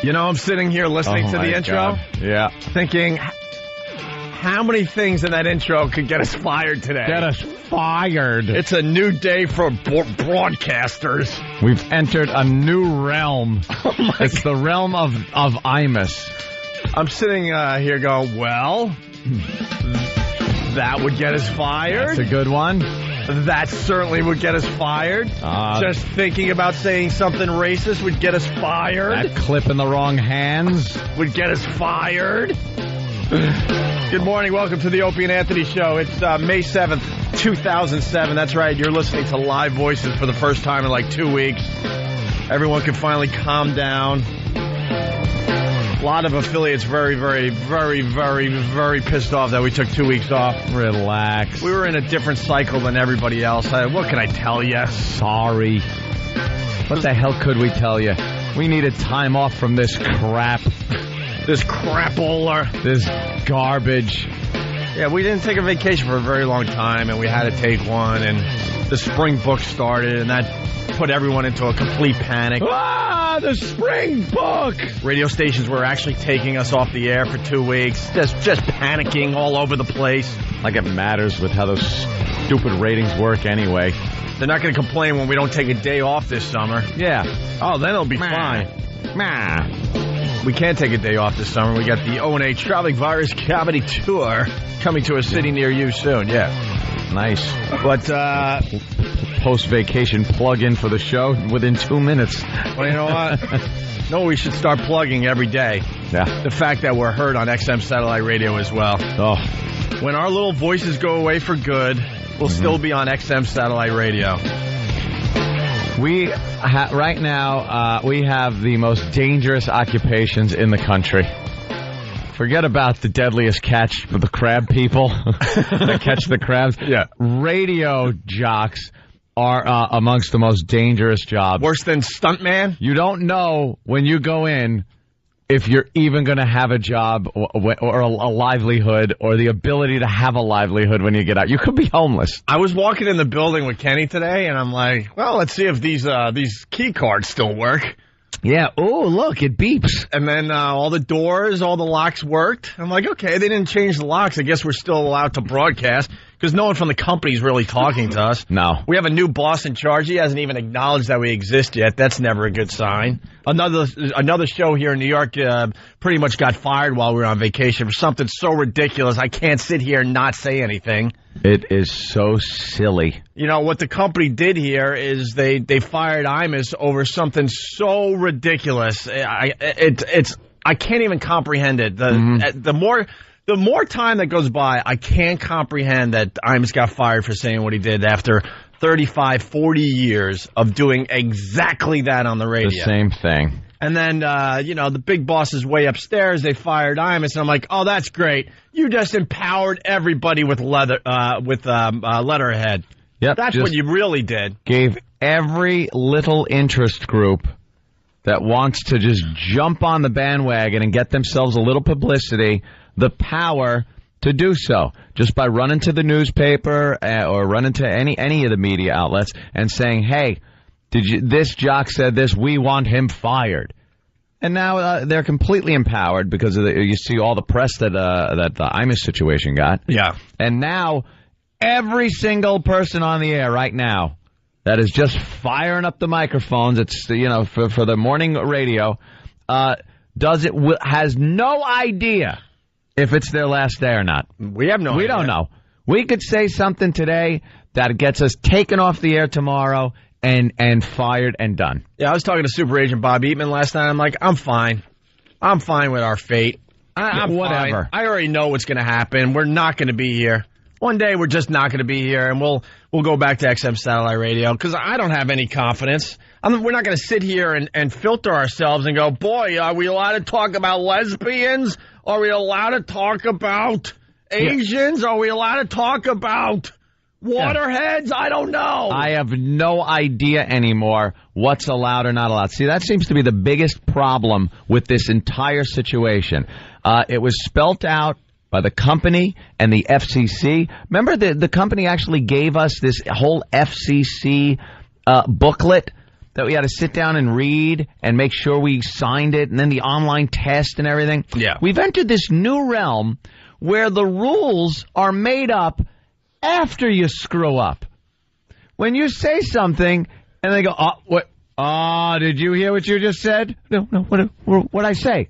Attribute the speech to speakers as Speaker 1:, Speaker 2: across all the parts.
Speaker 1: You know, I'm sitting here listening to the intro.
Speaker 2: God. Yeah.
Speaker 1: Thinking, how many things in that intro could get us fired today?
Speaker 2: Get us fired.
Speaker 1: It's a new day for broadcasters.
Speaker 2: We've entered a new realm. It's the realm of Imus.
Speaker 1: I'm sitting here going, well, that would get us fired.
Speaker 2: That's a good one.
Speaker 1: That certainly would get us fired. Just thinking about saying something racist would get us fired.
Speaker 2: That clip in the wrong hands
Speaker 1: would get us fired. Good morning. Welcome to the Opie and Anthony Show. It's May 7th, 2007. That's right. You're listening to live voices for the first time in like 2 weeks. Everyone can finally calm down. A lot of affiliates very pissed off that we took 2 weeks off.
Speaker 2: Relax.
Speaker 1: We were in a different cycle than everybody else. What can I tell you?
Speaker 2: Sorry. What the hell could we tell you? We needed time off from this crap.
Speaker 1: This crapola.
Speaker 2: This garbage.
Speaker 1: Yeah, we didn't take a vacation for a very long time, and we had to take one, and the spring book started, and that put everyone into a complete panic.
Speaker 2: The spring book!
Speaker 1: Radio stations were actually taking us off the air for 2 weeks, just panicking all over the place.
Speaker 2: Like it matters with how those stupid ratings work anyway.
Speaker 1: They're not going to complain when we don't take a day off this summer.
Speaker 2: Yeah.
Speaker 1: Oh, then it'll be fine. We can't take a day off this summer. We got the O&A Traveling Virus Comedy Tour coming to a city near you soon. Yeah.
Speaker 2: Nice.
Speaker 1: But,
Speaker 2: post-vacation plug-in for the show within 2 minutes.
Speaker 1: Well, you know what? No, we should start plugging every day.
Speaker 2: Yeah.
Speaker 1: The fact that we're heard on XM satellite radio as well.
Speaker 2: Oh.
Speaker 1: When our little voices go away for good, we'll still be on XM satellite radio.
Speaker 2: Right now, we have the most dangerous occupations in the country. Forget about the deadliest catch for the crab people that catch the crabs.
Speaker 1: Yeah.
Speaker 2: Radio jocks are amongst the most dangerous jobs.
Speaker 1: Worse than stuntman?
Speaker 2: You don't know when you go in if you're even going to have a job or a livelihood or the ability to have a livelihood when you get out. You could be homeless.
Speaker 1: I was walking in the building with Kenny today, and I'm like, well, let's see if these key cards still work.
Speaker 2: Yeah. Oh, look, it beeps.
Speaker 1: And then all the doors, all the locks worked. I'm like, okay, they didn't change the locks. I guess we're still allowed to broadcast because no one from the company is really talking to us.
Speaker 2: No.
Speaker 1: We have a new boss in charge. He hasn't even acknowledged that we exist yet. That's never a good sign. Another show here in New York pretty much got fired while we were on vacation for something so ridiculous. I can't sit here and not say anything.
Speaker 2: It is so silly.
Speaker 1: You know, what the company did here is they fired Imus over something so ridiculous. I can't even comprehend it. The more time that goes by, I can't comprehend that Imus got fired for saying what he did after 35, 40 years of doing exactly that on the radio.
Speaker 2: The same thing.
Speaker 1: And then, the big boss is way upstairs. They fired Imus, and I'm like, oh, that's great. You just empowered everybody with letterhead.
Speaker 2: Yep,
Speaker 1: that's what you really did.
Speaker 2: Gave every little interest group that wants to just jump on the bandwagon and get themselves a little publicity the power to do so, just by running to the newspaper or running to any of the media outlets and saying, hey, this jock said this, we want him fired. And now they're completely empowered because of you see all the press that the Imus situation got.
Speaker 1: Yeah.
Speaker 2: And now every single person on the air right now that is just firing up the microphones, it's for the morning radio, has no idea if it's their last day or not.
Speaker 1: We have no idea.
Speaker 2: We don't know. We could say something today that gets us taken off the air tomorrow and fired and done.
Speaker 1: Yeah, I was talking to Super Agent Bob Eatman last night. I'm like, I'm fine. I'm fine with our fate. I'm
Speaker 2: whatever.
Speaker 1: Fine. I already know what's going to happen. We're not going to be here. One day we're just not going to be here, and we'll go back to XM satellite radio because I don't have any confidence. We're not going to sit here and filter ourselves and go, boy, are we allowed to talk about lesbians? Are we allowed to talk about Asians? Are we allowed to talk about waterheads? I don't know.
Speaker 2: I have no idea anymore what's allowed or not allowed. See, that seems to be the biggest problem with this entire situation. It was spelt out by the company and the FCC. Remember, the company actually gave us this whole FCC booklet that we had to sit down and read and make sure we signed it, and then the online test and everything.
Speaker 1: Yeah.
Speaker 2: We've entered this new realm where the rules are made up after you screw up. When you say something and they go, "Oh, what? Oh, did you hear what you just said?" No, what'd I say?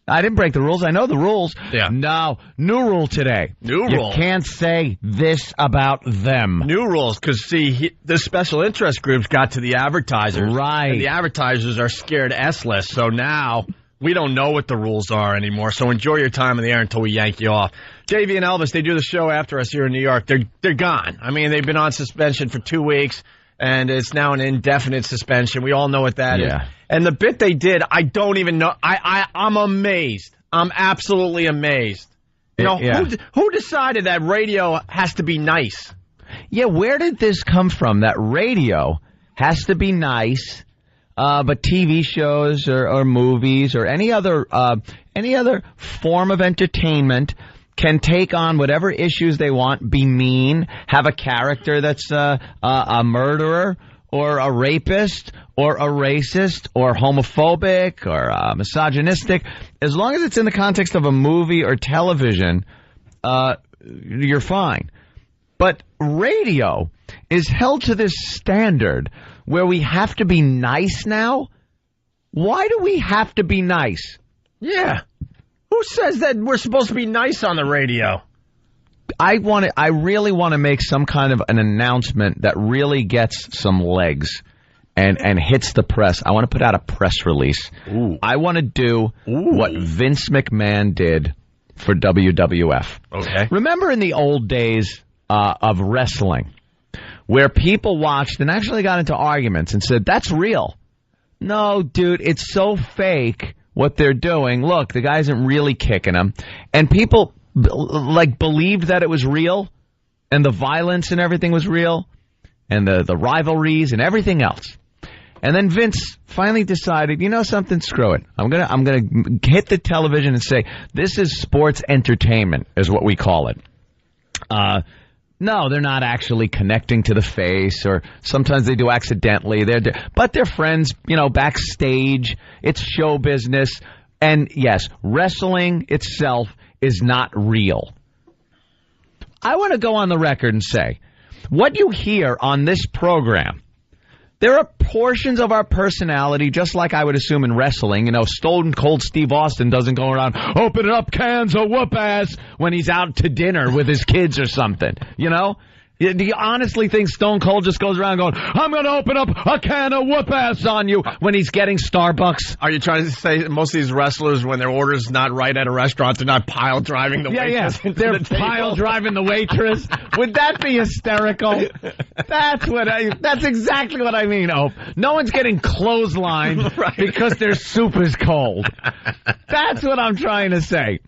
Speaker 2: I didn't break the rules. I know the rules.
Speaker 1: Yeah.
Speaker 2: No, new rule today.
Speaker 1: New rule.
Speaker 2: You can't say this about them.
Speaker 1: New rules, because, see, the special interest groups got to the advertisers.
Speaker 2: Right.
Speaker 1: And the advertisers are scared S-less, so now we don't know what the rules are anymore. So enjoy your time in the air until we yank you off. JV and Elvis, they do the show after us here in New York. They're gone. I mean, they've been on suspension for 2 weeks, and it's now an indefinite suspension. We all know what that is. And the bit they did, I don't even know. I'm amazed. I'm absolutely amazed. You know, who decided that radio has to be nice?
Speaker 2: Yeah, where did this come from? That radio has to be nice, but TV shows or movies or any other form of entertainment can take on whatever issues they want, be mean, have a character that's a murderer or a rapist or a racist or homophobic or misogynistic. As long as it's in the context of a movie or television, you're fine. But radio is held to this standard where we have to be nice now. Why do we have to be nice?
Speaker 1: Yeah. Who says that we're supposed to be nice on the radio?
Speaker 2: I really want to make some kind of an announcement that really gets some legs and hits the press. I want to put out a press release.
Speaker 1: Ooh.
Speaker 2: I want to do what Vince McMahon did for WWF.
Speaker 1: Okay.
Speaker 2: Remember in the old days of wrestling, where people watched and actually got into arguments and said, "That's real." No, dude, it's so fake what they're doing. Look, the guy isn't really kicking him. And people believed that it was real, and the violence and everything was real, and the rivalries and everything else. And then Vince finally decided, you know something, screw it. I'm gonna hit the television and say, this is sports entertainment, is what we call it. No, they're not actually connecting to the face, or sometimes they do accidentally. But they're friends, backstage. It's show business. And yes, wrestling itself is not real. I want to go on the record and say, what you hear on this program, there are portions of our personality, just like I would assume in wrestling. Stone Cold Steve Austin doesn't go around opening up cans of whoop ass when he's out to dinner with his kids or something. Do you honestly think Stone Cold just goes around going, "I'm going to open up a can of whoop ass on you" when he's getting Starbucks?
Speaker 1: Are you trying to say that most of these wrestlers, when their order's not right at a restaurant, they're not pile driving the waitress?
Speaker 2: Yeah, they're pile driving the waitress. Would that be hysterical? That's exactly what I mean, Ope. No one's getting clotheslined right, because their soup is cold. That's what I'm trying to say.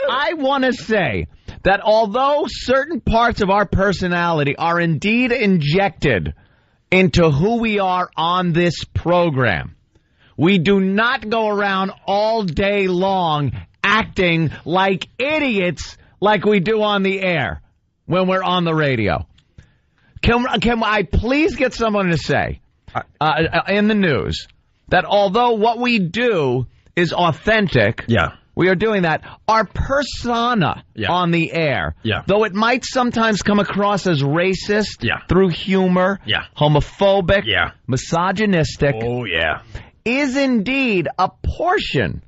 Speaker 2: I want to say that although certain parts of our personality are indeed injected into who we are on this program, we do not go around all day long acting like idiots like we do on the air when we're on the radio. Can I please get someone to say in the news that although what we do is authentic, we are doing that, our persona on the air, though it might sometimes come across as racist through humor, homophobic, misogynistic, is indeed a portion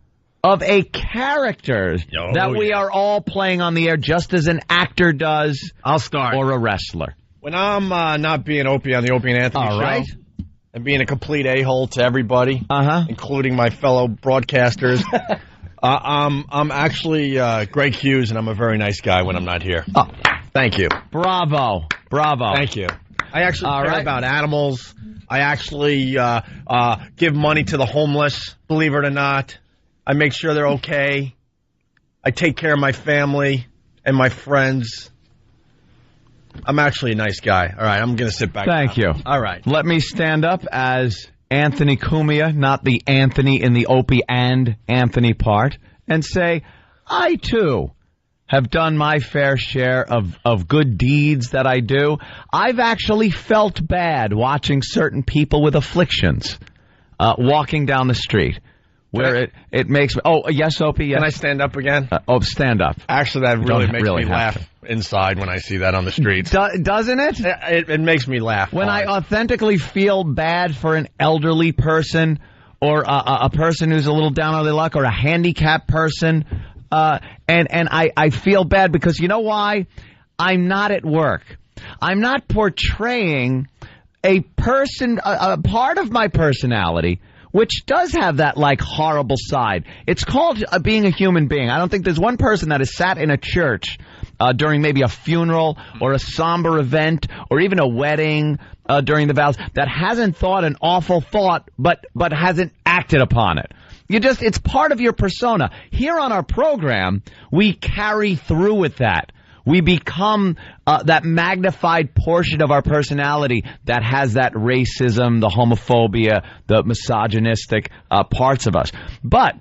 Speaker 2: of a character that we are all playing on the air, just as an actor does.
Speaker 1: I'll start.
Speaker 2: Or a wrestler.
Speaker 1: When I'm not being Opie on the Opie and Anthony show,
Speaker 2: right,
Speaker 1: and being a complete a-hole to everybody, including my fellow broadcasters, I'm actually Greg Hughes, and I'm a very nice guy when I'm not here.
Speaker 2: Oh,
Speaker 1: thank you.
Speaker 2: Bravo.
Speaker 1: Thank you. I actually care about animals. I actually give money to the homeless, believe it or not. I make sure they're okay. I take care of my family and my friends. I'm actually a nice guy. All right, I'm going to sit back.
Speaker 2: Thank you.
Speaker 1: All right.
Speaker 2: Let me stand up as Anthony Cumia, not the Anthony in the Opie and Anthony part, and say, I, too, have done my fair share of good deeds that I do. I've actually felt bad watching certain people with afflictions walking down the street. Where it makes me... Oh, yes, Opie, yes.
Speaker 1: Can I stand up again?
Speaker 2: Stand up.
Speaker 1: Actually, that really makes me laugh inside when I see that on the streets.
Speaker 2: Doesn't it?
Speaker 1: It makes me laugh.
Speaker 2: When I authentically feel bad for an elderly person or a person who's a little down on their luck or a handicapped person, and I feel bad because you know why? I'm not at work. I'm not portraying a person, a part of my personality which does have that, like, horrible side. It's called being a human being. I don't think there's one person that has sat in a church during maybe a funeral or a somber event or even a wedding during the vows that hasn't thought an awful thought but hasn't acted upon it. It's part of your persona. Here on our program, we carry through with that. We become that magnified portion of our personality that has that racism, the homophobia, the misogynistic parts of us. But,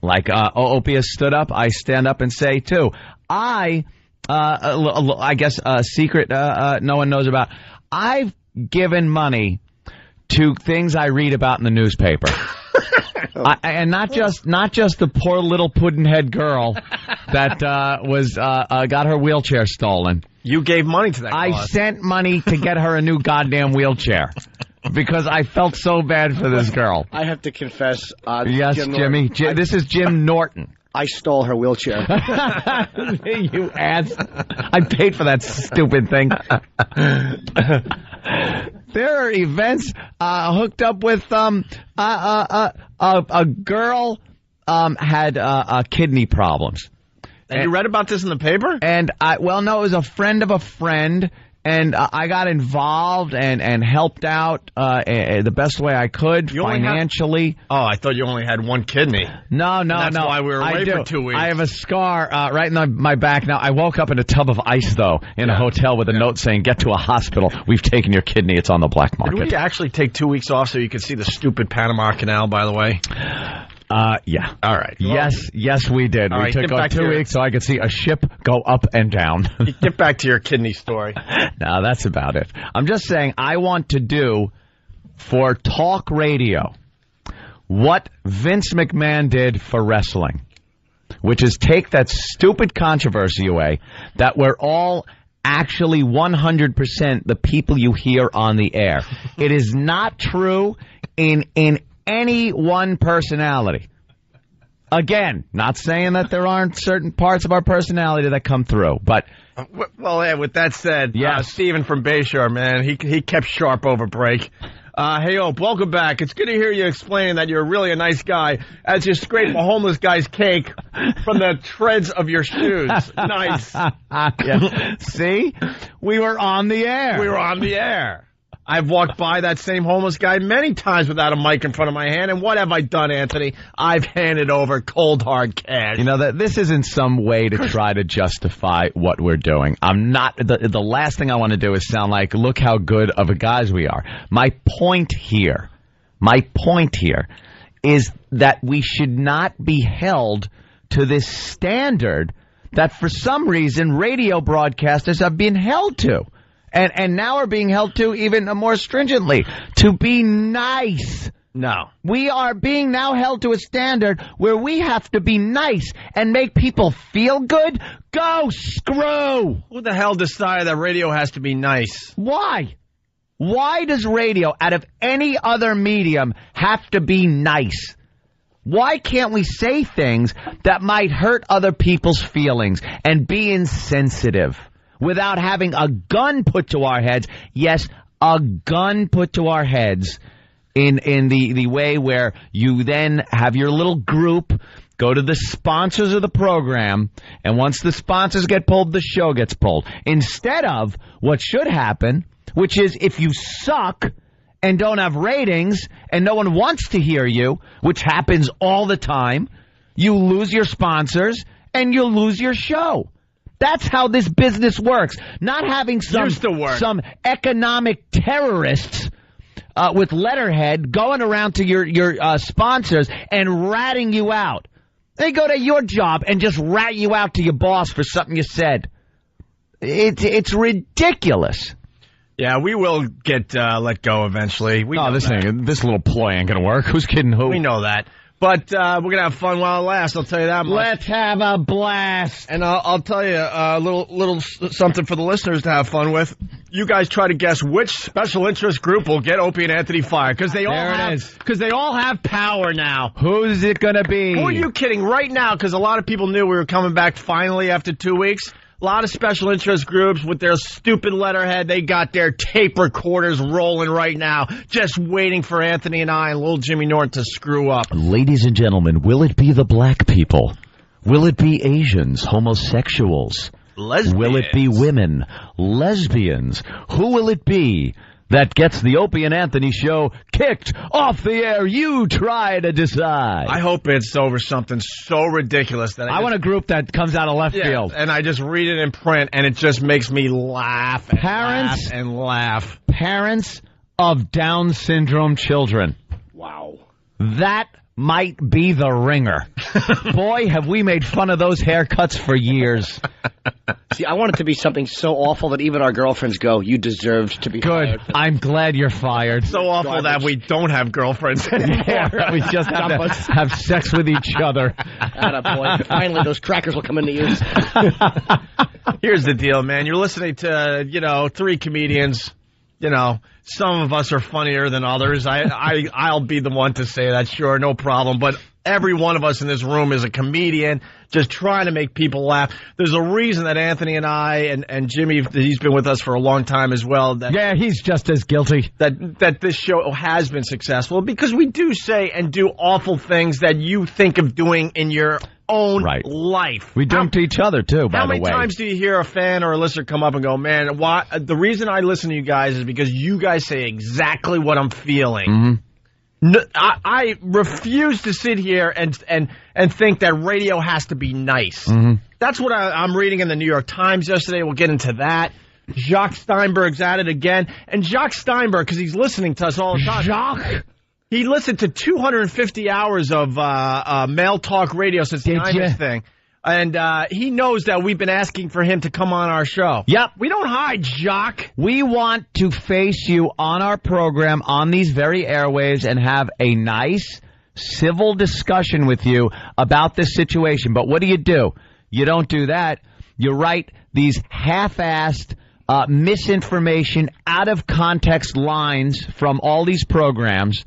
Speaker 2: like Opie has stood up, I stand up and say, too, I guess a secret no one knows about, I've given money to things I read about in the newspaper. And not just the poor little puddin-head girl that got her wheelchair stolen.
Speaker 1: You gave money to that cause.
Speaker 2: I sent money to get her a new goddamn wheelchair because I felt so bad for this girl.
Speaker 3: I have to confess.
Speaker 2: Yes, Jimmy. This is Jim Norton.
Speaker 3: I stole her wheelchair.
Speaker 2: You ass. I paid for that stupid thing. There are events hooked up with a girl had kidney problems.
Speaker 1: And you read about this in the paper?
Speaker 2: And no, it was a friend of a friend. And I got involved and helped out the best way I could financially.
Speaker 1: I thought you only had one kidney.
Speaker 2: No.
Speaker 1: That's why we were away for 2 weeks.
Speaker 2: I have a scar right in my back now. I woke up in a tub of ice, though, in a hotel with a note saying, "Get to a hospital. We've taken your kidney. It's on the black market."
Speaker 1: Did we actually take 2 weeks off so you could see the stupid Panama Canal, by the way?
Speaker 2: Yeah.
Speaker 1: All right.
Speaker 2: Well, yes, we did. We took off 2 weeks so I could see a ship go up and down.
Speaker 1: Get back to your kidney story.
Speaker 2: No, that's about it. I'm just saying I want to do for talk radio what Vince McMahon did for wrestling, which is take that stupid controversy away that we're all actually 100% the people you hear on the air. It is not true in any one personality. Again, not saying that there aren't certain parts of our personality that come through, but...
Speaker 1: Well, with that said, Steven from Bayshore, man, he kept sharp over break. Hey, Ope, welcome back. It's good to hear you explaining that you're really a nice guy as you scrape a homeless guy's cake from the treads of your shoes. Nice.
Speaker 2: See? We were on the air.
Speaker 1: I've walked by that same homeless guy many times without a mic in front of my hand, and what have I done, Anthony? I've handed over cold, hard cash.
Speaker 2: You know, that this isn't some way to try to justify what we're doing. I'm not... The last thing I want to do is sound like, look how good of a guys we are. My point here is that we should not be held to this standard that for some reason radio broadcasters have been held to. And now are being held to even more stringently, to be nice.
Speaker 1: No.
Speaker 2: We are being now held to a standard where we have to be nice and make people feel good. Go screw!
Speaker 1: Who the hell decided that radio has to be nice?
Speaker 2: Why? Why does radio, out of any other medium, have to be nice? Why can't we say things that might hurt other people's feelings and be insensitive? Without having a gun put to our heads. Yes, a gun put to our heads in the way where you then have your little group go to the sponsors of the program, and once the sponsors get pulled, the show gets pulled. Instead of what should happen, which is if you suck and don't have ratings and no one wants to hear you, which happens all the time, you lose your sponsors and you lose your show. That's how this business works. Not having some economic terrorists with letterhead going around to your sponsors and ratting you out. They go to your job and just rat you out to your boss for something you said. It's ridiculous.
Speaker 1: Yeah, we will get let go eventually.
Speaker 2: This little ploy ain't gonna work. Who's kidding who?
Speaker 1: We know that. But we're going to have fun while it lasts, I'll tell you that much.
Speaker 2: Let's have a blast.
Speaker 1: And I'll tell you a little something for the listeners to have fun with. You guys try to guess which special interest group will get Opie and Anthony fired. Because they all have power now.
Speaker 2: Who's it going to be?
Speaker 1: Who are you kidding? Right now, because a lot of people knew we were coming back finally after 2 weeks. A lot of special interest groups with their stupid letterhead, they got their tape recorders rolling right now, just waiting for Anthony and I and little Jimmy Norton to screw up.
Speaker 2: Ladies and gentlemen, will it be the black people? Will it be Asians, homosexuals?
Speaker 1: Lesbians?
Speaker 2: Will it be women, lesbians? Who will it be that gets the Opie and Anthony show kicked off the air? You try to decide.
Speaker 1: I hope it's over something so ridiculous that
Speaker 2: I want a group that comes out of left field.
Speaker 1: And I just read it in print, and it just makes me laugh and laugh.
Speaker 2: Parents of Down syndrome children.
Speaker 3: Wow.
Speaker 2: That might be the ringer. Boy, have we made fun of those haircuts for years.
Speaker 3: See, I want it to be something so awful that even our girlfriends go, you deserved to be fired.
Speaker 2: Good. I'm glad you're fired.
Speaker 1: So awful that we don't have girlfriends anymore.
Speaker 2: Yeah, we just have to have sex with each other.
Speaker 3: Attaboy. Finally, those crackers will come into use.
Speaker 1: Here's the deal, man. You're listening to, 3 comedians. Some of us are funnier than others. I'll be the one to say that, sure, no problem. But every one of us in this room is a comedian, just trying to make people laugh. There's a reason that Anthony and I and Jimmy, he's been with us for a long time as well.
Speaker 2: He's just as guilty.
Speaker 1: That this show has been successful because we do say and do awful things that you think of doing in your own life.
Speaker 2: We do them to each other, too, by the way.
Speaker 1: How many times do you hear a fan or a listener come up and go, man, the reason I listen to you guys is because you guys say exactly what I'm feeling.
Speaker 2: Mm-hmm.
Speaker 1: No, I refuse to sit here and think that radio has to be nice.
Speaker 2: Mm-hmm.
Speaker 1: That's what I'm reading in the New York Times yesterday. We'll get into that. Jacques Steinberg's at it again. And Jacques Steinberg, because he's listening to us all the time.
Speaker 2: Jacques?
Speaker 1: He listened to 250 hours of male talk radio since the Imus thing. And he knows that we've been asking for him to come on our show.
Speaker 2: Yep.
Speaker 1: We don't hide, Jacques.
Speaker 2: We want to face you on our program on these very airwaves and have a nice, civil discussion with you about this situation. But what do? You don't do that. You write these half-assed misinformation, out-of-context lines from all these programs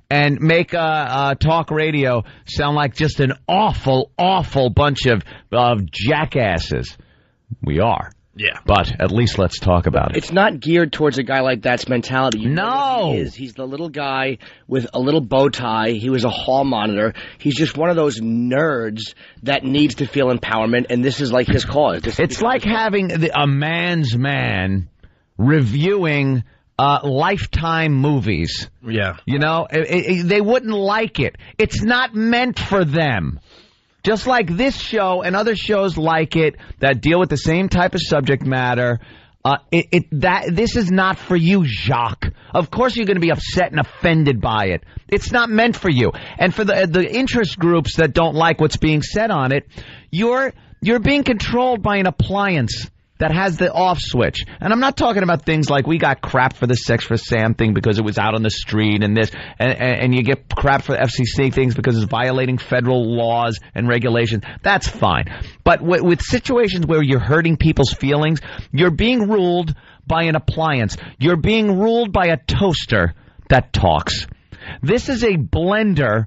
Speaker 2: and make talk radio sound like just an awful, awful bunch of jackasses. We are.
Speaker 1: Yeah.
Speaker 2: But at least let's talk about it.
Speaker 3: It's not geared towards a guy like that's mentality. You know
Speaker 2: No.
Speaker 3: what he is. He's the little guy with a little bow tie. He was a hall monitor. He's just one of those nerds that needs to feel empowerment, and this is like his cause.
Speaker 2: It's like having a man's man reviewing Lifetime movies.
Speaker 1: Yeah.
Speaker 2: They wouldn't like it. It's not meant for them. Just like this show and other shows like it that deal with the same type of subject matter, this is not for you, Jacques. Of course you're going to be upset and offended by it. It's not meant for you. And for the interest groups that don't like what's being said on it, you're being controlled by an appliance that has the off switch. And I'm not talking about things like we got crap for the Sex for Sam thing because it was out on the street and this, and you get crap for FCC things because it's violating federal laws and regulations. That's fine. But with situations where you're hurting people's feelings, you're being ruled by an appliance. You're being ruled by a toaster that talks. This is a blender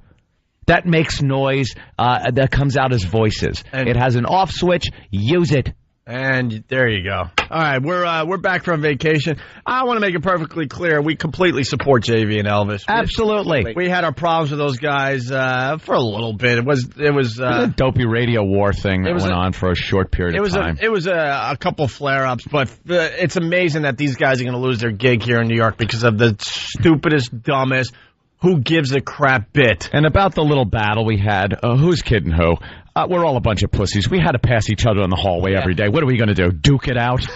Speaker 2: that makes noise that comes out as voices. And it has an off switch. Use it.
Speaker 1: And there you go. All right, we're back from vacation. I want to make it perfectly clear: we completely support JV and Elvis.
Speaker 2: Absolutely.
Speaker 1: We had our problems with those guys for a little bit. It was
Speaker 2: a dopey radio war thing that went on for a short period of time.
Speaker 1: It was a couple flare-ups, but it's amazing that these guys are going to lose their gig here in New York because of the stupidest, dumbest, who gives a crap bit.
Speaker 2: And about the little battle we had, who's kidding who? We're all a bunch of pussies. We had to pass each other in the hallway every day. What are we going to do? Duke it out?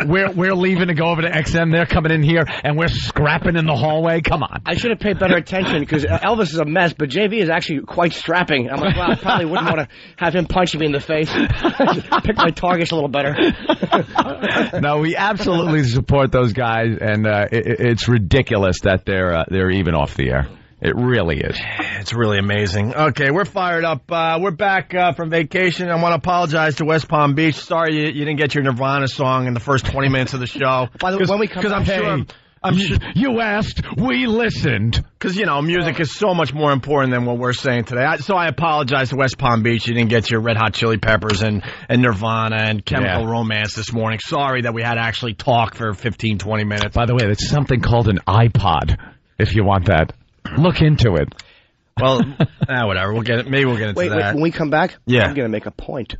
Speaker 2: We're leaving to go over to XM. They're coming in here, and we're scrapping in the hallway. Come on.
Speaker 3: I should have paid better attention because Elvis is a mess, but JV is actually quite strapping. I'm like, wow, I probably wouldn't want to have him punching me in the face. Pick my targets a little better.
Speaker 2: No, we absolutely support those guys, and it's ridiculous that they're even off the air. It really is.
Speaker 1: It's really amazing. Okay, we're fired up. We're back from vacation. I want to apologize to West Palm Beach. Sorry you didn't get your Nirvana song in the first 20 minutes of the show.
Speaker 3: By the way, when we come back,
Speaker 1: I'm sure
Speaker 2: you asked, we listened.
Speaker 1: Because, music is so much more important than what we're saying today. So I apologize to West Palm Beach. You didn't get your Red Hot Chili Peppers and Nirvana and Chemical Romance this morning. Sorry that we had to actually talk for 15, 20 minutes.
Speaker 2: By the way, it's something called an iPod, if you want that. Look into it.
Speaker 1: Well, whatever. Maybe we'll get into that.
Speaker 3: Wait, when we come back,
Speaker 1: I'm
Speaker 3: going to make a point.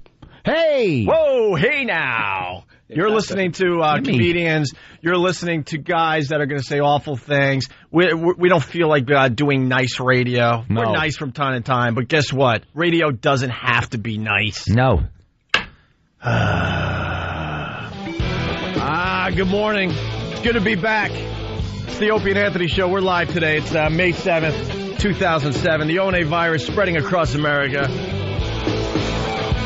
Speaker 2: Hey!
Speaker 1: Whoa, hey now! You're listening to comedians. You're listening to guys that are going to say awful things. We don't feel like doing nice radio.
Speaker 2: No.
Speaker 1: We're nice from time to time, but guess what? Radio doesn't have to be nice.
Speaker 2: No.
Speaker 1: Good morning. It's good to be back. It's the Opie and Anthony Show. We're live today. It's May 7th, 2007. The O&A virus spreading across America.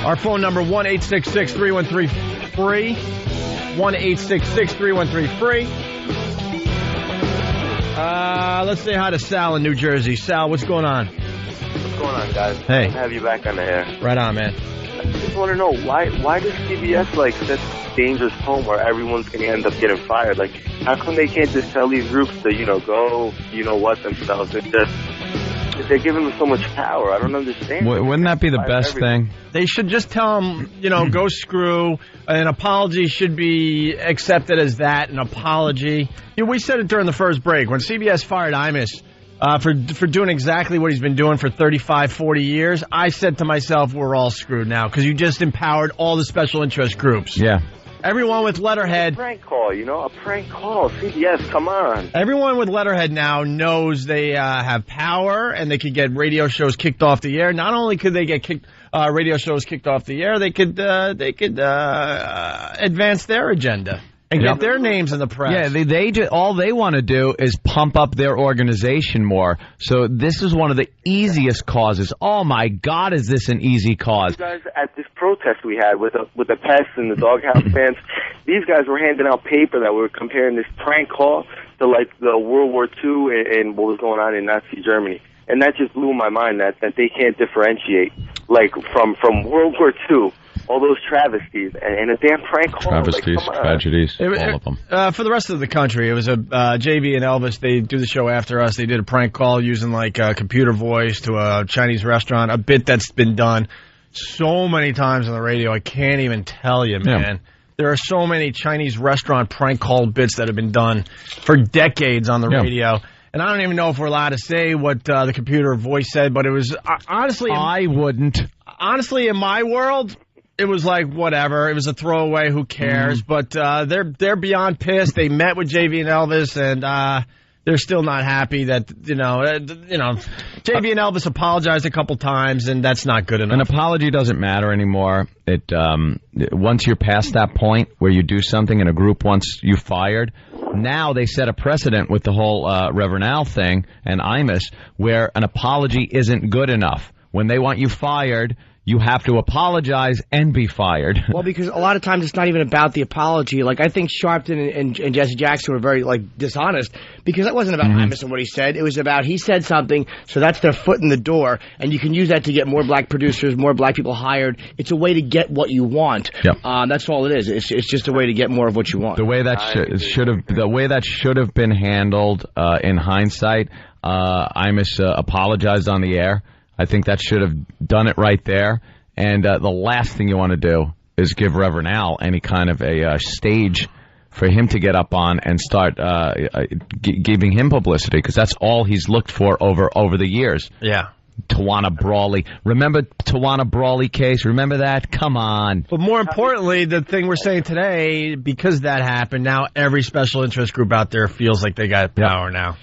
Speaker 1: Our phone number, 1-866-313-FREE. 1-866-313-FREE. Let's say hi to Sal in New Jersey. Sal, what's going on?
Speaker 4: What's going on, guys?
Speaker 1: Hey.
Speaker 4: Good to have you back on the air.
Speaker 1: Right on, man.
Speaker 4: I just want to know, why does CBS, set this dangerous tone where everyone's going to end up getting fired? How come they can't just tell these groups to, go, what themselves? They're giving them so much power. I don't understand.
Speaker 2: Wouldn't that be the best thing?
Speaker 1: They should just tell them, go screw. An apology should be accepted as that, an apology. We said it during the first break. When CBS fired Imus for doing exactly what he's been doing for 35, 40 years, I said to myself, we're all screwed now because you just empowered all the special interest groups.
Speaker 2: Yeah.
Speaker 1: Everyone with letterhead.
Speaker 4: A prank call, a prank call. CBS, come on.
Speaker 1: Everyone with letterhead now knows they have power and they could get radio shows kicked off the air. Not only could they get radio shows kicked off the air, they could advance their agenda and get their names in the press.
Speaker 2: Yeah, all they want to do is pump up their organization more. So this is one of the easiest causes. Oh my God, is this an easy cause?
Speaker 4: You guys, at this protest we had with the pests and the doghouse fans, these guys were handing out paper that were comparing this prank call to the World War II and what was going on in Nazi Germany. And that just blew my mind that they can't differentiate from World War II. All those travesties and a damn prank call.
Speaker 2: Travesties, tragedies, all of them.
Speaker 1: For the rest of the country, it was JV and Elvis. They do the show after us. They did a prank call using computer voice to a Chinese restaurant, a bit that's been done so many times on the radio. I can't even tell you, man. Yeah. There are so many Chinese restaurant prank call bits that have been done for decades on the radio. And I don't even know if we're allowed to say what the computer voice said, but it was honestly...
Speaker 2: I wouldn't.
Speaker 1: Honestly, in my world... It was whatever. It was a throwaway. Who cares? But they're beyond pissed. They met with JV and Elvis, and they're still not happy that JV and Elvis apologized a couple times, and that's not good enough.
Speaker 2: An apology doesn't matter anymore. Once you're past that point where you do something and a group wants you fired, now they set a precedent with the whole Reverend Al thing and Imus, where an apology isn't good enough. When they want you fired, you have to apologize and be fired.
Speaker 3: Well, because a lot of times it's not even about the apology. I think Sharpton and Jesse Jackson were very, dishonest because that wasn't about Imus and what he said. It was about he said something, so that's their foot in the door, and you can use that to get more black producers, more black people hired. It's a way to get what you want.
Speaker 2: Yep.
Speaker 3: That's all it is. It's just a way to get more of what you want.
Speaker 2: The way that should have been handled in hindsight, Imus apologized on the air. I think that should have done it right there. And the last thing you want to do is give Reverend Al any kind of a stage for him to get up on and start giving him publicity, because that's all he's looked for over the years.
Speaker 1: Yeah.
Speaker 2: Tawana Brawley. Remember Tawana Brawley case? Remember that? Come on.
Speaker 1: But more importantly, the thing we're saying today, because that happened, now every special interest group out there feels like they got power now.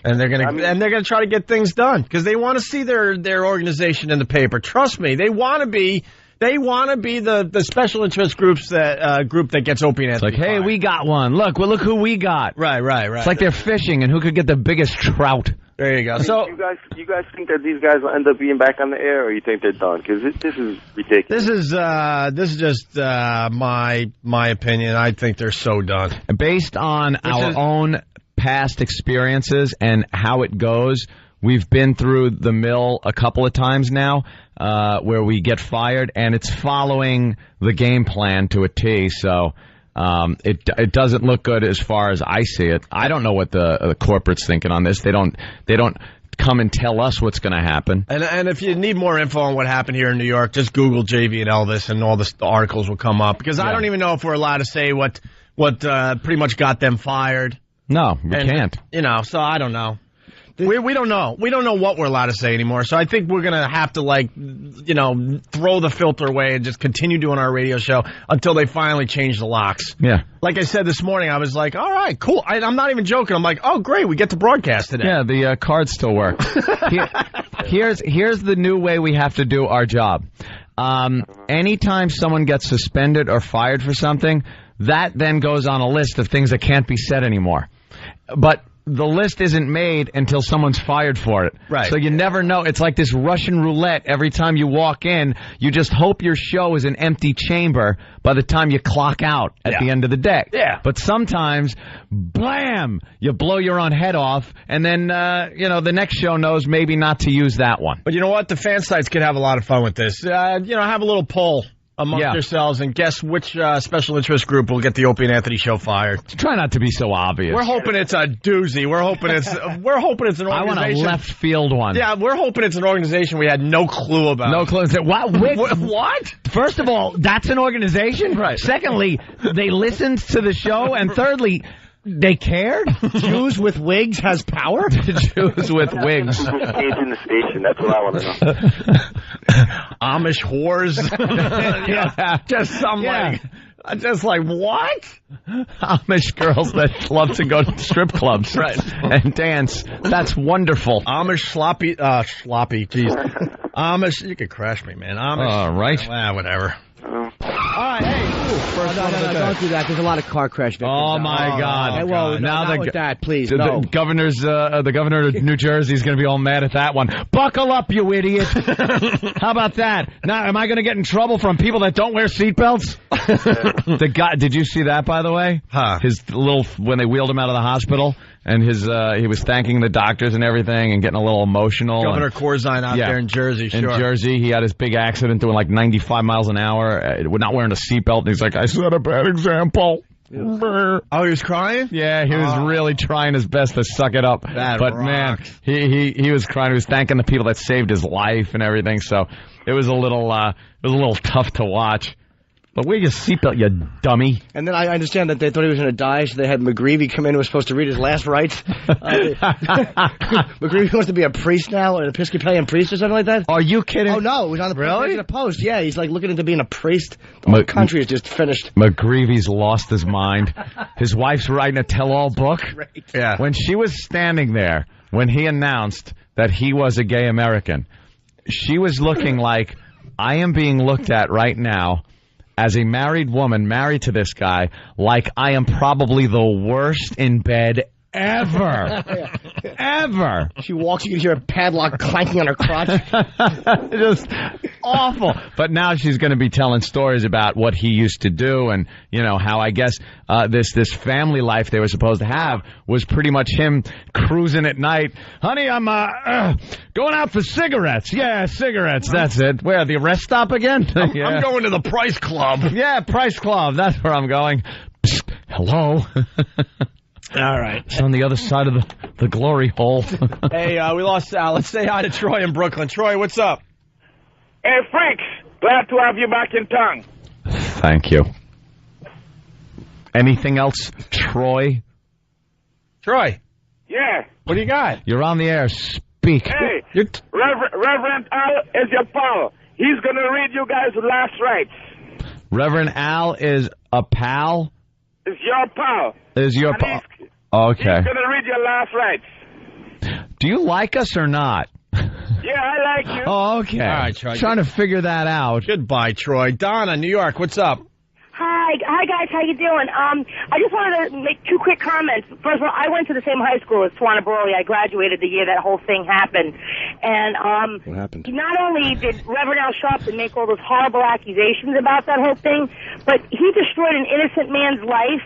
Speaker 1: And they're gonna try to get things done because they want to see their organization in the paper. Trust me, they want to be the special interest group that gets Opie and Anthony.
Speaker 2: It's like, hey, we got one. Look who we got.
Speaker 1: Right.
Speaker 2: It's like they're fishing and who could get the biggest trout.
Speaker 1: There you go. So
Speaker 4: you guys think that these guys will end up being back on the air, or you think they're done? Because this is ridiculous.
Speaker 1: This is just my opinion. I think they're so done.
Speaker 2: Based on our own past experiences and how it goes, we've been through the mill a couple of times now, where we get fired, and it's following the game plan to a T. So. It doesn't look good as far as I see it. I don't know what the corporate's thinking on this. They don't come and tell us what's going to happen.
Speaker 1: And if you need more info on what happened here in New York, just Google JV and Elvis, and all the articles will come up. Because I don't even know if we're allowed to say what pretty much got them fired.
Speaker 2: No, we can't.
Speaker 1: So I don't know. We don't know. We don't know what we're allowed to say anymore. So I think we're going to have to, throw the filter away and just continue doing our radio show until they finally change the locks.
Speaker 2: Yeah.
Speaker 1: Like I said this morning, I was like, all right, cool. I'm not even joking. I'm like, oh, great, we get to broadcast today.
Speaker 2: Yeah, the cards still work. Here's the new way we have to do our job. Anytime someone gets suspended or fired for something, that then goes on a list of things that can't be said anymore. But the list isn't made until someone's fired for it.
Speaker 1: Right.
Speaker 2: So you never know. It's like this Russian roulette. Every time you walk in, you just hope your show is an empty chamber by the time you clock out at the end of the day.
Speaker 1: Yeah.
Speaker 2: But sometimes, blam, you blow your own head off, and then, the next show knows maybe not to use that one.
Speaker 1: But you know what? The fan sites could have a lot of fun with this. Have a little poll amongst yourselves and guess which special interest group will get the Opie and Anthony show fired.
Speaker 2: Try not to be so obvious.
Speaker 1: We're hoping it's a doozy. We're hoping it's an organization.
Speaker 2: I want a left field one.
Speaker 1: Yeah, we're hoping it's an organization we had no clue about.
Speaker 2: No clue.
Speaker 1: What?
Speaker 2: First of all, that's an organization.
Speaker 1: Right.
Speaker 2: Secondly, they listened to the show, and thirdly, they cared.
Speaker 3: Jews with wigs has power.
Speaker 2: Jews with wigs.
Speaker 4: Changing the station. That's what I want to know.
Speaker 1: Amish whores. Just like what?
Speaker 2: Amish girls that love to go to strip clubs and dance. That's wonderful.
Speaker 1: Amish sloppy. Jeez. Amish, you could crash me, man. Amish.
Speaker 2: All right.
Speaker 1: Whatever.
Speaker 3: All right, hey. Don't do that. There's a lot of car crash victims.
Speaker 2: Oh, my God.
Speaker 3: Hey, well,
Speaker 2: now
Speaker 3: not with that, please.
Speaker 2: The governor of New Jersey is going to be all mad at that one. Buckle up, you idiot. How about that? Now, am I going to get in trouble from people that don't wear seatbelts? The guy, did you see that, by the way?
Speaker 1: Huh.
Speaker 2: When they wheeled him out of the hospital, and he was thanking the doctors and everything and getting a little emotional.
Speaker 1: Governor Corzine out there in Jersey,
Speaker 2: In Jersey, he had his big accident doing like 95 miles an hour, not wearing a seatbelt, and he's like, I set a bad example.
Speaker 1: Oh, he was crying?
Speaker 2: Yeah, he was really trying his best to suck it up. But man, he was crying. He was thanking the people that saved his life and everything. So it was a little tough to watch. But wear your seatbelt, you dummy.
Speaker 3: And then I understand that they thought he was going to die, so they had McGreevy come in who was supposed to read his last rites. McGreevy wants to be a priest now, an Episcopalian priest or something like that.
Speaker 2: Are you kidding?
Speaker 3: Oh, no. It was on the Post. Yeah, he's like looking into being a priest. The whole country is just finished.
Speaker 2: McGreevy's lost his mind. His wife's writing a tell-all book.
Speaker 3: Right.
Speaker 1: Yeah.
Speaker 2: When she was standing there, when he announced that he was a gay American, she was looking like, I am being looked at right now as a married woman married to this guy, like I am probably the worst in bed ever. Ever.
Speaker 3: She walks, you can hear a padlock clanking on her crotch.
Speaker 2: Just awful. But now she's going to be telling stories about what he used to do and, how I guess this family life they were supposed to have was pretty much him cruising at night. Honey, I'm going out for cigarettes. Yeah, cigarettes. That's it. Where, the rest stop again?
Speaker 1: Yeah. I'm going to the Price Club.
Speaker 2: Yeah, Price Club. That's where I'm going. Psst, hello.
Speaker 1: All right.
Speaker 2: It's on the other side of the glory hole.
Speaker 1: Hey, we lost Sal. Let's say hi to Troy in Brooklyn. Troy, what's up?
Speaker 5: Hey, Frank. Glad to have you back in town.
Speaker 2: Thank you. Anything else, Troy?
Speaker 1: Troy.
Speaker 5: Yeah.
Speaker 1: What do you got?
Speaker 2: You're on the air. Speak.
Speaker 5: Hey, Reverend Al is your pal. He's going to read you guys' last rites.
Speaker 2: Reverend Al is a pal?
Speaker 5: Is your pal.
Speaker 2: Is your pal?
Speaker 5: He's
Speaker 2: Okay.
Speaker 5: going to read your last rites.
Speaker 2: Do you like us or not?
Speaker 5: Yeah, I like you.
Speaker 2: Oh, okay.
Speaker 1: All right, Troy.
Speaker 2: Trying to figure that out.
Speaker 1: Goodbye, Troy. Donna, New York, what's up?
Speaker 6: Hi guys, how you doing? I just wanted to make 2 quick comments. First of all, I went to the same high school as Swana Burley. I graduated the year that whole thing happened. And
Speaker 3: what happened?
Speaker 6: Not only did Reverend Al Sharpton make all those horrible accusations about that whole thing, but he destroyed an innocent man's life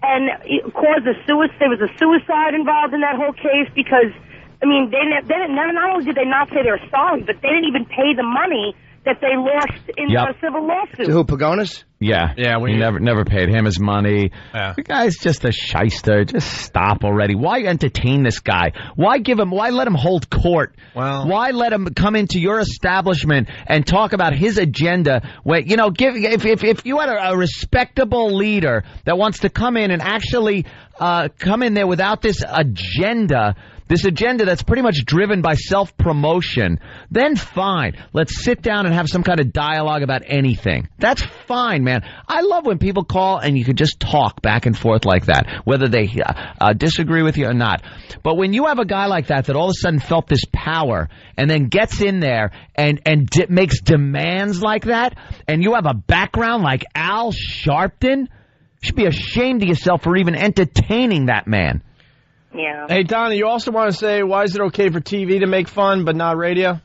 Speaker 6: and caused a suicide. There was a suicide involved in that whole case because, I mean, not only did they not say they were sorry, but they didn't even pay the money that they lost in the civil lawsuit.
Speaker 3: To who, Pagonis?
Speaker 2: Yeah, we never paid him his money.
Speaker 1: Yeah.
Speaker 2: The guy's just a shyster. Just stop already. Why entertain this guy? Why let him hold court?
Speaker 1: Well,
Speaker 2: why let him come into your establishment and talk about his agenda? When, if you had a respectable leader that wants to come in and actually come in there without this agenda that's pretty much driven by self-promotion, then fine. Let's sit down and have some kind of dialogue about anything. That's fine, man. I love when people call and you could just talk back and forth like that, whether they disagree with you or not. But when you have a guy like that all of a sudden felt this power and then gets in there and makes demands like that, and you have a background like Al Sharpton, you should be ashamed of yourself for even entertaining that man.
Speaker 6: Yeah.
Speaker 1: Hey, Donna, you also want to say, why is it okay for TV to make fun but not radio?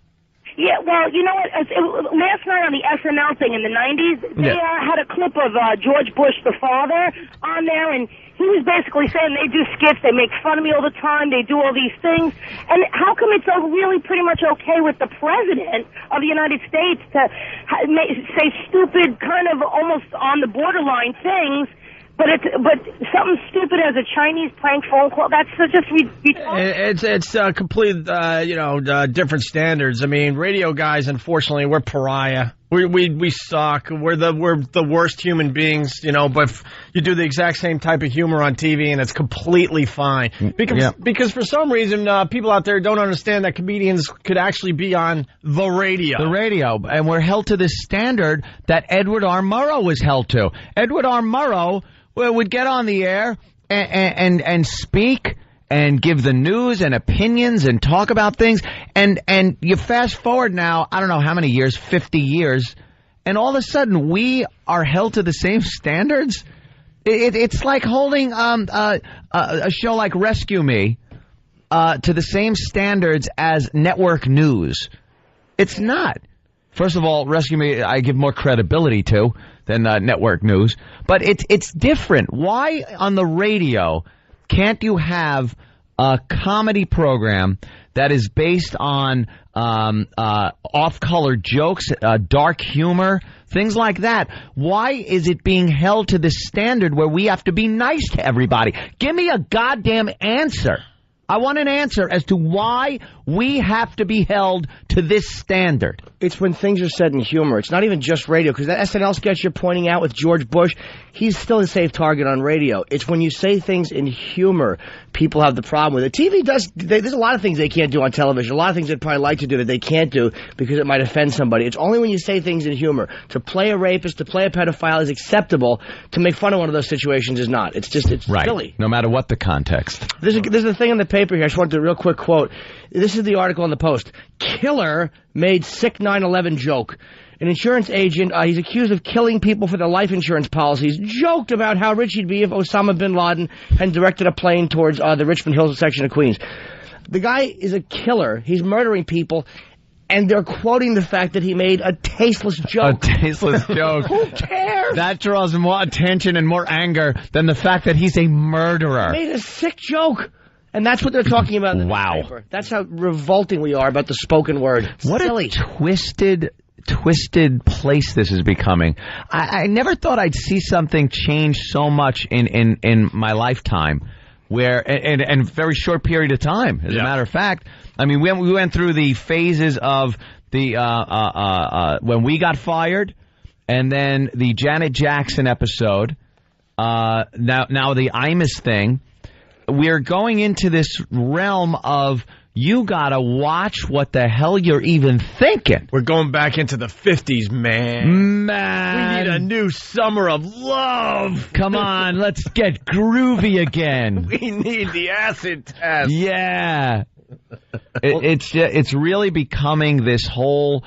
Speaker 6: Yeah, well, you know what? Last night on the SNL thing in the 90s, they had a clip of George Bush, the father, on there, and he was basically saying they do skits, they make fun of me all the time, they do all these things. And how come it's really pretty much okay with the president of the United States to say stupid, kind of almost on the borderline things, but something stupid as a Chinese prank phone call, that's just ridiculous.
Speaker 1: It's complete, different standards. I mean, radio guys, unfortunately, we're pariah. We suck. We're the worst human beings, but you do the exact same type of humor on TV and it's completely fine. Because for some reason, people out there don't understand that comedians could actually be on the radio.
Speaker 2: The radio. And we're held to this standard that Edward R. Murrow was held to. Edward R. Murrow would get on the air and speak and give the news and opinions and talk about things. And you fast forward now, I don't know how many years, 50 years, and all of a sudden we are held to the same standards. It's like holding a show like Rescue Me to the same standards as network news. It's not. First of all, Rescue Me, I give more credibility to than network news. But it's different. Why on the radio can't you have a comedy program that is based on off-color jokes, dark humor, things like that? Why is it being held to this standard where we have to be nice to everybody? Give me a goddamn answer. I want an answer as to why we have to be held to this standard.
Speaker 3: It's when things are said in humor. It's not even just radio, because that SNL sketch you're pointing out with George Bush, he's still a safe target on radio. It's when you say things in humor, people have the problem with it. TV there's a lot of things they can't do on television. A lot of things they'd probably like to do that they can't do because it might offend somebody. It's only when you say things in humor. To play a rapist, to play a pedophile is acceptable. To make fun of one of those situations is not. It's
Speaker 2: right.
Speaker 3: silly.
Speaker 2: No matter what the context.
Speaker 3: There's a thing in the paper here. I just wanted to real quick quote. This is the article in the Post. Killer made sick 9/11 joke. An insurance agent, he's accused of killing people for their life insurance policies, joked about how rich he'd be if Osama bin Laden had directed a plane towards the Richmond Hills section of Queens. The guy is a killer. He's murdering people. And they're quoting the fact that he made a tasteless joke.
Speaker 2: A tasteless joke.
Speaker 3: Who cares?
Speaker 2: That draws more attention and more anger than the fact that he's a murderer.
Speaker 3: He made a sick joke. And that's what they're talking about in the paper. That's how revolting we are about the spoken word.
Speaker 2: What
Speaker 3: silly.
Speaker 2: A twisted place this is becoming. I never thought I'd see something change so much in my lifetime. Where in a very short period of time, as a matter of fact. I mean, we went through the phases of the when we got fired, and then the Janet Jackson episode. Now the Imus thing. We're going into this realm of you gotta watch what the hell you're even thinking.
Speaker 1: We're going back into the 50s, man. We need a new summer of love.
Speaker 2: Come on, let's get groovy again.
Speaker 1: We need the acid test.
Speaker 2: Yeah. It's really becoming this whole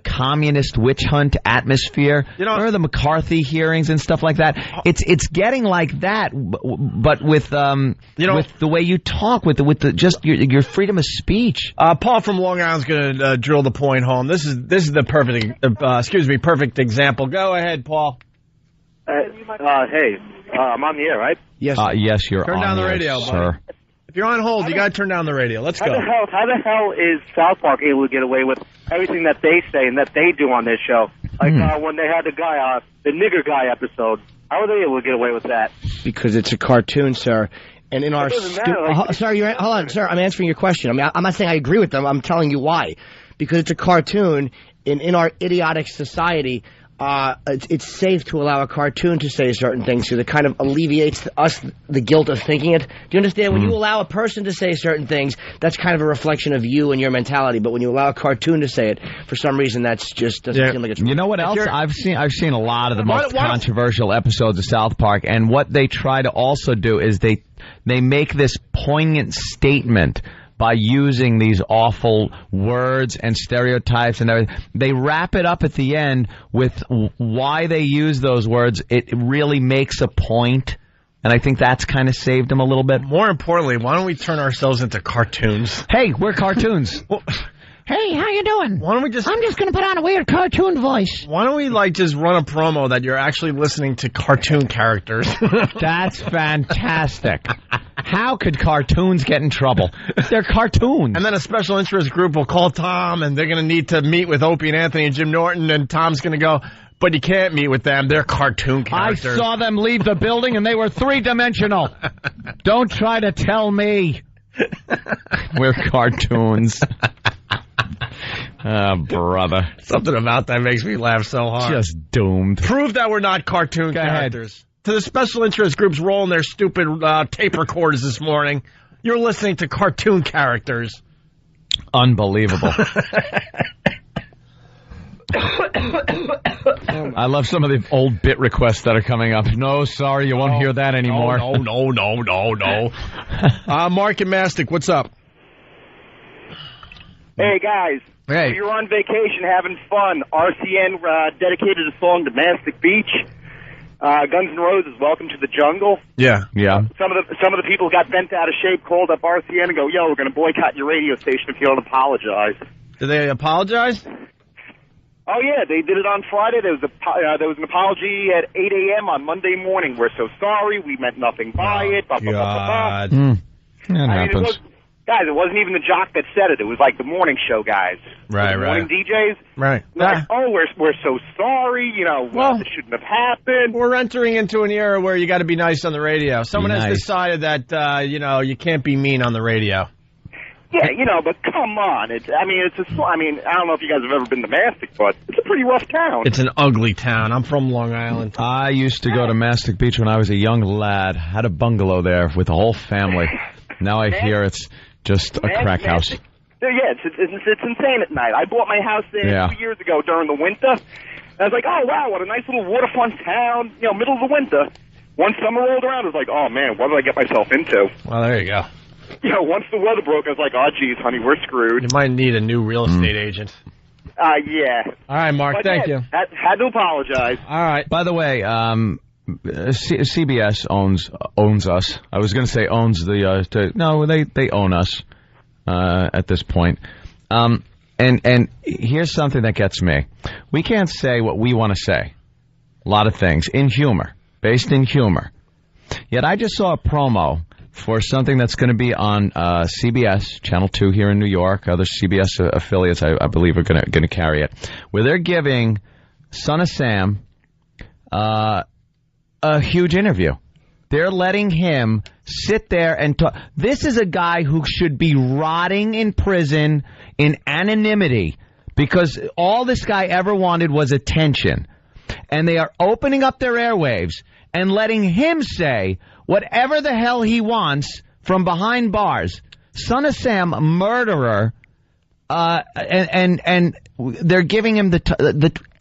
Speaker 2: communist witch hunt atmosphere. Remember the McCarthy hearings and stuff like that? It's getting like that, but with with the way you talk, with the just your freedom of speech.
Speaker 1: Paul from Long Island's going to drill the point home. This is the perfect example. Go ahead, Paul.
Speaker 5: Hey, I'm on the air, right?
Speaker 3: Yes.
Speaker 2: Yes, you're
Speaker 1: Turn
Speaker 2: on
Speaker 1: down the
Speaker 2: here,
Speaker 1: radio,
Speaker 2: sir.
Speaker 1: buddy. If you're on hold, you got to turn down the radio. Let's go.
Speaker 5: How the hell is South Park able to get away with everything that they say and that they do on this show? Like when they had the guy, the nigger guy episode. How are they able to get away with that?
Speaker 3: Because it's a cartoon, sir. And in our
Speaker 5: sorry,
Speaker 3: hold on, sir. I'm answering your question. I mean, I'm not saying I agree with them. I'm telling you why. Because it's a cartoon. In our idiotic society, it's safe to allow a cartoon to say certain things because it kind of alleviates us the guilt of thinking it. Do you understand? When you allow a person to say certain things, that's kind of a reflection of you and your mentality. But when you allow a cartoon to say it, for some reason, that's just doesn't seem like it's.
Speaker 2: You know what else? I've seen a lot of the most controversial episodes of South Park, and what they try to also do is they make this poignant statement by using these awful words and stereotypes and everything. They wrap it up at the end with why they use those words. It really makes a point, and I think that's kind of saved them a little bit.
Speaker 1: More importantly, why don't we turn ourselves into cartoons?
Speaker 2: Hey, we're cartoons.
Speaker 7: Hey, how you doing?
Speaker 1: Why don't we
Speaker 7: I'm just going to put on a weird cartoon voice.
Speaker 1: Why don't we just run a promo that you're actually listening to cartoon characters?
Speaker 2: That's fantastic. How could cartoons get in trouble? They're cartoons.
Speaker 1: And then a special interest group will call Tom, and they're going to need to meet with Opie and Anthony and Jim Norton, and Tom's going to go, but you can't meet with them. They're cartoon characters.
Speaker 2: I saw them leave the building, and they were three-dimensional. Don't try to tell me. We're cartoons. Oh, brother.
Speaker 1: Something about that makes me laugh so hard.
Speaker 2: Just doomed.
Speaker 1: Prove that we're not cartoon characters. To the special interest groups rolling their stupid tape recorders this morning, you're listening to cartoon characters.
Speaker 2: Unbelievable. I love some of the old bit requests that are coming up. No, sorry, you won't hear that anymore.
Speaker 1: No. Mark and Mastic, what's up?
Speaker 5: Hey, guys.
Speaker 1: Hey.
Speaker 5: If you're on vacation having fun, RCN dedicated a song to Mastic Beach. Guns N' Roses, Welcome to the Jungle.
Speaker 1: Yeah.
Speaker 5: Some of the people got bent out of shape, called up RCN and go, yo, we're going to boycott your radio station if you don't apologize.
Speaker 1: Did they apologize?
Speaker 5: Oh, yeah, they did it on Friday. There was an apology at 8 a.m. on Monday morning. We're so sorry. We meant nothing by it. Blah, blah, blah, blah, blah.
Speaker 2: That happens.
Speaker 5: Guys, it wasn't even the jock that said it. It was like the morning show guys.
Speaker 1: Right.
Speaker 5: Morning DJs.
Speaker 1: Right.
Speaker 5: Like, we're so sorry. This shouldn't have happened.
Speaker 1: We're entering into an era where you got to be nice on the radio. Someone has decided that, you can't be mean on the radio.
Speaker 5: Yeah, but come on. I don't know if you guys have ever been to Mastic, but it's a pretty rough town.
Speaker 1: It's an ugly town. I'm from Long Island.
Speaker 2: I used to go to Mastic Beach when I was a young lad. Had a bungalow there with the whole family. Now I hear it's just a crack house.
Speaker 5: Yeah, it's insane at night. I bought my house there 2 years ago during the winter. And I was like, oh, wow, what a nice little waterfront town, middle of the winter. Once summer rolled around, I was like, oh, man, what did I get myself into?
Speaker 1: Well, there you go.
Speaker 5: Once the weather broke, I was like, oh, geez, honey, we're screwed.
Speaker 1: You might need a new real estate agent.
Speaker 5: Yeah.
Speaker 1: All right, Mark, thank you.
Speaker 5: Had to apologize.
Speaker 1: All right.
Speaker 2: By the way, CBS owns us. I was going to say owns no, they own us at this point. And here's something that gets me. We can't say what we want to say. A lot of things based in humor. Yet I just saw a promo for something that's going to be on CBS, Channel 2 here in New York. Other CBS affiliates, I believe, are going to carry it, where they're giving Son of Sam a huge interview. They're letting him sit there and talk. This is a guy who should be rotting in prison in anonymity because all this guy ever wanted was attention. And they are opening up their airwaves and letting him say whatever the hell he wants from behind bars. Son of Sam, murderer, and they're giving him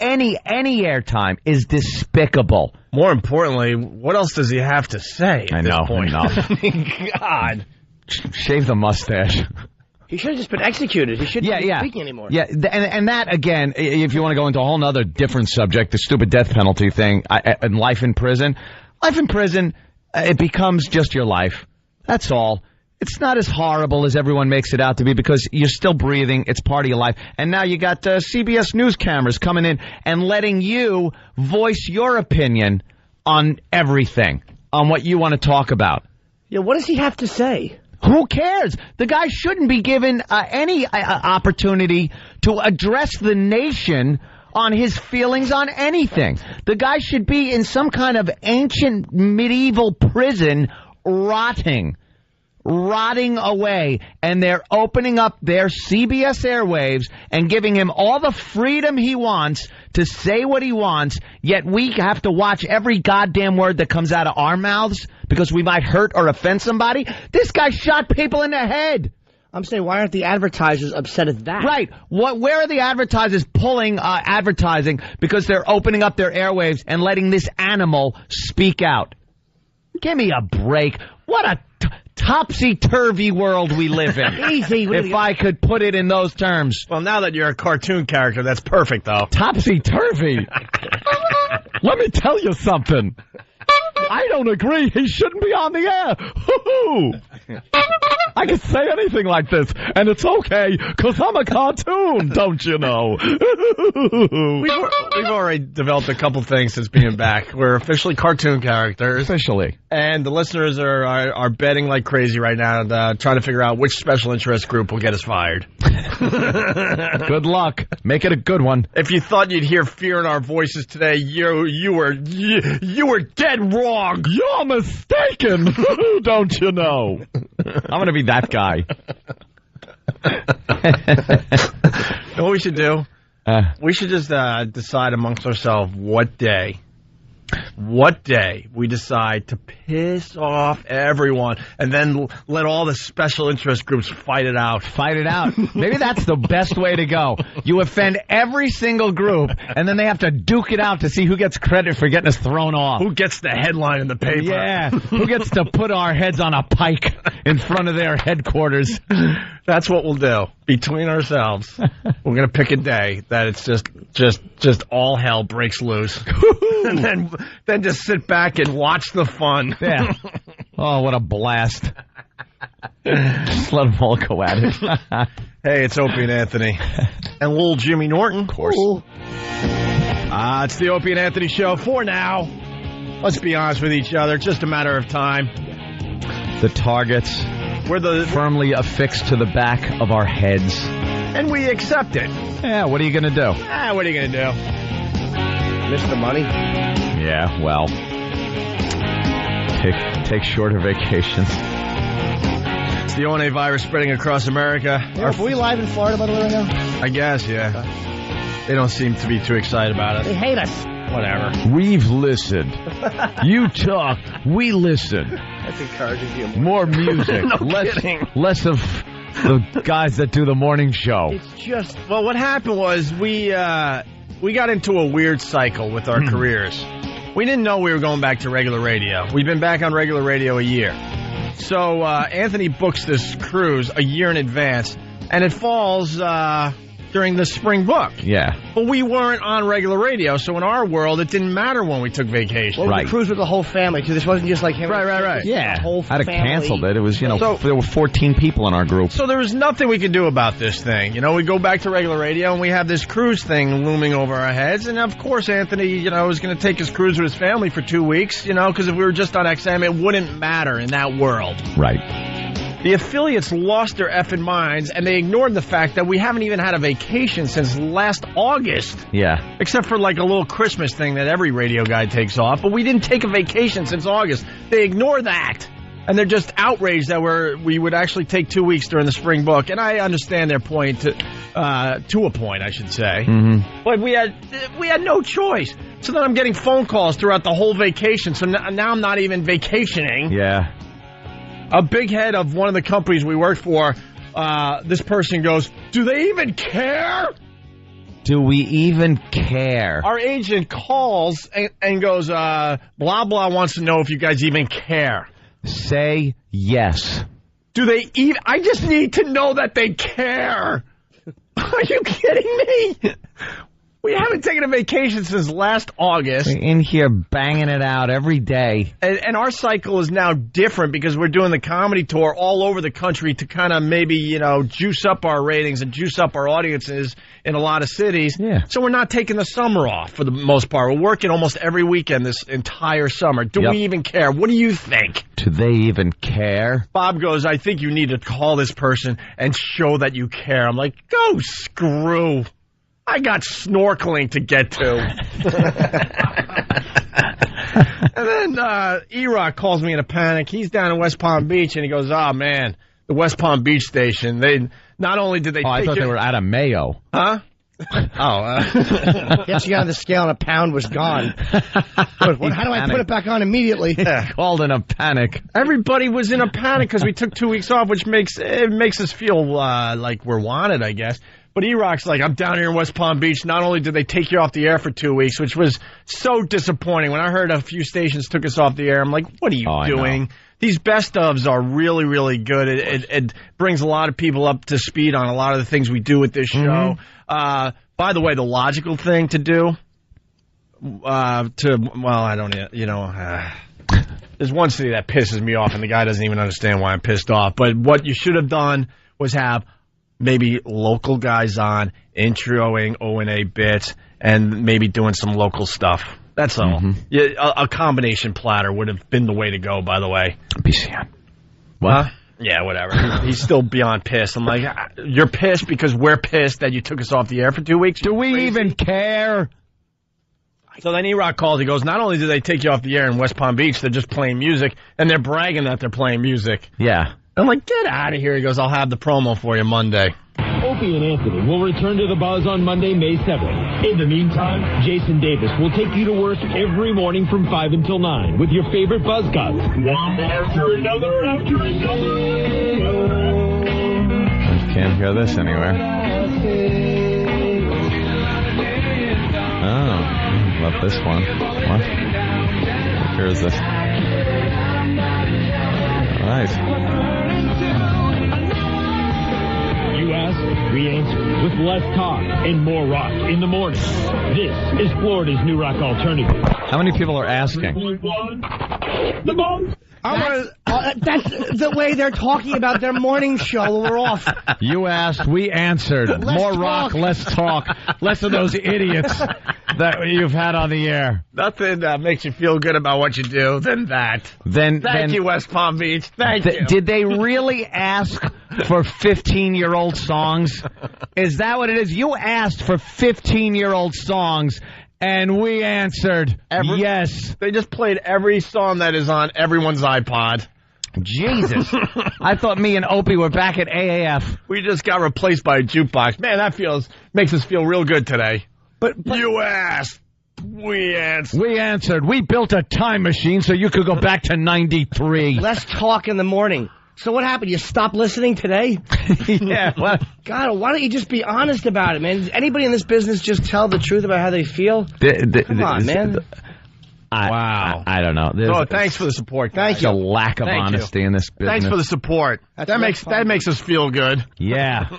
Speaker 2: any airtime is despicable.
Speaker 1: More importantly, what else does he have to say at this point?
Speaker 2: I know.
Speaker 1: God.
Speaker 2: Shave the mustache.
Speaker 3: He should have just been executed. He shouldn't be speaking anymore.
Speaker 2: Yeah, and that, again, if you want to go into a whole other different subject, the stupid death penalty thing, and life in prison, it becomes just your life. That's all. It's not as horrible as everyone makes it out to be because you're still breathing. It's part of your life. And now you got CBS News cameras coming in and letting you voice your opinion on everything, on what you want to talk about.
Speaker 3: Yeah, what does he have to say?
Speaker 2: Who cares? The guy shouldn't be given any opportunity to address the nation on his feelings on anything. The guy should be in some kind of ancient medieval prison rotting away, and they're opening up their CBS airwaves and giving him all the freedom he wants to say what he wants, yet we have to watch every goddamn word that comes out of our mouths because we might hurt or offend somebody. This guy shot people in the head.
Speaker 3: I'm saying, why aren't the advertisers upset at that?
Speaker 2: Right. Where are the advertisers pulling advertising because they're opening up their airwaves and letting this animal speak out? Give me a break. What a topsy-turvy world we live in.
Speaker 3: Easy.
Speaker 2: If I could put it in those terms.
Speaker 1: Well, now that you're a cartoon character, that's perfect, though.
Speaker 2: Topsy-turvy. Let me tell you something. I don't agree. He shouldn't be on the air. Hoo-hoo. I can say anything like this, and it's okay, because I'm a cartoon, don't you know?
Speaker 1: We've already developed a couple things since being back. We're officially cartoon characters.
Speaker 2: Officially.
Speaker 1: And the listeners are betting like crazy right now, trying to figure out which special interest group will get us fired.
Speaker 2: Good luck. Make it a good one.
Speaker 1: If you thought you'd hear fear in our voices today, you were dead wrong.
Speaker 2: You're mistaken, don't you know? I'm going to be that guy.
Speaker 1: You know what we should do? We should just decide amongst ourselves what day we decide to piss off everyone and then let all the special interest groups fight it out.
Speaker 2: Fight it out. Maybe that's the best way to go. You offend every single group, and then they have to duke it out to see who gets credit for getting us thrown off.
Speaker 1: Who gets the headline in the paper?
Speaker 2: Yeah. Who gets to put our heads on a pike in front of their headquarters?
Speaker 1: That's what we'll do. Between ourselves, we're going to pick a day that it's just all hell breaks loose. And then just sit back and watch the fun.
Speaker 2: Yeah. Oh, what a blast. Just let them all go at it.
Speaker 1: Hey, it's Opie and Anthony. And little Jimmy Norton. Of course. It's the Opie and Anthony show for now. Let's be honest with each other. Just a matter of time.
Speaker 2: The targets firmly affixed to the back of our heads.
Speaker 1: And we accept it.
Speaker 2: Yeah, what are you going to do?
Speaker 1: What are you going to do?
Speaker 3: Miss the money?
Speaker 2: Yeah, well, take shorter vacations.
Speaker 1: It's the ONA virus spreading across America.
Speaker 3: Yeah, are we live in Florida, by the way, right now?
Speaker 1: I guess, yeah. They don't seem to be too excited about it.
Speaker 3: They hate us.
Speaker 1: Whatever.
Speaker 2: We've listened. You talk, we listen.
Speaker 3: That's encouraging.
Speaker 2: More music. Less of the guys that do the morning show.
Speaker 3: It's just...
Speaker 1: Well, what happened was we got into a weird cycle with our careers. We didn't know we were going back to regular radio. We've been back on regular radio a year. So Anthony books this cruise a year in advance, and it falls during the spring book.
Speaker 2: Yeah.
Speaker 1: But we weren't on regular radio, so in our world, it didn't matter when we took vacation.
Speaker 3: Well, we cruised with the whole family, too. This wasn't just like him.
Speaker 1: Right.
Speaker 2: Yeah.
Speaker 3: The whole
Speaker 2: I'd have
Speaker 3: family.
Speaker 2: canceled it. It was, there were 14 people in our group.
Speaker 1: So there was nothing we could do about this thing. We go back to regular radio, and we have this cruise thing looming over our heads. And, of course, Anthony, was going to take his cruise with his family for 2 weeks, because if we were just on XM, it wouldn't matter in that world.
Speaker 2: Right.
Speaker 1: The affiliates lost their effing minds, and they ignored the fact that we haven't even had a vacation since last August.
Speaker 2: Yeah.
Speaker 1: Except for like a little Christmas thing that every radio guy takes off, but we didn't take a vacation since August. They ignore that, and they're just outraged that we would actually take 2 weeks during the spring book. And I understand their point to a point, I should say.
Speaker 2: Mm-hmm.
Speaker 1: But we had no choice. So then I'm getting phone calls throughout the whole vacation. So now I'm not even vacationing.
Speaker 2: Yeah.
Speaker 1: A big head of one of the companies we work for, this person goes, "Do they even care?
Speaker 2: Do we even care?"
Speaker 1: Our agent calls and goes, blah, blah, wants to know if you guys even care.
Speaker 2: Say yes.
Speaker 1: Do they even? I just need to know that they care. Are you kidding me? We haven't taken a vacation since last August.
Speaker 2: We're in here banging it out every day.
Speaker 1: And our cycle is now different because we're doing the comedy tour all over the country to kind of maybe, juice up our ratings and juice up our audiences in a lot of cities.
Speaker 2: Yeah.
Speaker 1: So we're not taking the summer off for the most part. We're working almost every weekend this entire summer. Do we even care? What do you think?
Speaker 2: Do they even care?
Speaker 1: Bob goes, I think you need to call this person and show that you care. I'm like, go screw. I got snorkeling to get to. And then E-Rock calls me in a panic. He's down in West Palm Beach, and he goes, oh, man, the West Palm Beach station. They not only did they take
Speaker 2: I thought they were out of Mayo.
Speaker 1: Huh?
Speaker 3: Yes, you got on the scale and a pound was gone. How do I put it back on immediately?
Speaker 2: Yeah. Called in a panic.
Speaker 1: Everybody was in a panic because we took 2 weeks off, which makes us feel like we're wanted, I guess. But E-Rock's like, I'm down here in West Palm Beach. Not only did they take you off the air for 2 weeks, which was so disappointing. When I heard a few stations took us off the air, I'm like, what are you doing? These best ofs are really, really good. It brings a lot of people up to speed on a lot of the things we do with this show. By the way, the logical thing to do, I don't, there's one city that pisses me off, and the guy doesn't even understand why I'm pissed off. But what you should have done was have maybe local guys on, introing O&A bits, and maybe doing some local stuff. That's all. Yeah, a combination platter would have been the way to go, by the way.
Speaker 2: BCN.
Speaker 1: What? Yeah, whatever. He's still beyond pissed. I'm like, you're pissed because we're pissed that you took us off the air for 2 weeks?
Speaker 2: Do we even care?
Speaker 1: So then E-Rock calls. He goes, not only do they take you off the air in West Palm Beach, they're just playing music, and they're bragging that they're playing music.
Speaker 2: Yeah.
Speaker 1: I'm like, get out of here. He goes, I'll have the promo for you Monday.
Speaker 8: Opie and Anthony will return to the Buzz on Monday, May 7th. In the meantime, Jason Davis will take you to work every morning from 5 until 9 with your favorite Buzz cuts. One after another after another.
Speaker 2: Can't hear this anywhere. Oh, love this one. What? Here is this. All right.
Speaker 8: You ask, we answer, with less talk and more rock in the morning. This is Florida's new rock alternative.
Speaker 2: How many people are asking?
Speaker 8: The Buzz.
Speaker 3: That's the way they're talking about their morning show when we're off.
Speaker 2: You asked, we answered. More rock, less talk. Less of those idiots that you've had on the air.
Speaker 1: Nothing makes you feel good about what you do than that. Thank you, West Palm Beach. Thank you.
Speaker 2: Did they really ask for 15-year-old songs? Is that what it is? You asked for 15-year-old songs, and we answered yes.
Speaker 1: They just played every song that is on everyone's iPod.
Speaker 2: Jesus. I thought me and Opie were back at AAF.
Speaker 1: We just got replaced by a jukebox. Man, that makes us feel real good today. But you asked. We answered.
Speaker 2: We answered. We built a time machine so you could go back to 93.
Speaker 3: Less talk in the morning. So what happened? You stopped listening today?
Speaker 2: Yeah. What?
Speaker 3: God, why don't you just be honest about it, man? Does anybody in this business just tell the truth about how they feel? Come on, man.
Speaker 2: Wow. I don't know.
Speaker 1: Thanks for the support.
Speaker 3: Thank you.
Speaker 2: A lack of honesty in this business.
Speaker 1: Thanks for the support. That makes us feel good.
Speaker 2: Yeah.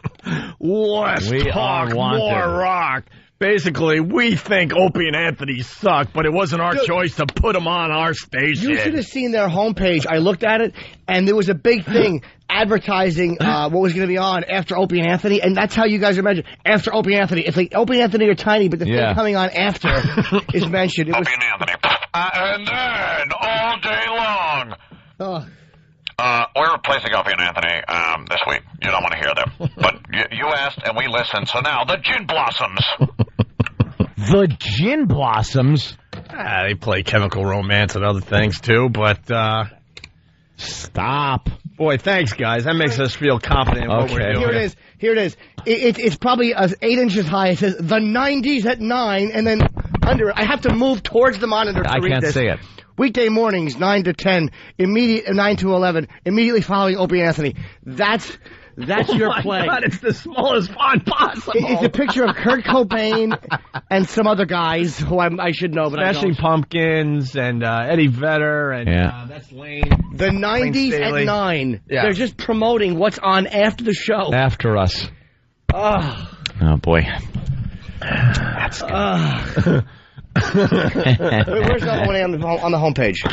Speaker 1: Less talk, more rock. Basically, we think Opie and Anthony suck, but it wasn't our choice to put them on our station.
Speaker 3: You should have seen their homepage. I looked at it, and there was a big thing advertising what was going to be on after Opie and Anthony, and that's how you guys are mentioned. After Opie and Anthony. It's like Opie and Anthony are tiny, but the thing coming on after is mentioned.
Speaker 9: Opie and Anthony. And then, all day long. We're replacing Opie and Anthony this week. You don't want to hear them. But you asked, and we listened. So now, the Gin Blossoms.
Speaker 2: The Gin Blossoms?
Speaker 1: They play Chemical Romance and other things, too, but...
Speaker 2: Stop.
Speaker 1: Boy, thanks, guys. That makes us feel confident in what we're doing.
Speaker 3: Here it is. It's probably 8 inches high. It says, the 90s at 9, and then under it. I have to move towards the monitor to read this.
Speaker 2: I can't see it.
Speaker 3: Weekday mornings, 9 to 10, 9 to 11, immediately following Opie and Anthony. That's That's your play.
Speaker 1: God, it's the smallest font possible.
Speaker 3: It's a picture of Kurt Cobain and some other guys who I should know, but
Speaker 1: Smashing
Speaker 3: I don't.
Speaker 1: Pumpkins and Eddie Vedder and that's Lane.
Speaker 3: The 90s at 9.
Speaker 1: Yeah.
Speaker 3: They're just promoting what's on after the show.
Speaker 2: After us.
Speaker 3: Oh
Speaker 2: Boy.
Speaker 3: That's good. Where's the Oni on the homepage?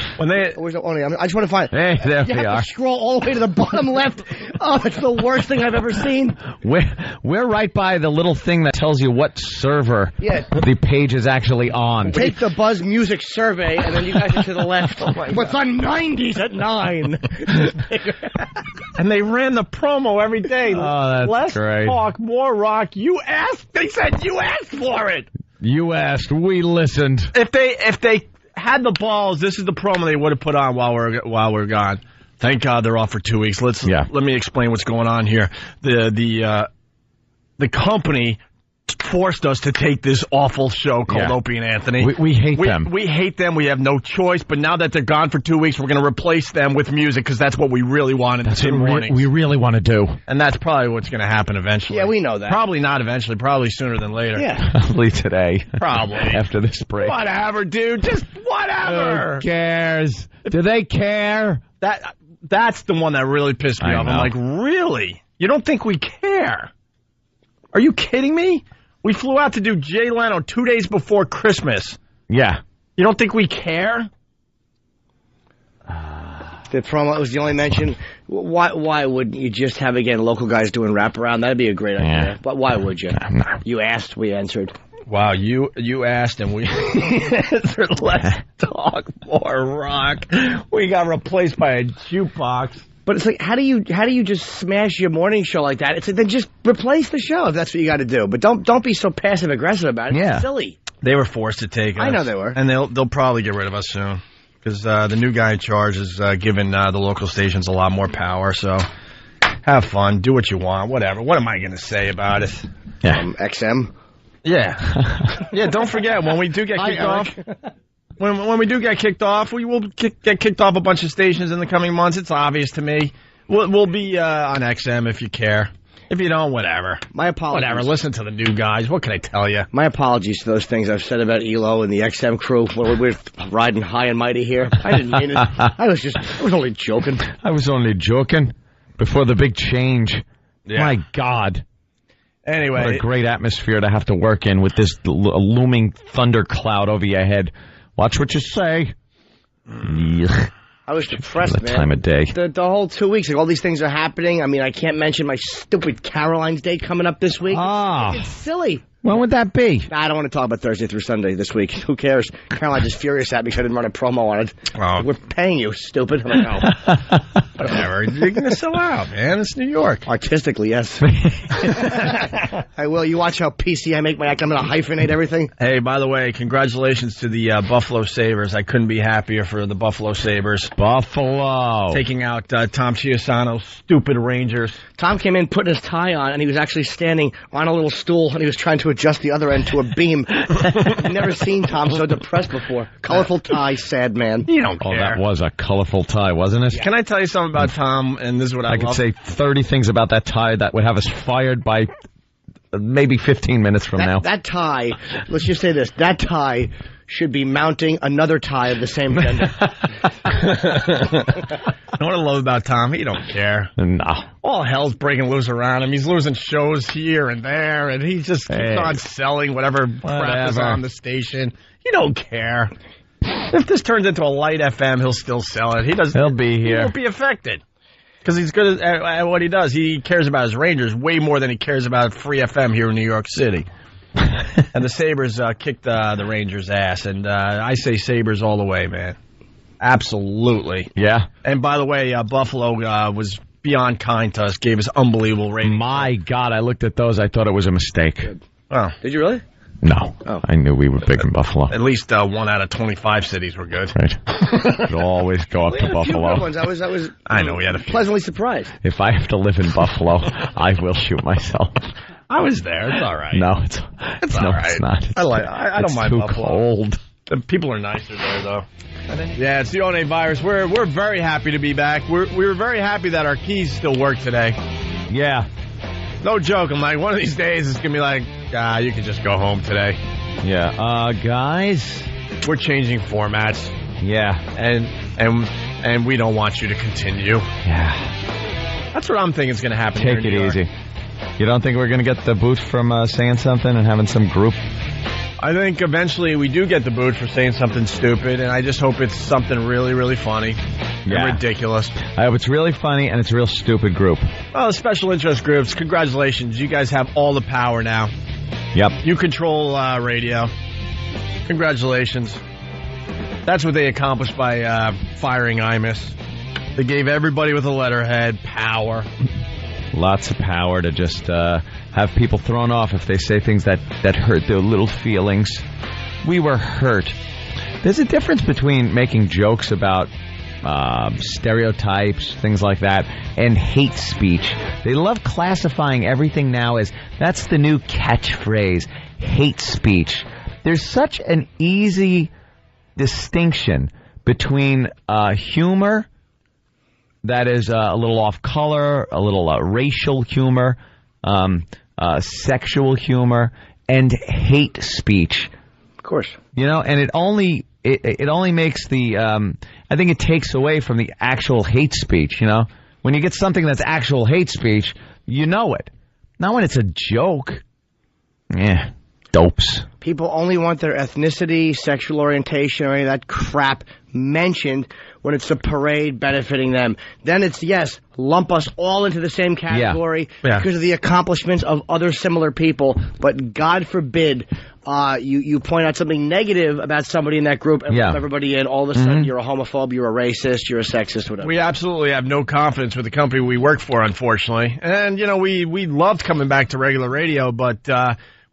Speaker 3: Where's the Oni? I just want to find it.
Speaker 2: Hey, there
Speaker 3: you
Speaker 2: we
Speaker 3: have
Speaker 2: are.
Speaker 3: to scroll all the way to the bottom left. Oh, that's the worst thing I've ever seen.
Speaker 2: We're right by the little thing that tells you what server the page is actually on.
Speaker 3: Take the Buzz Music survey, and then you guys are to the left. What's on 90s at 9?
Speaker 1: And they ran the promo every day.
Speaker 2: Oh, that's
Speaker 1: Less
Speaker 2: great.
Speaker 1: talk, more rock. You asked. They said you asked for it.
Speaker 2: You asked, we listened.
Speaker 1: If they had the balls, this is the promo they would have put on while we're gone. Thank God they're off for 2 weeks. Let me explain what's going on here. The company forced us to take this awful show called Opie and Anthony.
Speaker 2: We hate them.
Speaker 1: We hate them. We have no choice. But now that they're gone for 2 weeks, we're going to replace them with music because that's what we really want in the morning.
Speaker 2: We really want to do.
Speaker 1: And that's probably what's going to happen eventually.
Speaker 3: Yeah, we know that.
Speaker 1: Probably not eventually. Probably sooner than later.
Speaker 3: Yeah.
Speaker 2: Probably today.
Speaker 1: Probably.
Speaker 2: After this break.
Speaker 1: Whatever, dude. Just whatever.
Speaker 2: Who cares? Do they care?
Speaker 1: That's the one that really pissed me off. I'm like, really? You don't think we care? Are you kidding me? We flew out to do Jay Leno 2 days before Christmas.
Speaker 2: Yeah.
Speaker 1: You don't think we care?
Speaker 3: The promo was the only mention. Why wouldn't you just have, again, local guys doing wraparound? That'd be a great idea. But why would you? You asked, we answered.
Speaker 1: Wow, you asked and we answered. Less talk, more rock. We got replaced by a jukebox.
Speaker 3: But it's like, how do you just smash your morning show like that? It's like, then just replace the show if that's what you got to do. But don't be so passive aggressive about it.
Speaker 2: Yeah.
Speaker 3: It's silly.
Speaker 1: They were forced to take us.
Speaker 3: I know they were,
Speaker 1: and they'll probably get rid of us soon because the new guy in charge is giving the local stations a lot more power. So have fun, do what you want, whatever. What am I going to say about it?
Speaker 2: Yeah,
Speaker 3: XM.
Speaker 1: Yeah, yeah. Don't forget when we do get kicked off. When we do get kicked off, we will get kicked off a bunch of stations in the coming months. It's obvious to me. We'll be on XM if you care. If you don't, whatever.
Speaker 3: My apologies.
Speaker 1: Whatever. Listen to the new guys. What can I tell you?
Speaker 3: My apologies to those things I've said about ELO and the XM crew when we're riding high and mighty here. I didn't mean it. I was only joking.
Speaker 2: I was only joking before the big change. Yeah. My God.
Speaker 1: Anyway.
Speaker 2: What a great atmosphere to have to work in with this looming thundercloud over your head. Watch what you say.
Speaker 3: I was depressed, man.
Speaker 2: Time of day.
Speaker 3: The whole 2 weeks, like all these things are happening. I mean, I can't mention my stupid Caroline's Day coming up this week. It's silly.
Speaker 2: When would that be?
Speaker 3: I don't want to talk about Thursday through Sunday this week. Who cares? Caroline is furious at me because I didn't run a promo on it.
Speaker 1: Oh.
Speaker 3: We're paying you, stupid. I'm like, no.
Speaker 1: Whatever. You're going to sell out, man. It's New York.
Speaker 3: Artistically, yes. I will. You watch how PC I make my act. I'm going to hyphenate everything.
Speaker 1: Hey, by the way, congratulations to the Buffalo Sabres. I couldn't be happier for the Buffalo Sabres.
Speaker 2: Buffalo.
Speaker 1: Taking out Tom Chiusano's stupid Rangers.
Speaker 3: Tom came in putting his tie on, and he was actually standing on a little stool, and he was trying to adjust the other end to a beam. I've never seen Tom so depressed before. Colorful tie, sad man.
Speaker 1: You don't care.
Speaker 2: Oh, that was a colorful tie, wasn't it?
Speaker 1: Can I tell you something about Tom? And this is what I
Speaker 2: could say 30 things about that tie that would have us fired by maybe 15 minutes from now.
Speaker 3: That tie, let's just say this, that tie should be mounting another tie of the same gender.
Speaker 1: You know what I love about Tom? He don't care.
Speaker 2: No.
Speaker 1: All hell's breaking loose around him. He's losing shows here and there, and he just keeps on selling whatever crap is on the station. He don't care. If this turns into a light FM, he'll still sell it.
Speaker 2: He'll be here.
Speaker 1: He won't be affected. Because he's good at what he does. He cares about his Rangers way more than he cares about Free FM here in New York City. And the Sabres kicked the Rangers' ass. And I say Sabres all the way, man. Absolutely.
Speaker 2: Yeah.
Speaker 1: And by the way, Buffalo was beyond kind to us, gave us unbelievable ratings.
Speaker 2: My God, I looked at those. I thought it was a mistake.
Speaker 1: Oh.
Speaker 3: Did you really?
Speaker 2: No. Oh. I knew we were big in Buffalo.
Speaker 1: At least 1 out of 25 cities were good.
Speaker 2: Right. Could always go up to Buffalo.
Speaker 3: Good ones.
Speaker 1: I know we had a few.
Speaker 3: Pleasantly surprised.
Speaker 2: If I have to live in Buffalo, I will shoot myself.
Speaker 1: I was there. It's all right.
Speaker 2: No, it's
Speaker 1: all right.
Speaker 2: It's not.
Speaker 1: I don't mind Buffalo.
Speaker 2: It's too cold.
Speaker 1: The people are nicer there, though. Yeah, it's the One virus. We're very happy to be back. We were very happy that our keys still work today.
Speaker 2: Yeah.
Speaker 1: No joke. I'm like, one of these days it's going to be like, you can just go home today.
Speaker 2: Yeah. Guys.
Speaker 1: We're changing formats.
Speaker 2: Yeah.
Speaker 1: And we don't want you to continue.
Speaker 2: Yeah.
Speaker 1: That's what I'm thinking is going to happen.
Speaker 2: Take it easy. You don't think we're going to get the boot from saying something and having some group?
Speaker 1: I think eventually we do get the boot for saying something stupid, and I just hope it's something really, really funny and ridiculous.
Speaker 2: I hope it's really funny and it's a real stupid group.
Speaker 1: Well, the special interest groups, congratulations. You guys have all the power now.
Speaker 2: Yep.
Speaker 1: You control radio. Congratulations. That's what they accomplished by firing Imus. They gave everybody with a letterhead power.
Speaker 2: Lots of power to just have people thrown off if they say things that hurt their little feelings. We were hurt. There's a difference between making jokes about stereotypes, things like that, and hate speech. They love classifying everything now as, that's the new catchphrase, hate speech. There's such an easy distinction between humor that is a little off color, a little racial humor, sexual humor, and hate speech.
Speaker 3: Of course.
Speaker 2: You know, and it only makes the I think it takes away from the actual hate speech, you know? When you get something that's actual hate speech, you know it. Not when it's a joke. Yeah. Dopes.
Speaker 3: People only want their ethnicity, sexual orientation, or any of that crap mentioned when it's a parade benefiting them. Then it's, yes, lump us all into the same category because of the accomplishments of other similar people. But God forbid you point out something negative about somebody in that group and lump everybody in. All of a sudden, you're a homophobe, you're a racist, you're a sexist, whatever.
Speaker 1: We absolutely have no confidence with the company we work for, unfortunately. And, you know, we loved coming back to regular radio, but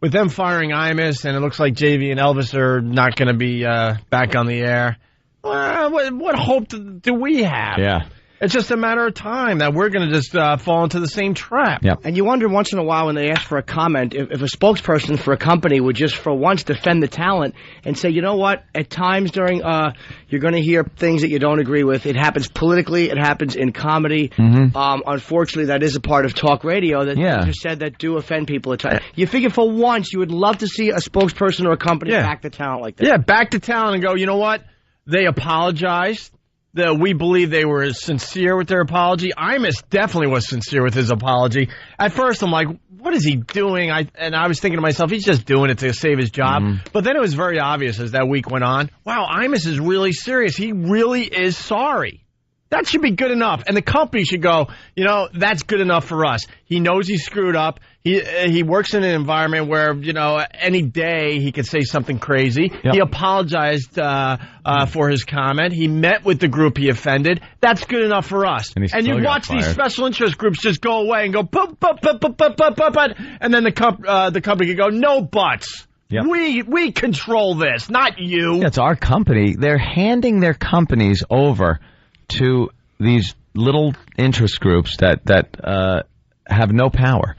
Speaker 1: with them firing Imus, and it looks like JV and Elvis are not going to be back on the air, what hope do we have?
Speaker 2: Yeah.
Speaker 1: It's just a matter of time that we're going to just fall into the same trap.
Speaker 2: Yep.
Speaker 3: And you wonder once in a while when they ask for a comment, if a spokesperson for a company would just for once defend the talent and say, you know what, at times during, you're going to hear things that you don't agree with. It happens politically. It happens in comedy. Unfortunately, that is a part of talk radio that just said that do offend people at times. You figure for once you would love to see a spokesperson or a company back the talent like that.
Speaker 1: Yeah, back the talent and go, you know what, they apologized. We believe they were sincere with their apology. Imus definitely was sincere with his apology. At first, I'm like, what is he doing? And I was thinking to myself, he's just doing it to save his job. But then it was very obvious as that week went on. Wow, Imus is really serious. He really is sorry. That should be good enough. And the company should go, you know, that's good enough for us. He knows he screwed up. He works in an environment where, you know, any day he could say something crazy. Yep. He apologized for his comment. He met with the group he offended. That's good enough for us. And you watch these special interest groups just go away and go, and then the company could go, no buts. Yep. We control this, not you.
Speaker 2: Yeah, it's our company. They're handing their companies over to these little interest groups that have no power.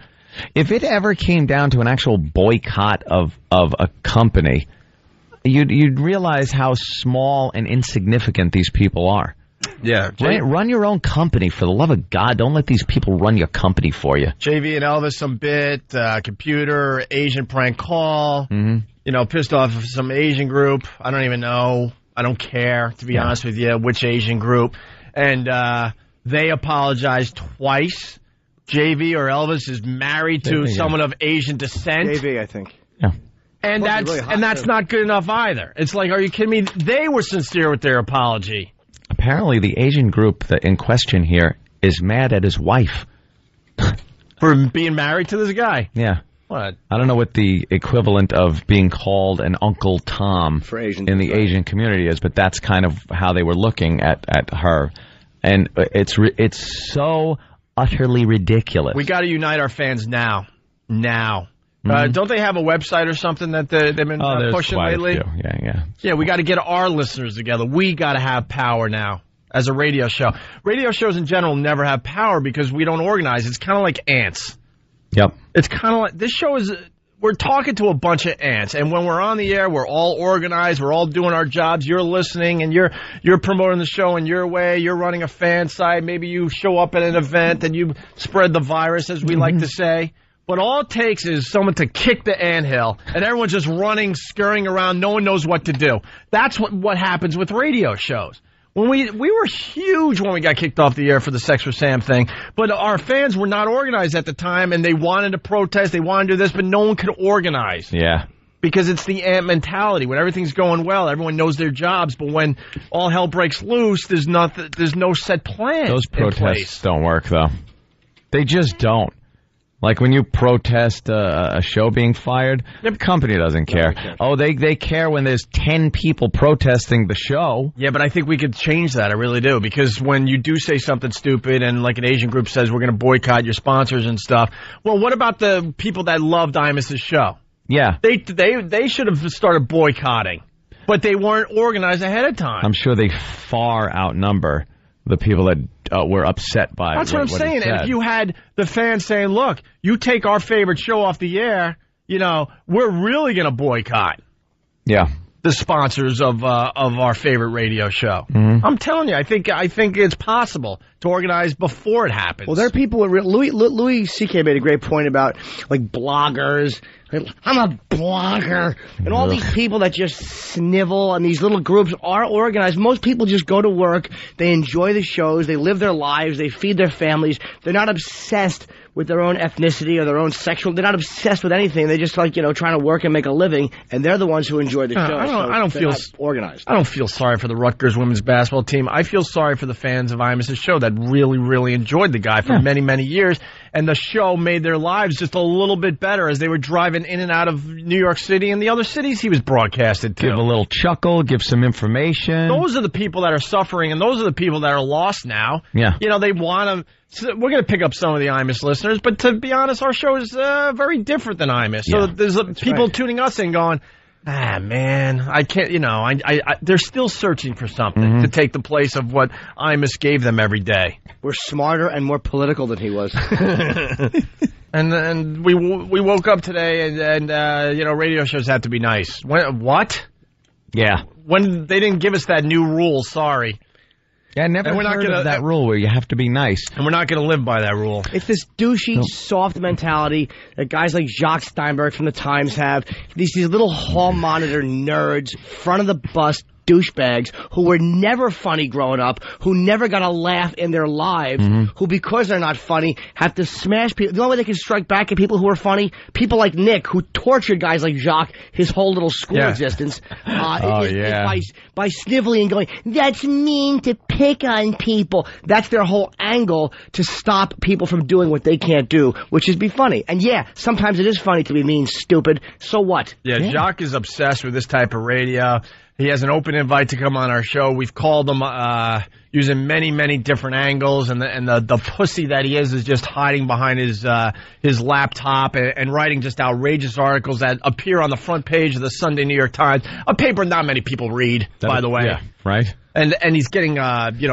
Speaker 2: If it ever came down to an actual boycott of a company, you'd realize how small and insignificant these people are.
Speaker 1: Yeah.
Speaker 2: Run your own company, for the love of God. Don't let these people run your company for you.
Speaker 1: JV and Elvis, some bit, computer, Asian prank call, you know, pissed off of some Asian group. I don't even know. I don't care, to be honest with you, which Asian group. And they apologized twice. JV or Elvis is married to someone of Asian descent.
Speaker 3: JV, I think.
Speaker 2: Yeah.
Speaker 1: And that's not good enough either. It's like, are you kidding me? They were sincere with their apology.
Speaker 2: Apparently, the Asian group that in question here is mad at his wife.
Speaker 1: For being married to this guy?
Speaker 2: Yeah.
Speaker 1: What?
Speaker 2: I don't know what the equivalent of being called an Uncle Tom in the Asian community is, but that's kind of how they were looking at her. And it's so utterly ridiculous.
Speaker 1: We got to unite our fans now. Now. Don't they have a website or something that they've been pushing lately? Yeah, we got to get our listeners together. We got to have power now as a radio show. Radio shows in general never have power because we don't organize. It's kind of like ants.
Speaker 2: Yep.
Speaker 1: It's kind of like, this show is, we're talking to a bunch of ants, and when we're on the air, we're all organized, we're all doing our jobs. You're listening, and you're promoting the show in your way. You're running a fan site. Maybe you show up at an event and you spread the virus, as we like to say. But all it takes is someone to kick the anthill, and everyone's just running, scurrying around. No one knows what to do. That's what happens with radio shows. When we were huge when we got kicked off the air for the Sex for Sam thing, but our fans were not organized at the time, and they wanted to protest, they wanted to do this, but no one could organize.
Speaker 2: Yeah.
Speaker 1: Because it's the ant mentality. When everything's going well, everyone knows their jobs, but when all hell breaks loose, there's no set plan.
Speaker 2: Those protests don't work, though. They just don't. Like when you protest a show being fired, the company doesn't care. Oh, they care when there's 10 people protesting the show.
Speaker 1: Yeah, but I think we could change that. I really do. Because when you do say something stupid and like an Asian group says we're going to boycott your sponsors and stuff, well, what about the people that loved Imus's show?
Speaker 2: Yeah.
Speaker 1: They should have started boycotting, but they weren't organized ahead of time.
Speaker 2: I'm sure they far outnumber the people that were upset by
Speaker 1: That's what I'm saying. And if you had the fans saying, look, you take our favorite show off the air, we're really going to boycott.
Speaker 2: Yeah.
Speaker 1: The sponsors of our favorite radio show.
Speaker 2: Mm-hmm.
Speaker 1: I'm telling you, I think it's possible to organize before it happens.
Speaker 3: Well, there are people with Louis C.K. made a great point about like bloggers. I'm a blogger, and all these people that just snivel, and these little groups are organized. Most people just go to work, they enjoy the shows, they live their lives, they feed their families. They're not obsessed with their own ethnicity or their own sexual. They're not obsessed with anything. They just trying to work and make a living, and they're the ones who enjoy the show.
Speaker 1: I don't feel
Speaker 3: organized.
Speaker 1: I don't feel sorry for the Rutgers women's basketball team. I feel sorry for the fans of Imus's show that really, really enjoyed the guy for many, many years, and the show made their lives just a little bit better as they were driving in and out of New York City and the other cities he was broadcasted to.
Speaker 2: Give a little chuckle, give some information.
Speaker 1: Those are the people that are suffering, and those are the people that are lost now.
Speaker 2: Yeah.
Speaker 1: They want to... So we're going to pick up some of the Imus listeners, but to be honest, our show is very different than Imus. So there's people tuning us in going, man, I can't, they're still searching for something to take the place of what Imus gave them every day.
Speaker 3: We're smarter and more political than he was.
Speaker 1: And we woke up today and radio shows have to be nice. What?
Speaker 2: Yeah.
Speaker 1: When they didn't give us that new rule, sorry.
Speaker 2: Yeah, I never heard of that rule where you have to be nice.
Speaker 1: And we're not going to live by that rule.
Speaker 3: It's this douchey, soft mentality that guys like Jacques Steinberg from the Times have. These little hall monitor nerds, front of the bus douchebags who were never funny growing up, who never got a laugh in their lives, who, because they're not funny, have to smash people. The only way they can strike back at people who are funny, people like Nick, who tortured guys like Jacques his whole little school existence, is by sniveling and going, that's mean to pick on people. That's their whole angle to stop people from doing what they can't do, which is be funny. And sometimes it is funny to be mean, stupid. So what?
Speaker 1: Yeah, Jacques is obsessed with this type of radio. He has an open invite to come on our show. We've called him using many, many different angles, and the pussy that he is just hiding behind his laptop and writing just outrageous articles that appear on the front page of the Sunday New York Times, a paper not many people read, by the way.
Speaker 2: Yeah, right.
Speaker 1: And he's getting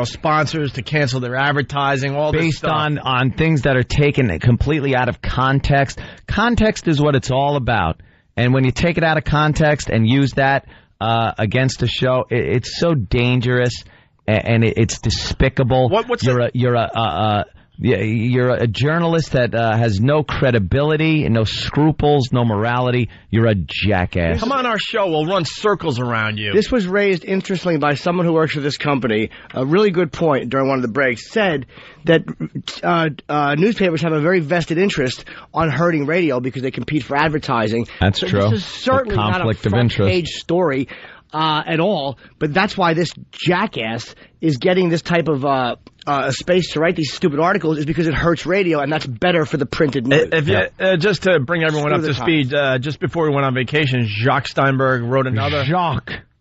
Speaker 1: sponsors to cancel their advertising, all this
Speaker 2: based
Speaker 1: stuff.
Speaker 2: on things that are taken completely out of context. Context is what it's all about, and when you take it out of context and use that against a show, it's so dangerous and it's despicable. You're a journalist that has no credibility and no scruples, no morality. You're a jackass.
Speaker 1: Come on our show. We'll run circles around you.
Speaker 3: This was raised interestingly by someone who works for this company. A really good point during one of the breaks. Said that newspapers have a very vested interest on hurting radio because they compete for advertising.
Speaker 2: That's true.
Speaker 3: This is certainly not a front-page story at all, but that's why this jackass is getting this type of space to write these stupid articles, is because it hurts radio, and that's better for the printed news.
Speaker 1: Just to bring everyone up to speed, just before we went on vacation, Jacques Steinberg wrote another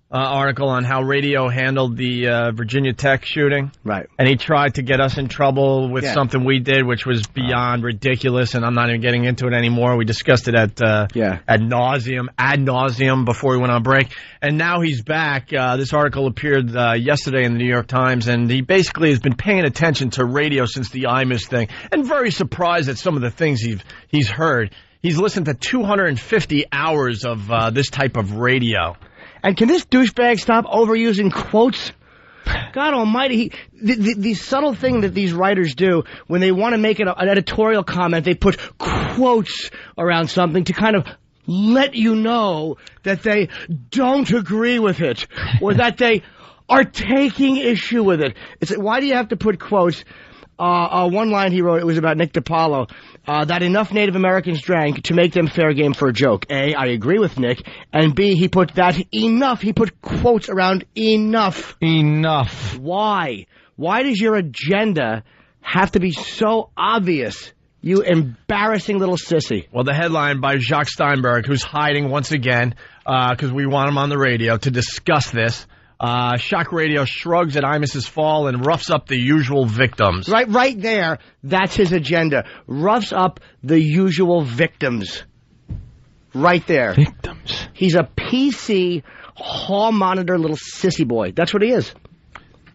Speaker 1: article on how radio handled the Virginia Tech shooting.
Speaker 3: Right.
Speaker 1: And he tried to get us in trouble with something we did, which was beyond ridiculous, and I'm not even getting into it anymore. We discussed it ad nauseum before we went on break. And now he's back. This article appeared yesterday in the New York Times, and he basically has been paying attention to radio since the Imus thing, and very surprised at some of the things he's heard. He's listened to 250 hours of this type of radio.
Speaker 3: And can this douchebag stop overusing quotes? God almighty, the subtle thing that these writers do when they want to make an editorial comment, they put quotes around something to kind of let you know that they don't agree with it or that they are taking issue with it. Why do you have to put quotes? One line he wrote, it was about Nick DiPaolo, that enough Native Americans drank to make them fair game for a joke. A, I agree with Nick, and B, he put that enough, he put quotes around enough.
Speaker 2: Enough.
Speaker 3: Why? Why does your agenda have to be so obvious, you embarrassing little sissy?
Speaker 1: Well, the headline by Jacques Steinberg, who's hiding once again, because we want him on the radio to discuss this. Shock Radio shrugs at Imus's fall and roughs up the usual victims.
Speaker 3: Right there, that's his agenda. Roughs up the usual victims. Right there.
Speaker 2: Victims.
Speaker 3: He's a PC, hall monitor little sissy boy. That's what he is.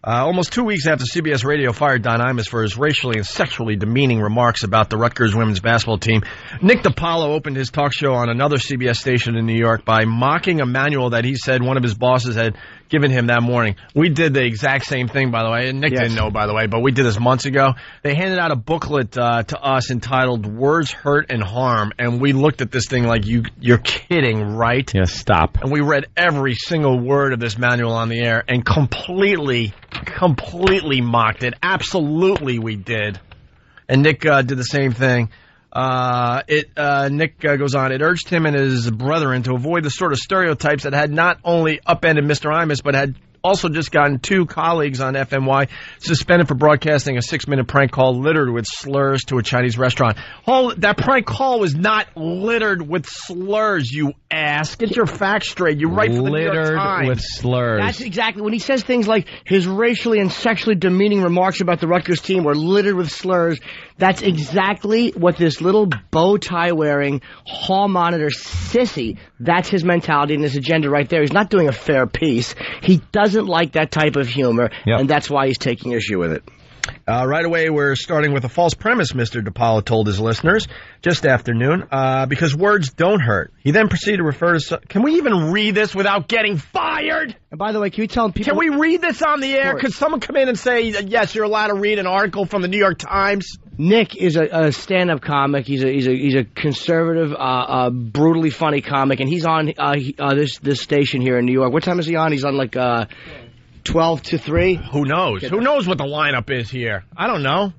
Speaker 1: Almost 2 weeks after CBS Radio fired Don Imus for his racially and sexually demeaning remarks about the Rutgers women's basketball team, Nick DiPaolo opened his talk show on another CBS station in New York by mocking a manual that he said one of his bosses had given him that morning. We did the exact same thing, by the way, and Nick didn't know, by the way, but we did this months ago. They handed out a booklet to us entitled Words Hurt and Harm, and we looked at this thing like, you're kidding, right?
Speaker 2: Yeah, stop.
Speaker 1: And we read every single word of this manual on the air and completely mocked it. Absolutely we did. And Nick did the same thing. Nick goes on, it urged him and his brethren to avoid the sort of stereotypes that had not only upended Mr. Imus, but had also just gotten 2 colleagues on FMY suspended for broadcasting a 6-minute prank call littered with slurs to a Chinese restaurant. That prank call was not littered with slurs, you ass. Get your facts straight. You write for the New York Times.
Speaker 2: Littered with slurs.
Speaker 3: That's exactly, when he says things like his racially and sexually demeaning remarks about the Rutgers team were littered with slurs, that's exactly what this little bow tie wearing hall monitor sissy, that's his mentality and his agenda right there. He's not doing a fair piece. He doesn't like that type of humor, and that's why he's taking issue with it.
Speaker 1: Right away, we're starting with a false premise, Mr. DiPaolo told his listeners just after noon, because words don't hurt. He then proceeded to refer to... Can we even read this without getting fired?
Speaker 3: And by the way, can you tell people...
Speaker 1: Can we read this on the air? Could someone come in and say, yes, you're allowed to read an article from the New York Times?
Speaker 3: Nick is a stand-up comic. He's a conservative, brutally funny comic, and he's on this station here in New York. What time is he on? He's on like 12 to 3?
Speaker 1: Who knows? Who knows what the lineup is here? I don't know.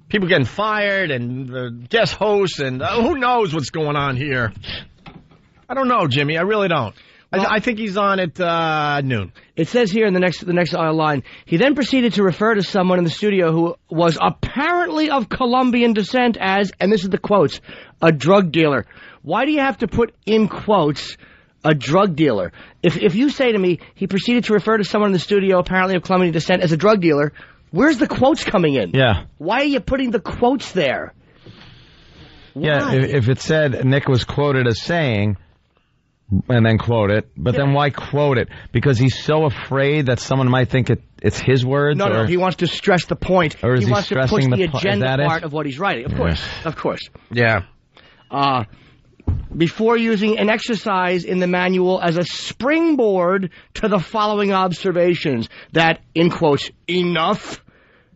Speaker 1: People getting fired and guest hosts and who knows what's going on here. I don't know, Jimmy. I really don't. Well, I think he's on at noon.
Speaker 3: It says here in the next line, he then proceeded to refer to someone in the studio who was apparently of Colombian descent as, and this is the quotes, a drug dealer. Why do you have to put in quotes a drug dealer? If you say to me, he proceeded to refer to someone in the studio apparently of Colombian descent as a drug dealer, where's the quotes coming in?
Speaker 2: Yeah.
Speaker 3: Why are you putting the quotes there? Why?
Speaker 2: Yeah, if it said Nick was quoted as saying... and then quote it, but then why quote it? Because he's so afraid that someone might think it's his words?
Speaker 3: No, he wants to stress the point.
Speaker 2: Or is he
Speaker 3: wants to push the agenda part
Speaker 2: it?
Speaker 3: of what he's writing. Of course.
Speaker 1: Yeah.
Speaker 3: Before using an exercise in the manual as a springboard to the following observations, that, in quotes, enough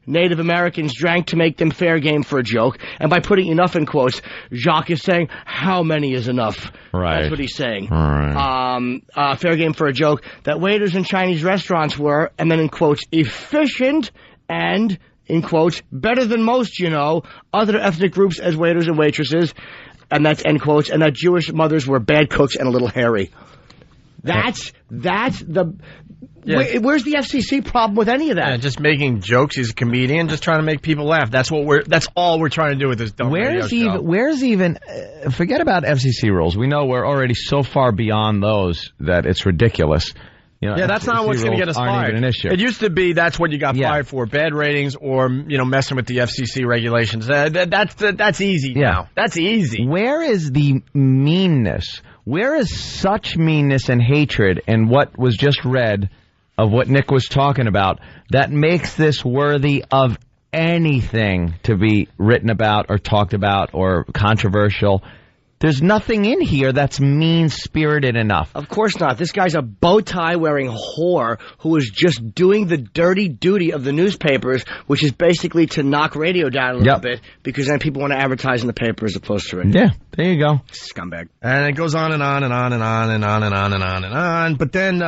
Speaker 3: Native Americans drank to make them fair game for a joke. And by putting enough in quotes, Jacques is saying, how many is enough?
Speaker 2: Right.
Speaker 3: That's what he's saying.
Speaker 2: Right.
Speaker 3: Fair game for a joke. That waiters in Chinese restaurants were, and then in quotes, efficient and, in quotes, better than most, other ethnic groups as waiters and waitresses. And that's end quotes. And that Jewish mothers were bad cooks and a little hairy. That's the... Yeah. Where's the FCC problem with any of that?
Speaker 1: Yeah, just making jokes. He's a comedian, just trying to make people laugh. That's all we're trying to do with this dumb radio show.
Speaker 2: Where's even forget about FCC rules. We know we're already so far beyond those that it's ridiculous.
Speaker 1: That's not what's going to get us fired.
Speaker 2: Even an issue.
Speaker 1: It used to be that's what you got fired for, bad ratings or messing with the FCC regulations. That's easy now. That's easy.
Speaker 2: Where is the meanness? Where is such meanness and hatred in what was just read of what Nick was talking about that makes this worthy of anything to be written about or talked about or controversial? There's nothing in here that's mean-spirited enough.
Speaker 3: Of course not. This guy's a bow tie wearing whore who is just doing the dirty duty of the newspapers, which is basically to knock radio down a little bit because then people want to advertise in the paper as opposed to radio.
Speaker 2: Yeah, there you go.
Speaker 3: Scumbag.
Speaker 1: And it goes on and on and on and on and on and on and on and on. But then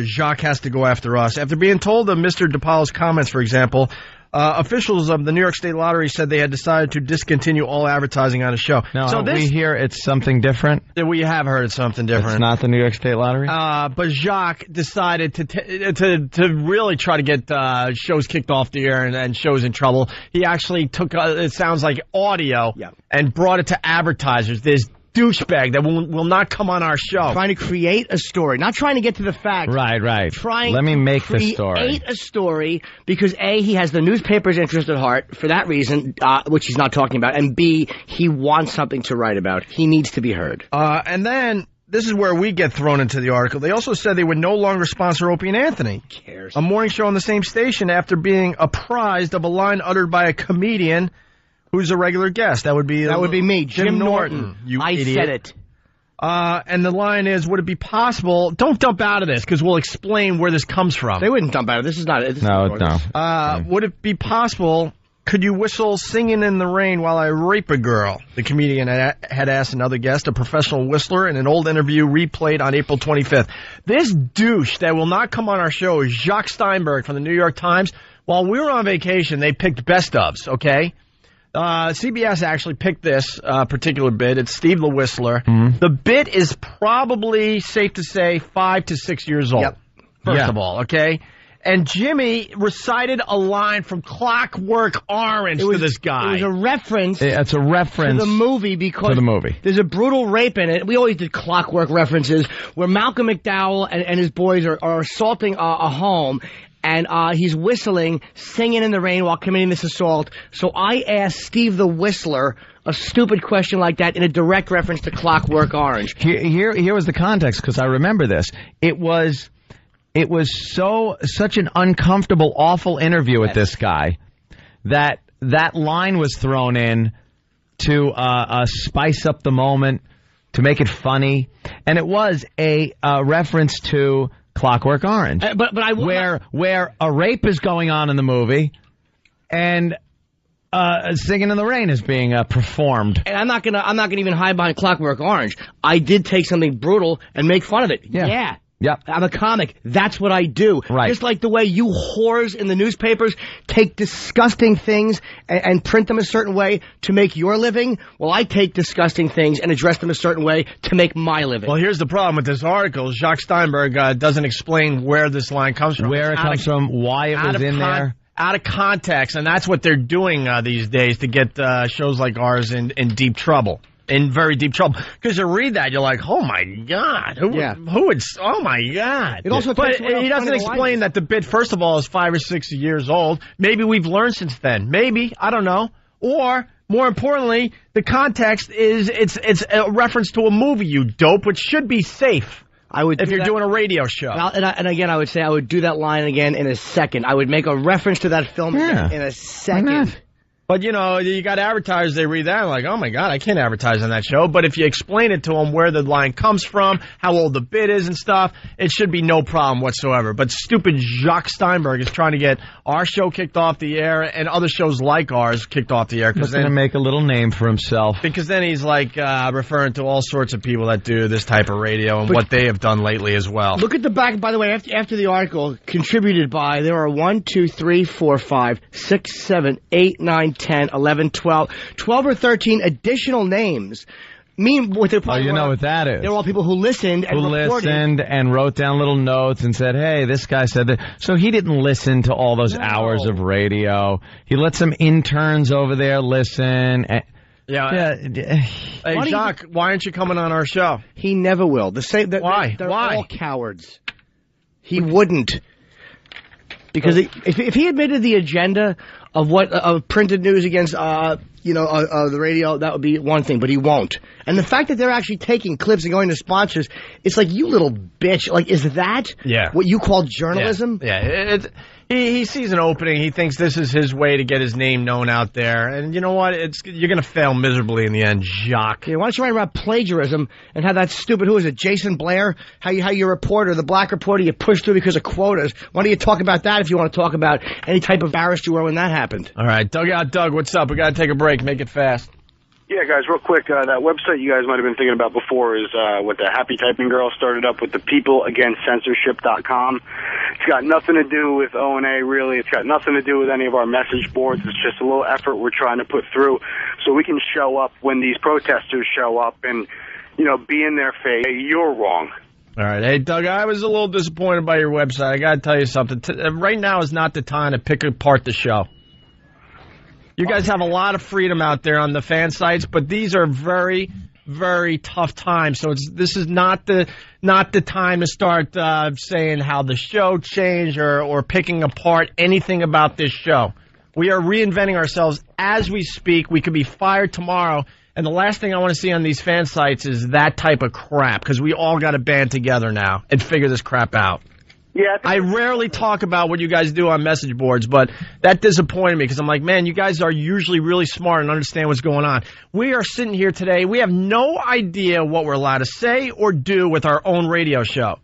Speaker 1: Jacques has to go after us. After being told of Mr. DePaulo's comments, for example, officials of the New York State Lottery said they had decided to discontinue all advertising on the show.
Speaker 2: Now,
Speaker 1: so
Speaker 2: we hear it's something different?
Speaker 1: We have heard it's something different.
Speaker 2: It's not the New York State Lottery?
Speaker 1: But Jacques decided to really try to get shows kicked off the air and shows in trouble. He actually took, it sounds like, audio and brought it to advertisers. This douchebag that will not come on our show.
Speaker 3: Trying to create a story, not trying to get to the facts.
Speaker 2: Right.
Speaker 3: Let
Speaker 2: me make the story.
Speaker 3: Create a story because A, he has the newspaper's interest at heart for that reason, which he's not talking about, and B, he wants something to write about. He needs to be heard.
Speaker 1: And then this is where we get thrown into the article. They also said they would no longer sponsor Opie and Anthony,
Speaker 3: Who cares?
Speaker 1: a morning show on the same station, after being apprised of a line uttered by a comedian who's a regular guest. That would be me, Jim Norton. You
Speaker 3: I
Speaker 1: idiot.
Speaker 3: said it.
Speaker 1: And the line is, would it be possible... Don't dump out of this, because we'll explain where this comes from.
Speaker 3: They wouldn't dump out of this. Is not it.
Speaker 2: No.
Speaker 1: Would it be possible... Could you whistle Singing in the Rain while I rape a girl? The comedian had asked another guest, a professional whistler, in an old interview replayed on April 25th. This douche that will not come on our show is Jacques Steinberg from the New York Times. While we were on vacation, they picked best ofs, okay? CBS actually picked this particular bit. It's Steve the Whistler. Mm-hmm. The bit is probably, safe to say, 5 to 6 years old.
Speaker 3: Yep.
Speaker 1: First of all, okay? And Jimmy recited a line from Clockwork Orange to this guy.
Speaker 3: It was a reference.
Speaker 2: It's a reference
Speaker 3: to the movie because
Speaker 2: to the movie.
Speaker 3: There's a brutal rape in it. We always did Clockwork references where Malcolm McDowell and his boys are assaulting a home. And he's whistling, singing in the rain while committing this assault. So I asked Steve the Whistler a stupid question like that in a direct reference to Clockwork Orange.
Speaker 2: Here was the context, because I remember this. It was such an uncomfortable, awful interview with this guy that line was thrown in to spice up the moment, to make it funny, and it was a reference to Clockwork Orange, where a rape is going on in the movie, and Singing in the Rain is being performed.
Speaker 3: And I'm not gonna even hide behind Clockwork Orange. I did take something brutal and make fun of it. Yeah.
Speaker 2: Yep.
Speaker 3: I'm a comic. That's what I do.
Speaker 2: Right.
Speaker 3: Just like the way you whores in the newspapers take disgusting things and print them a certain way to make your living. Well, I take disgusting things and address them a certain way to make my living.
Speaker 1: Well, here's the problem with this article. Jacques Steinberg doesn't explain where this line comes from.
Speaker 2: Where it comes from, why it was in there.
Speaker 1: Out of context, and that's what they're doing these days to get shows like ours in deep trouble. In very deep trouble. Because you read that, you're like, oh my God. Who would, oh my God.
Speaker 3: It also
Speaker 1: but he doesn't explain that the bit, first of all, is 5 or 6 years old. Maybe we've learned since then. Maybe. I don't know. Or, more importantly, the context is, it's a reference to a movie, you dope, which should be safe. If you're doing a radio show.
Speaker 3: And again, I would say I would do that line again in a second. I would make a reference to that film again in a second.
Speaker 1: But, you know, you got advertisers, they read that and like, oh, my God, I can't advertise on that show. But if you explain it to them where the line comes from, how old the bit is and stuff, it should be no problem whatsoever. But stupid Jacques Steinberg is trying to get our show kicked off the air and other shows like ours kicked off the air.
Speaker 2: He's going to make a little name for himself.
Speaker 1: Because then he's like referring to all sorts of people that do this type of radio and what they have done lately as well.
Speaker 3: Look at the back, by the way, after the article, contributed by, there are 1, 2, 3, 4, 5, 6, 7, 8, 9, 10, 11, 12 or 13 additional names. What they're
Speaker 2: you know what that is.
Speaker 3: They're all people who listened
Speaker 2: and wrote down little notes and said, hey, this guy said that. So he didn't listen to all those hours of radio. He let some interns over there listen.
Speaker 1: Hey, Jacques, why aren't you coming on our show?
Speaker 3: He never will.
Speaker 1: Why?
Speaker 3: They're all cowards. He wouldn't. Because if he admitted the agenda of printed news against the radio, that would be one thing, but he won't. And the fact that they're actually taking clips and going to sponsors, it's like, you little bitch. Like, is that what you call journalism?
Speaker 1: Yeah. He sees an opening. He thinks this is his way to get his name known out there. And you know what? You're going to fail miserably in the end, jock.
Speaker 3: Yeah, why don't you write about plagiarism and have that stupid, who is it, Jason Blair? How your reporter, the black reporter, you pushed through because of quotas. Why don't you talk about that if you want to talk about any type of embarrassed you were when that happened?
Speaker 1: All right, Doug, what's up? We got to take a break. Make it fast.
Speaker 10: Yeah, guys, real quick, that website you guys might have been thinking about before is what the Happy Typing Girl started up with, the peopleagainstcensorship.com. It's got nothing to do with O&A, really. It's got nothing to do with any of our message boards. It's just a little effort we're trying to put through so we can show up when these protesters show up and, be in their face. Hey, you're wrong.
Speaker 1: All right. Hey, Doug, I was a little disappointed by your website. I got to tell you something. Right now is not the time to pick apart the show. You guys have a lot of freedom out there on the fan sites, but these are very, very tough times. So this is not the time to start saying how the show changed or picking apart anything about this show. We are reinventing ourselves as we speak. We could be fired tomorrow, and the last thing I want to see on these fan sites is that type of crap, because we all got to band together now and figure this crap out.
Speaker 10: Yeah,
Speaker 1: I rarely talk about what you guys do on message boards, but that disappointed me because I'm like, man, you guys are usually really smart and understand what's going on. We are sitting here today. We have no idea what we're allowed to say or do with our own radio show.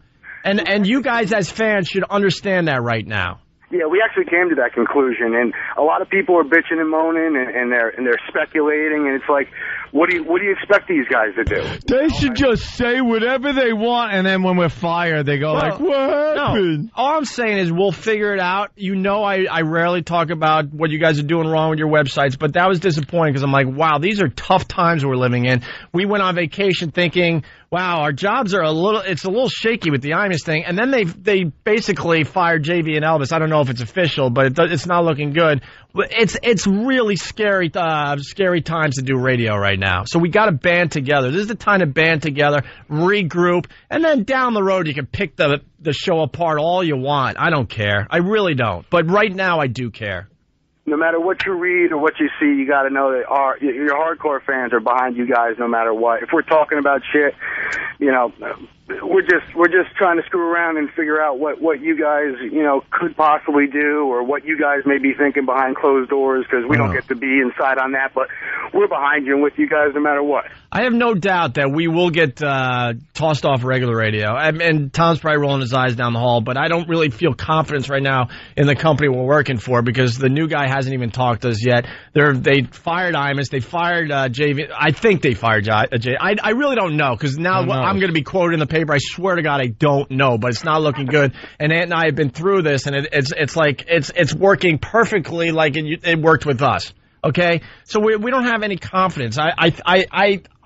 Speaker 1: And you guys as fans should understand that right now.
Speaker 10: Yeah, we actually came to that conclusion, and a lot of people are bitching and moaning, and they're speculating, and it's like, what do you expect these guys to do?
Speaker 2: They should just say whatever they want, and then when we're fired, they go what happened?
Speaker 1: No. All I'm saying is we'll figure it out. I rarely talk about what you guys are doing wrong with your websites, but that was disappointing because I'm like, wow, these are tough times we're living in. We went on vacation thinking, wow, our jobs are a little shaky with the Imus thing, and then they basically fired JV and Elvis. I don't know if it's official, but it's not looking good. It's really scary times to do radio right now. So we got to band together. This is the time to band together, regroup, and then down the road you can pick the show apart all you want. I don't care. I really don't. But right now I do care.
Speaker 10: No matter what you read or what you see, you got to know that your hardcore fans are behind you guys no matter what. If we're talking about shit, we're just trying to screw around and figure out what you guys, could possibly do or what you guys may be thinking behind closed doors because we don't get to be inside on that. But we're behind you and with you guys no matter what.
Speaker 1: I have no doubt that we will get tossed off regular radio. And Tom's probably rolling his eyes down the hall, but I don't really feel confidence right now in the company we're working for because the new guy hasn't even talked to us yet. They fired Imus. They fired JV. I think they fired Jay. I really don't know because now I'm going to be quoted in the paper. I swear to God, I don't know, but it's not looking good. And Ant and I have been through this, and it's working perfectly like it worked with us. Okay, so we don't have any confidence.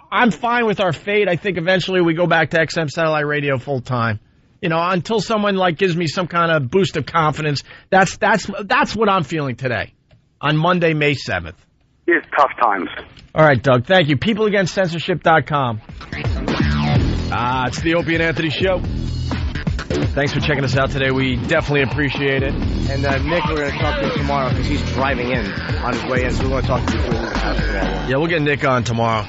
Speaker 1: I'm fine with our fate. I think eventually we go back to XM satellite radio full time. Until someone gives me some kind of boost of confidence. That's what I'm feeling today on Monday, May 7th.
Speaker 10: It's tough times.
Speaker 1: All right, Doug. Thank you. peopleagainstcensorship.com. It's the Opie and Anthony Show. Thanks for checking us out today. We definitely appreciate it.
Speaker 3: And Nick, we're going to talk to him tomorrow because he's driving in on his way in, so we're going to talk to him before we leave the house tomorrow.
Speaker 1: Yeah, we'll get Nick on tomorrow.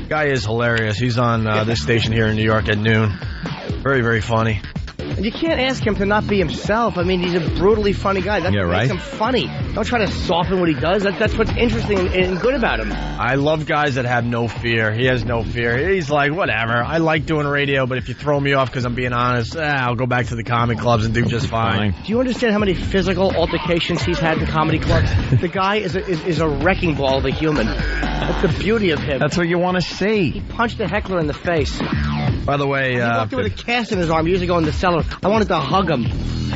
Speaker 1: Guy is hilarious. He's on this station here in New York at noon. Very, very funny.
Speaker 3: And you can't ask him to not be himself. I mean, he's a brutally funny guy. That's what makes him funny. Don't try to soften what he does. That's what's interesting and good about him.
Speaker 1: I love guys that have no fear. He has no fear. He's like, whatever. I like doing radio, but if you throw me off because I'm being honest, I'll go back to the comedy clubs and do just fine.
Speaker 3: Do you understand how many physical altercations he's had in comedy clubs? The guy is a wrecking ball of a human. That's the beauty of him.
Speaker 2: That's what you want to see.
Speaker 3: He punched a heckler in the face.
Speaker 1: By the way,
Speaker 3: he walked in with a cast in his arm. He usually go in the cellar. I wanted to hug him.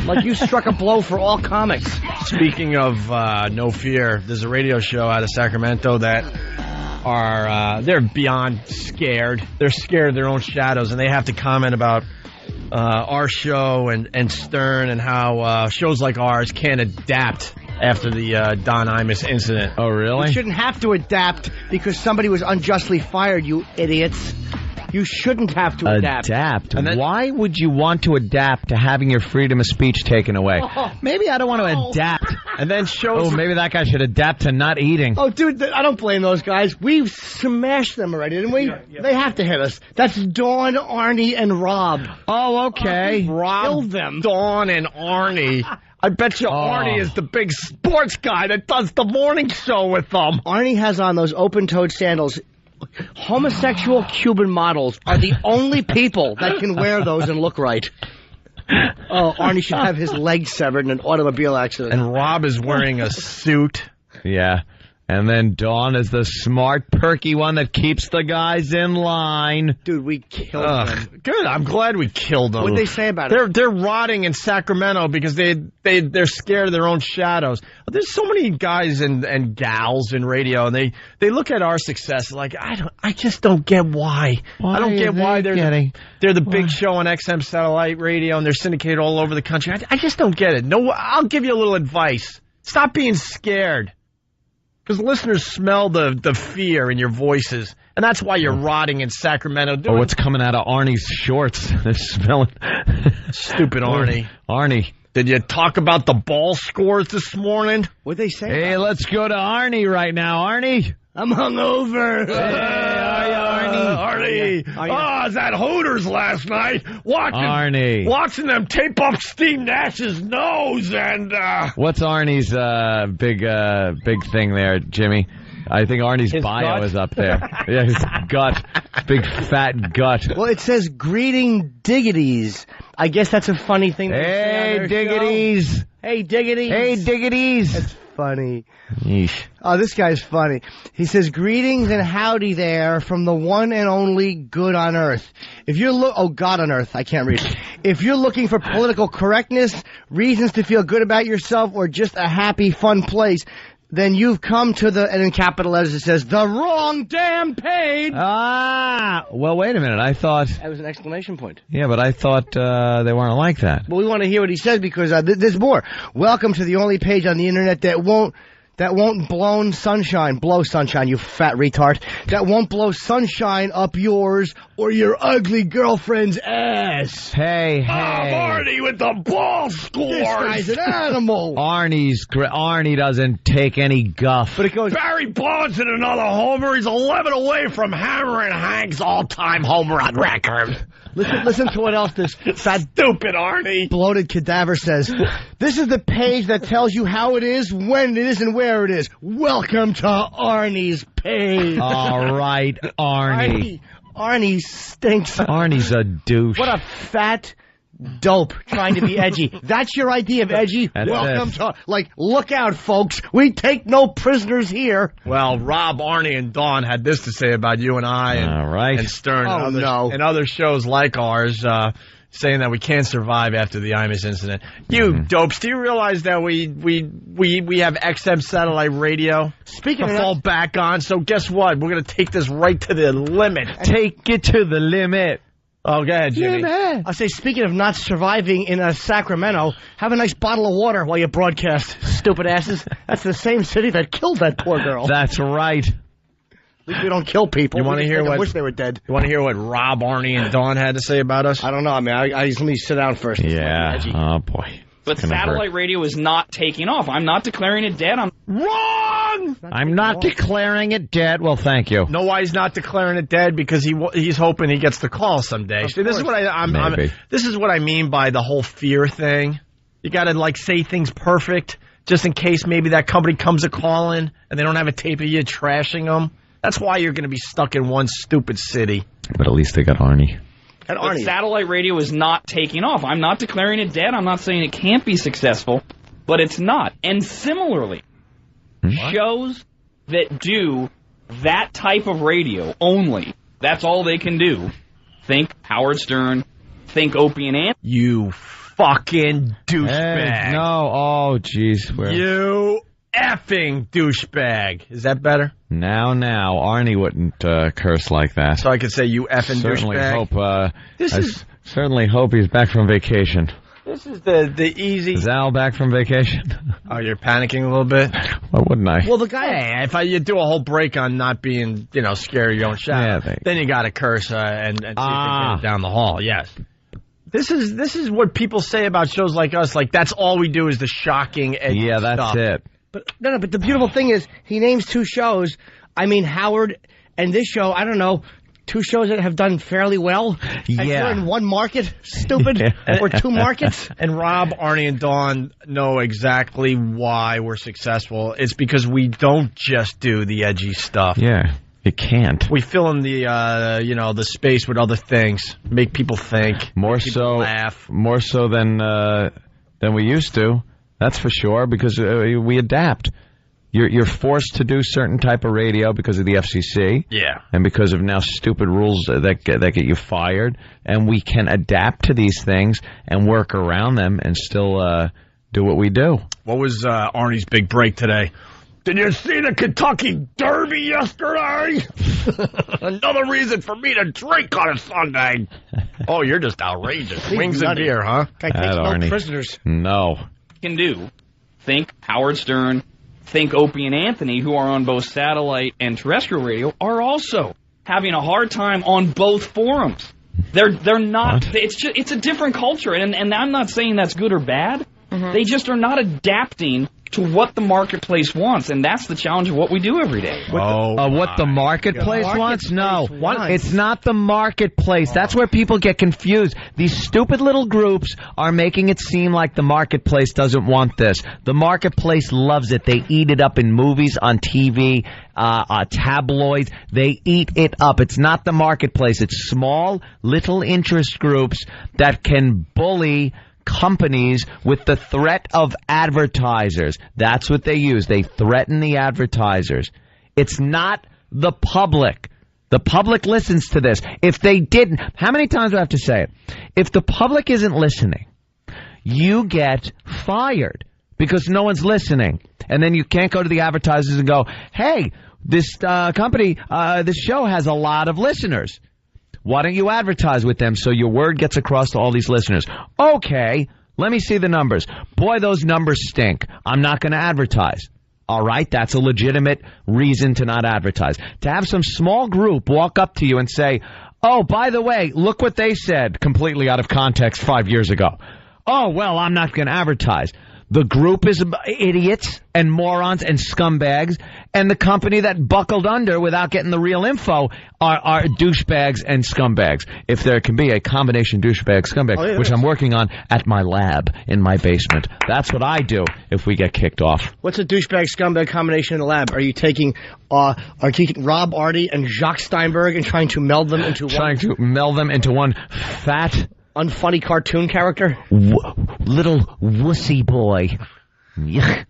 Speaker 3: Like you struck a blow for all comics.
Speaker 1: Speaking of no fear, there's a radio show out of Sacramento that they're beyond scared. They're scared of their own shadows, and they have to comment about our show and Stern and how shows like ours can't adapt after the Don Imus incident.
Speaker 2: Oh, really?
Speaker 3: You shouldn't have to adapt because somebody was unjustly fired, you idiots. You shouldn't have to adapt.
Speaker 2: And then, why would you want to adapt to having your freedom of speech taken away? Maybe I don't want to adapt
Speaker 1: And then shows...
Speaker 2: Oh, maybe that guy should adapt to not eating.
Speaker 3: Oh, dude, I don't blame those guys. We've smashed them already, didn't we? Yeah. They have to hit us. That's Dawn, Arnie, and Rob.
Speaker 2: Oh, okay.
Speaker 1: Rob,
Speaker 3: killed them.
Speaker 1: Dawn, and Arnie. I bet you Arnie is the big sports guy that does the morning show with them.
Speaker 3: Arnie has on those open-toed sandals. Homosexual Cuban models are the only people that can wear those and look right. Oh, Arnie should have his leg severed in an automobile accident.
Speaker 1: And Rob is wearing a suit.
Speaker 2: Yeah. And then Dawn is the smart, perky one that keeps the guys in line.
Speaker 3: Dude, we killed them.
Speaker 1: Good. I'm glad we killed them.
Speaker 3: What'd they say about it?
Speaker 1: They're rotting in Sacramento because they're scared of their own shadows. There's so many guys and gals in radio, and they look at our success like I just don't get why. I don't get why they're the big show on XM satellite radio and they're syndicated all over the country. I just don't get it. No, I'll give you a little advice. Stop being scared. Because listeners smell the fear in your voices, and that's why you're rotting in Sacramento.
Speaker 2: Or what's coming out of Arnie's shorts? They're smelling.
Speaker 1: Stupid Arnie.
Speaker 2: Arnie.
Speaker 1: Did you talk about the ball scores this morning?
Speaker 3: What'd they say?
Speaker 2: Hey, let's go to Arnie right now. Arnie.
Speaker 3: I'm hungover.
Speaker 1: Hey, Arnie. Oh, it's at Hooters last night. Watching them tape up Steve Nash's nose and...
Speaker 2: What's Arnie's big thing there, Jimmy? I think Arnie's
Speaker 3: his
Speaker 2: bio
Speaker 3: gut?
Speaker 2: is up there. Yeah, his gut. Big fat gut.
Speaker 3: Well, it says greeting diggities. I guess that's a funny thing to say on their
Speaker 2: diggities.
Speaker 3: Show. Hey, diggities.
Speaker 2: Hey, diggities.
Speaker 3: That's funny.
Speaker 2: Yeesh.
Speaker 3: Oh, this guy's funny. He says, greetings and howdy there from the one and only good on earth. If you're God on earth, I can't read. If you're looking for political correctness, reasons to feel good about yourself, or just a happy, fun place, then you've come to and in capital letters it says, the wrong damn page.
Speaker 2: Well, wait a minute. I thought...
Speaker 3: That was an exclamation point.
Speaker 2: Yeah, but I thought they weren't like that.
Speaker 3: Well, we want to hear what he says because there's more. Welcome to the only page on the internet that won't blow sunshine, you fat retard. That won't blow sunshine up yours or your ugly girlfriend's ass.
Speaker 2: Hey.
Speaker 1: Arnie with the ball scores.
Speaker 3: This guy's an animal.
Speaker 2: Arnie doesn't take any guff.
Speaker 3: But it goes,
Speaker 1: Barry Bonds in another homer. He's 11 away from hammering Hank's all-time home run record.
Speaker 3: Listen to what else this fat,
Speaker 1: stupid Arnie,
Speaker 3: bloated cadaver says. This is the page that tells you how it is, when it is, and where it is. Welcome to Arnie's page.
Speaker 2: All right, Arnie.
Speaker 3: Arnie stinks.
Speaker 2: Arnie's a douche.
Speaker 3: What a fat dope trying to be edgy. That's your idea of edgy? Welcome to... look out, folks. We take no prisoners here.
Speaker 1: Well, Rob, Arnie, and Dawn had this to say about you and I and Stern and other shows like ours, saying that we can't survive after the Imus incident. You dopes, do you realize that we have XM satellite radio to fall back on? So guess what? We're going to take this right to the limit.
Speaker 2: Take it to the limit.
Speaker 1: Oh, go ahead, Jimmy.
Speaker 3: I'll say, speaking of not surviving in Sacramento, have a nice bottle of water while you broadcast, stupid asses. That's the same city that killed that poor girl.
Speaker 2: That's right.
Speaker 3: At least we don't kill people.
Speaker 1: You want to hear what?
Speaker 3: I wish they were dead.
Speaker 1: You want to hear what Rob, Arnie, and Dawn had to say about us?
Speaker 3: I don't know. I mean, let me sit down first.
Speaker 2: Yeah. Oh boy.
Speaker 11: But satellite radio is not taking off. I'm not declaring it dead. I'm
Speaker 1: wrong.
Speaker 2: I'm not declaring it dead. Well, thank you.
Speaker 1: No, why he's not declaring it dead? Because he's hoping he gets the call someday. See, this is what this is what I mean by the whole fear thing. You got to say things perfect just in case maybe that company comes a calling and they don't have a tape of you trashing them. That's why you're going to be stuck in one stupid city.
Speaker 2: But at least they got Arnie.
Speaker 11: But satellite radio is not taking off. I'm not declaring it dead. I'm not saying it can't be successful, but it's not. And similarly, shows that do that type of radio only, that's all they can do. Think Howard Stern, think Opie and Ant.
Speaker 1: You fucking douchebag.
Speaker 2: Hey, no. Oh, jeez.
Speaker 1: You effing douchebag. Is that better?
Speaker 2: Now, Arnie wouldn't curse like that.
Speaker 1: So I could say you effing douchebag.
Speaker 2: Certainly hope he's back from vacation.
Speaker 1: This is the easy...
Speaker 2: Is Al back from vacation?
Speaker 1: Oh, you're panicking a little bit?
Speaker 2: Why wouldn't I?
Speaker 3: Well, the guy...
Speaker 1: Hey, if you do a whole break on not being, scared of your own shadow, then you got to curse and see if you get it down the hall, yes. This is what people say about shows like us. Like, that's all we do is the shocking edgy
Speaker 2: Yeah, that's
Speaker 1: stuff.
Speaker 2: it.
Speaker 3: But but the beautiful thing is he names 2 shows. I mean, Howard and this show, I don't know, 2 shows that have done fairly well.
Speaker 2: Yeah.
Speaker 3: And you're in one market, stupid, or 2 markets.
Speaker 1: And Rob, Arnie, and Dawn know exactly why we're successful. It's because we don't just do the edgy stuff.
Speaker 2: Yeah, you can't.
Speaker 1: We fill in the the space with other things, make people think,
Speaker 2: More
Speaker 1: make people
Speaker 2: so,
Speaker 1: laugh.
Speaker 2: more so than we used to. That's for sure, because we adapt. You're forced to do certain type of radio because of the FCC.
Speaker 1: Yeah.
Speaker 2: And because of now stupid rules that get you fired. And we can adapt to these things and work around them and still do what we do.
Speaker 1: What was Arnie's big break today? Did you see the Kentucky Derby yesterday? Another reason for me to drink on a Sunday. Oh, you're just outrageous. Wings and beer, huh?
Speaker 3: Guy takes no
Speaker 2: Arnie.
Speaker 3: prisoners.
Speaker 2: No.
Speaker 11: Can do. Think Howard Stern, think Opie and Anthony, who are on both satellite and terrestrial radio, are also having a hard time on both forums. They're not.
Speaker 2: What?
Speaker 11: It's a different culture, and I'm not saying that's good or bad. They just are not adapting to what the marketplace wants, and that's the challenge of what we do every day.
Speaker 2: What the marketplace wants? No.
Speaker 3: wants.
Speaker 2: It's not the marketplace. That's where people get confused. These stupid little groups are making it seem like the marketplace doesn't want this. The marketplace loves it. They eat it up in movies, on TV, tabloids. They eat it up. It's not the marketplace. It's small, little interest groups that can bully companies with the threat of advertisers. That's what they use. They threaten the advertisers. It's not the public. The public listens to this. If they didn't, how many times do I have to say it? If the public isn't listening, you get fired because no one's listening. And then you can't go to the advertisers and go, hey, this company, this show has a lot of listeners. Why don't you advertise with them so your word gets across to all these listeners? Okay, let me see the numbers. Boy, those numbers stink. I'm not going to advertise. All right, that's a legitimate reason to not advertise. To have some small group walk up to you and say, oh, by the way, look what they said, completely out of context 5 years ago. Oh, well, I'm not going to advertise. The group is idiots and morons and scumbags, and the company that buckled under without getting the real info are douchebags and scumbags. If there can be a combination douchebag-scumbag, which I'm working on at my lab in my basement. That's what I do if we get kicked off.
Speaker 3: What's a douchebag-scumbag combination in the lab? Are you taking Rob, Artie, and Jacques Steinberg and trying to meld them into
Speaker 2: one fat,
Speaker 3: unfunny cartoon character?
Speaker 2: Little wussy boy. Yuck.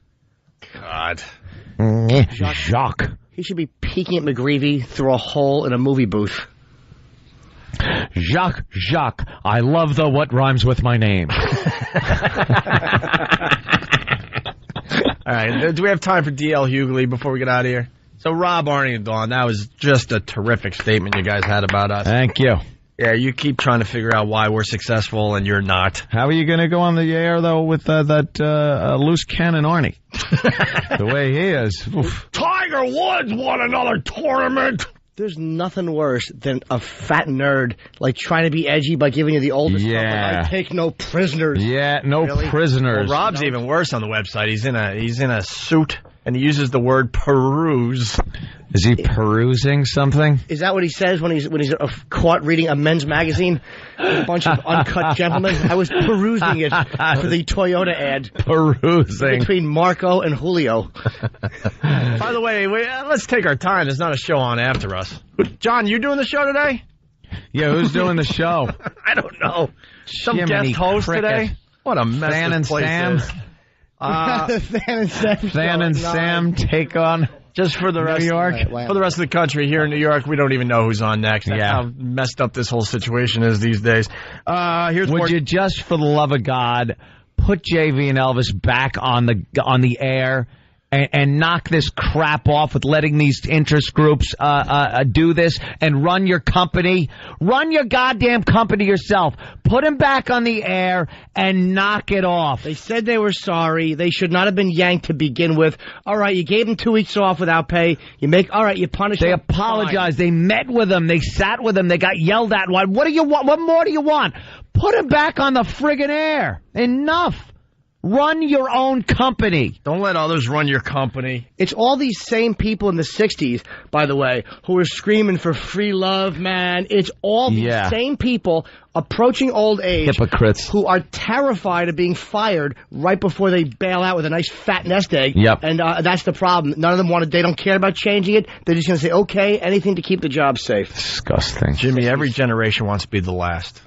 Speaker 1: God.
Speaker 2: Jacques.
Speaker 3: He should be peeking at McGreevy through a hole in a movie booth.
Speaker 2: Jacques, I love the what rhymes with my name.
Speaker 1: All right, do we have time for D.L. Hughley before we get out of here? So, Rob, Arnie, and Dawn, that was just a terrific statement you guys had about us.
Speaker 2: Thank you.
Speaker 1: Yeah, you keep trying to figure out why we're successful and you're not.
Speaker 2: How are you going to go on the air, though, with that loose cannon Arnie? The way he is. Oof.
Speaker 1: Tiger Woods won another tournament!
Speaker 3: There's nothing worse than a fat nerd, like, trying to be edgy by giving you the oldest stuff. Like, I take no prisoners.
Speaker 2: Yeah, no prisoners.
Speaker 1: Well, Rob's even worse on the website. He's in a suit, and he uses the word peruse.
Speaker 2: Is he perusing something?
Speaker 3: Is that what he says when he's caught reading a men's magazine? A bunch of uncut gentlemen. I was perusing it for the Toyota ad.
Speaker 2: Perusing.
Speaker 3: Between Marco and Julio.
Speaker 1: By the way, let's take our time. There's not a show on after us. John, you doing the show today?
Speaker 2: Yeah, who's doing the show?
Speaker 1: I don't know. Some
Speaker 2: Jiminy
Speaker 1: guest host
Speaker 2: cricket.
Speaker 1: Today? What a mess
Speaker 2: Fan
Speaker 1: this
Speaker 2: and
Speaker 1: place
Speaker 2: Sam.
Speaker 1: is.
Speaker 2: Fan and Sam take on
Speaker 1: just for the rest
Speaker 2: New York.
Speaker 1: For the rest of the country here in New York, we don't even know who's on next. That's how messed up this whole situation is these days.
Speaker 2: Would you just, for the love of God, put JV and Elvis back on the air and knock this crap off with letting these interest groups do this and run your company? Run your goddamn company yourself. Put them back on the air and knock it off.
Speaker 3: They said they were sorry. They should not have been yanked to begin with. All right, you gave them 2 weeks off without pay. You punish them.
Speaker 2: They apologized. They met with them. They sat with them. They got yelled at. What do you want? What more do you want? Put him back on the friggin' air. Enough. Run your own company.
Speaker 1: Don't let others run your company.
Speaker 3: It's all these same people in the 60s, by the way, who were screaming for free love, man. It's all these same people approaching old age.
Speaker 2: Hypocrites.
Speaker 3: Who are terrified of being fired right before they bail out with a nice fat nest egg.
Speaker 2: Yep.
Speaker 3: And that's the problem. None of them they don't care about changing it. They're just going to say, okay, anything to keep the job safe.
Speaker 2: Disgusting.
Speaker 1: Jimmy, every generation wants to be the last.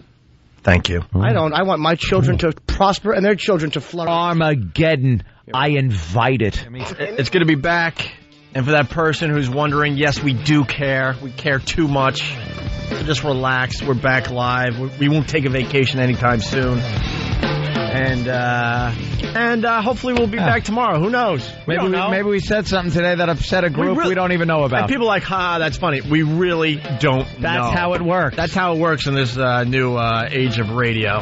Speaker 1: Thank you.
Speaker 3: I don't. I want my children to prosper and their children to flourish.
Speaker 2: Armageddon. I invite it.
Speaker 1: It's going to be back. And for that person who's wondering, yes, we do care. We care too much. So just relax. We're back live. We won't take a vacation anytime soon. And hopefully we'll be back tomorrow. Who knows?
Speaker 2: Maybe we said something today that upset a group we don't even know about.
Speaker 1: And people are like, that's funny. We really don't know.
Speaker 2: That's how it works.
Speaker 1: That's how it works in this new age of radio.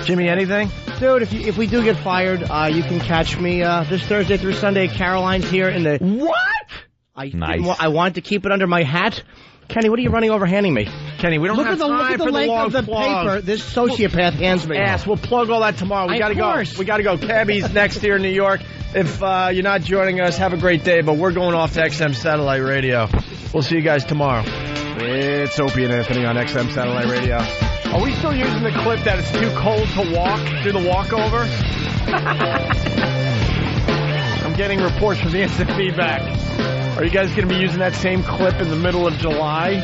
Speaker 1: Jimmy, anything?
Speaker 3: Dude, if we do get fired, you can catch me this Thursday through Sunday. Caroline's here in the...
Speaker 1: What?
Speaker 2: Nice.
Speaker 3: I wanted to keep it under my hat. Kenny, what are you running over handing me?
Speaker 1: Kenny, we don't have time for the long
Speaker 3: length of the paper this sociopath hands me.
Speaker 1: Yes, we'll plug all that tomorrow. We got to go. We got to go. Cabby's next here in New York. If you're not joining us, have a great day. But we're going off to XM Satellite Radio. We'll see you guys tomorrow. It's Opie and Anthony on XM Satellite Radio. Are we still using the clip that it's too cold to walk? Do the walkover? I'm getting reports from the instant feedback. Are you guys going to be using that same clip in the middle of July?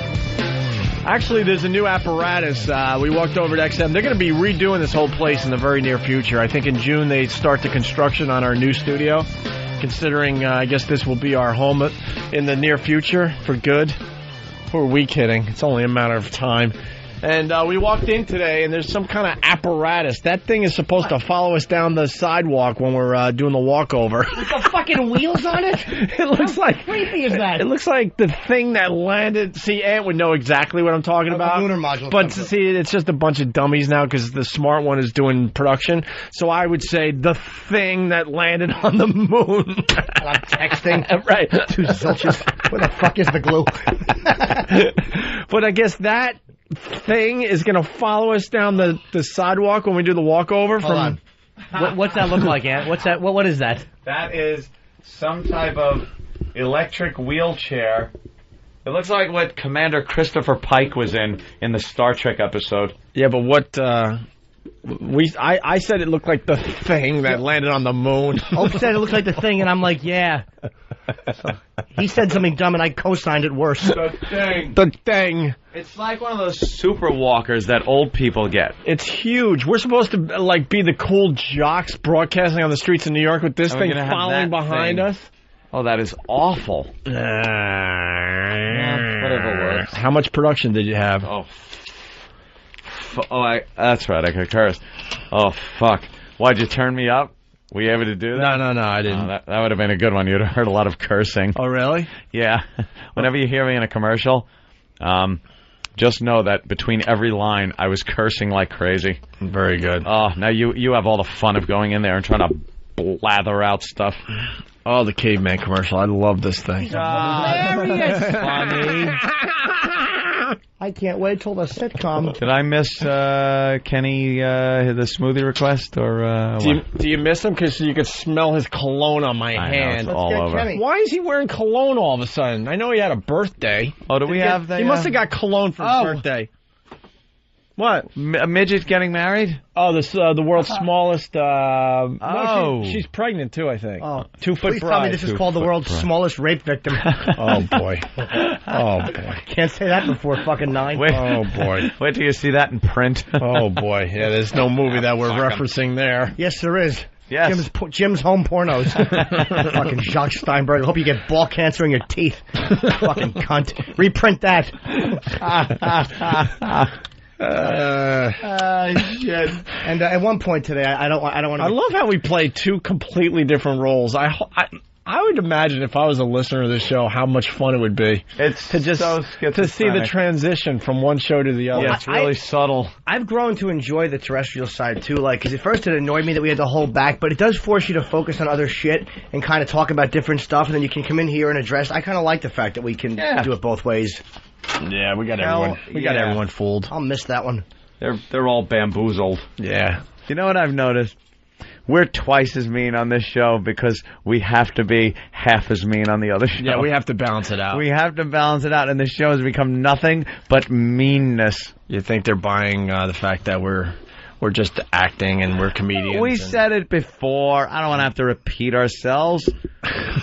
Speaker 1: Actually, there's a new apparatus. We walked over to XM. They're going to be redoing this whole place in the very near future. I think in June they start the construction on our new studio. Considering, I guess this will be our home in the near future for good. Who are we kidding? It's only a matter of time. And we walked in today, and there's some kind of apparatus. That thing is supposed to follow us down the sidewalk when we're doing the walkover.
Speaker 3: With the fucking wheels on it?
Speaker 1: It looks like...
Speaker 3: How creepy is that?
Speaker 1: It looks like the thing that landed... See, Ant would know exactly what I'm talking about.
Speaker 3: Lunar module.
Speaker 1: But see, it's just a bunch of dummies now because the smart one is doing production. So I would say the thing that landed on the moon.
Speaker 3: And I'm texting.
Speaker 1: Right.
Speaker 3: Two zilches. Where the fuck is the glue?
Speaker 1: But I guess that... thing is going to follow us down the sidewalk when we do the walkover.
Speaker 3: Hold on. What's that look like, Ant? What's that? What is that?
Speaker 2: That is some type of electric wheelchair. It looks like what Commander Christopher Pike was in the Star Trek episode.
Speaker 1: Yeah, but what I said it looked like the thing that landed on the moon.
Speaker 3: Hope said it looked like the thing, and I'm like, yeah. So, he said something dumb, and I co-signed it worse.
Speaker 2: The thing.
Speaker 1: The thing.
Speaker 2: It's like one of those super walkers that old people get.
Speaker 1: It's huge. We're supposed to be the cool jocks broadcasting on the streets of New York with this thing following behind us.
Speaker 2: Oh, that is awful.
Speaker 1: Whatever
Speaker 2: works.
Speaker 1: How much production did you have?
Speaker 2: That's right. I could curse. Oh, fuck. Why'd you turn me up? Were you able to do that?
Speaker 1: No, I didn't.
Speaker 2: That would have been a good one. You'd have heard a lot of cursing.
Speaker 1: Oh, really?
Speaker 2: Yeah. Whenever you hear me in a commercial, just know that between every line, I was cursing like crazy.
Speaker 1: Very good.
Speaker 2: Oh, now you have all the fun of going in there and trying to blather out stuff.
Speaker 1: Oh, the caveman commercial. I love this thing.
Speaker 3: Hilarious.
Speaker 2: Funny.
Speaker 3: I can't wait till the sitcom.
Speaker 2: Did I miss Kenny the smoothie request or?
Speaker 1: Do you miss him? Because you could smell his cologne on my hand.
Speaker 2: Know, it's all over.
Speaker 3: Kenny.
Speaker 1: Why is he wearing cologne all of a sudden? I know he had a birthday.
Speaker 2: Oh, do we have that?
Speaker 1: He must have got cologne for his birthday. What?
Speaker 2: A midget getting married?
Speaker 1: Oh, the world's smallest.
Speaker 2: No,
Speaker 1: she's pregnant too, I think.
Speaker 3: Oh,
Speaker 1: 2 foot
Speaker 3: please
Speaker 1: bride.
Speaker 3: tell me this is called the world's smallest rape victim.
Speaker 1: Oh boy. Oh boy.
Speaker 3: Can't say that before fucking 9.
Speaker 2: Wait,
Speaker 1: oh boy.
Speaker 2: Wait till you see that in print.
Speaker 1: Oh boy. Yeah, there's no movie that we're referencing there.
Speaker 3: Yes, there is.
Speaker 2: Yes.
Speaker 3: Jim's Home Pornos. Fucking Jacques Steinberg. I hope you get ball cancer in your teeth. Fucking cunt. Reprint that.
Speaker 1: Shit.
Speaker 3: And at one point today, I don't want to.
Speaker 1: I love how we play two completely different roles. I would imagine if I was a listener of this show, how much fun it would be.
Speaker 2: It's
Speaker 1: to just
Speaker 2: so
Speaker 1: to see the transition from one show to the other.
Speaker 2: Yeah, it's really subtle.
Speaker 3: I've grown to enjoy the terrestrial side too, because at first it annoyed me that we had to hold back, but it does force you to focus on other shit and kind of talk about different stuff, and then you can come in here and address. I kind of like the fact that we can do it both ways.
Speaker 1: Yeah, we got everyone. We got everyone fooled.
Speaker 3: I'll miss that one.
Speaker 2: They're all bamboozled.
Speaker 1: Yeah.
Speaker 2: You know what I've noticed? We're twice as mean on this show because we have to be half as mean on the other show.
Speaker 1: Yeah, we have to balance it out.
Speaker 2: We have to balance it out, and the show has become nothing but meanness.
Speaker 1: You think they're buying the fact that we're just acting and we're comedians?
Speaker 2: We said it before. I don't want to have to repeat ourselves.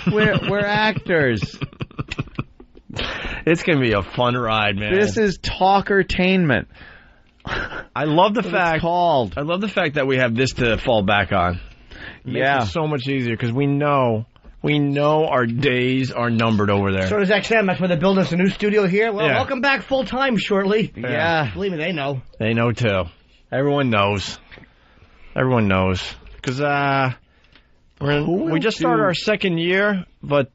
Speaker 2: We're actors.
Speaker 1: It's going to be a fun ride, man.
Speaker 2: This is talkertainment.
Speaker 1: I love the fact.
Speaker 2: Called.
Speaker 1: I love the fact that we have this to fall back on. It makes it so much easier because we know our days are numbered over there.
Speaker 3: So does XM. That's why they're building us a new studio here. Well, welcome back full time shortly.
Speaker 2: Yeah.
Speaker 3: Believe me, they know.
Speaker 1: They know too. Everyone knows. Everyone knows because we just started our second year, but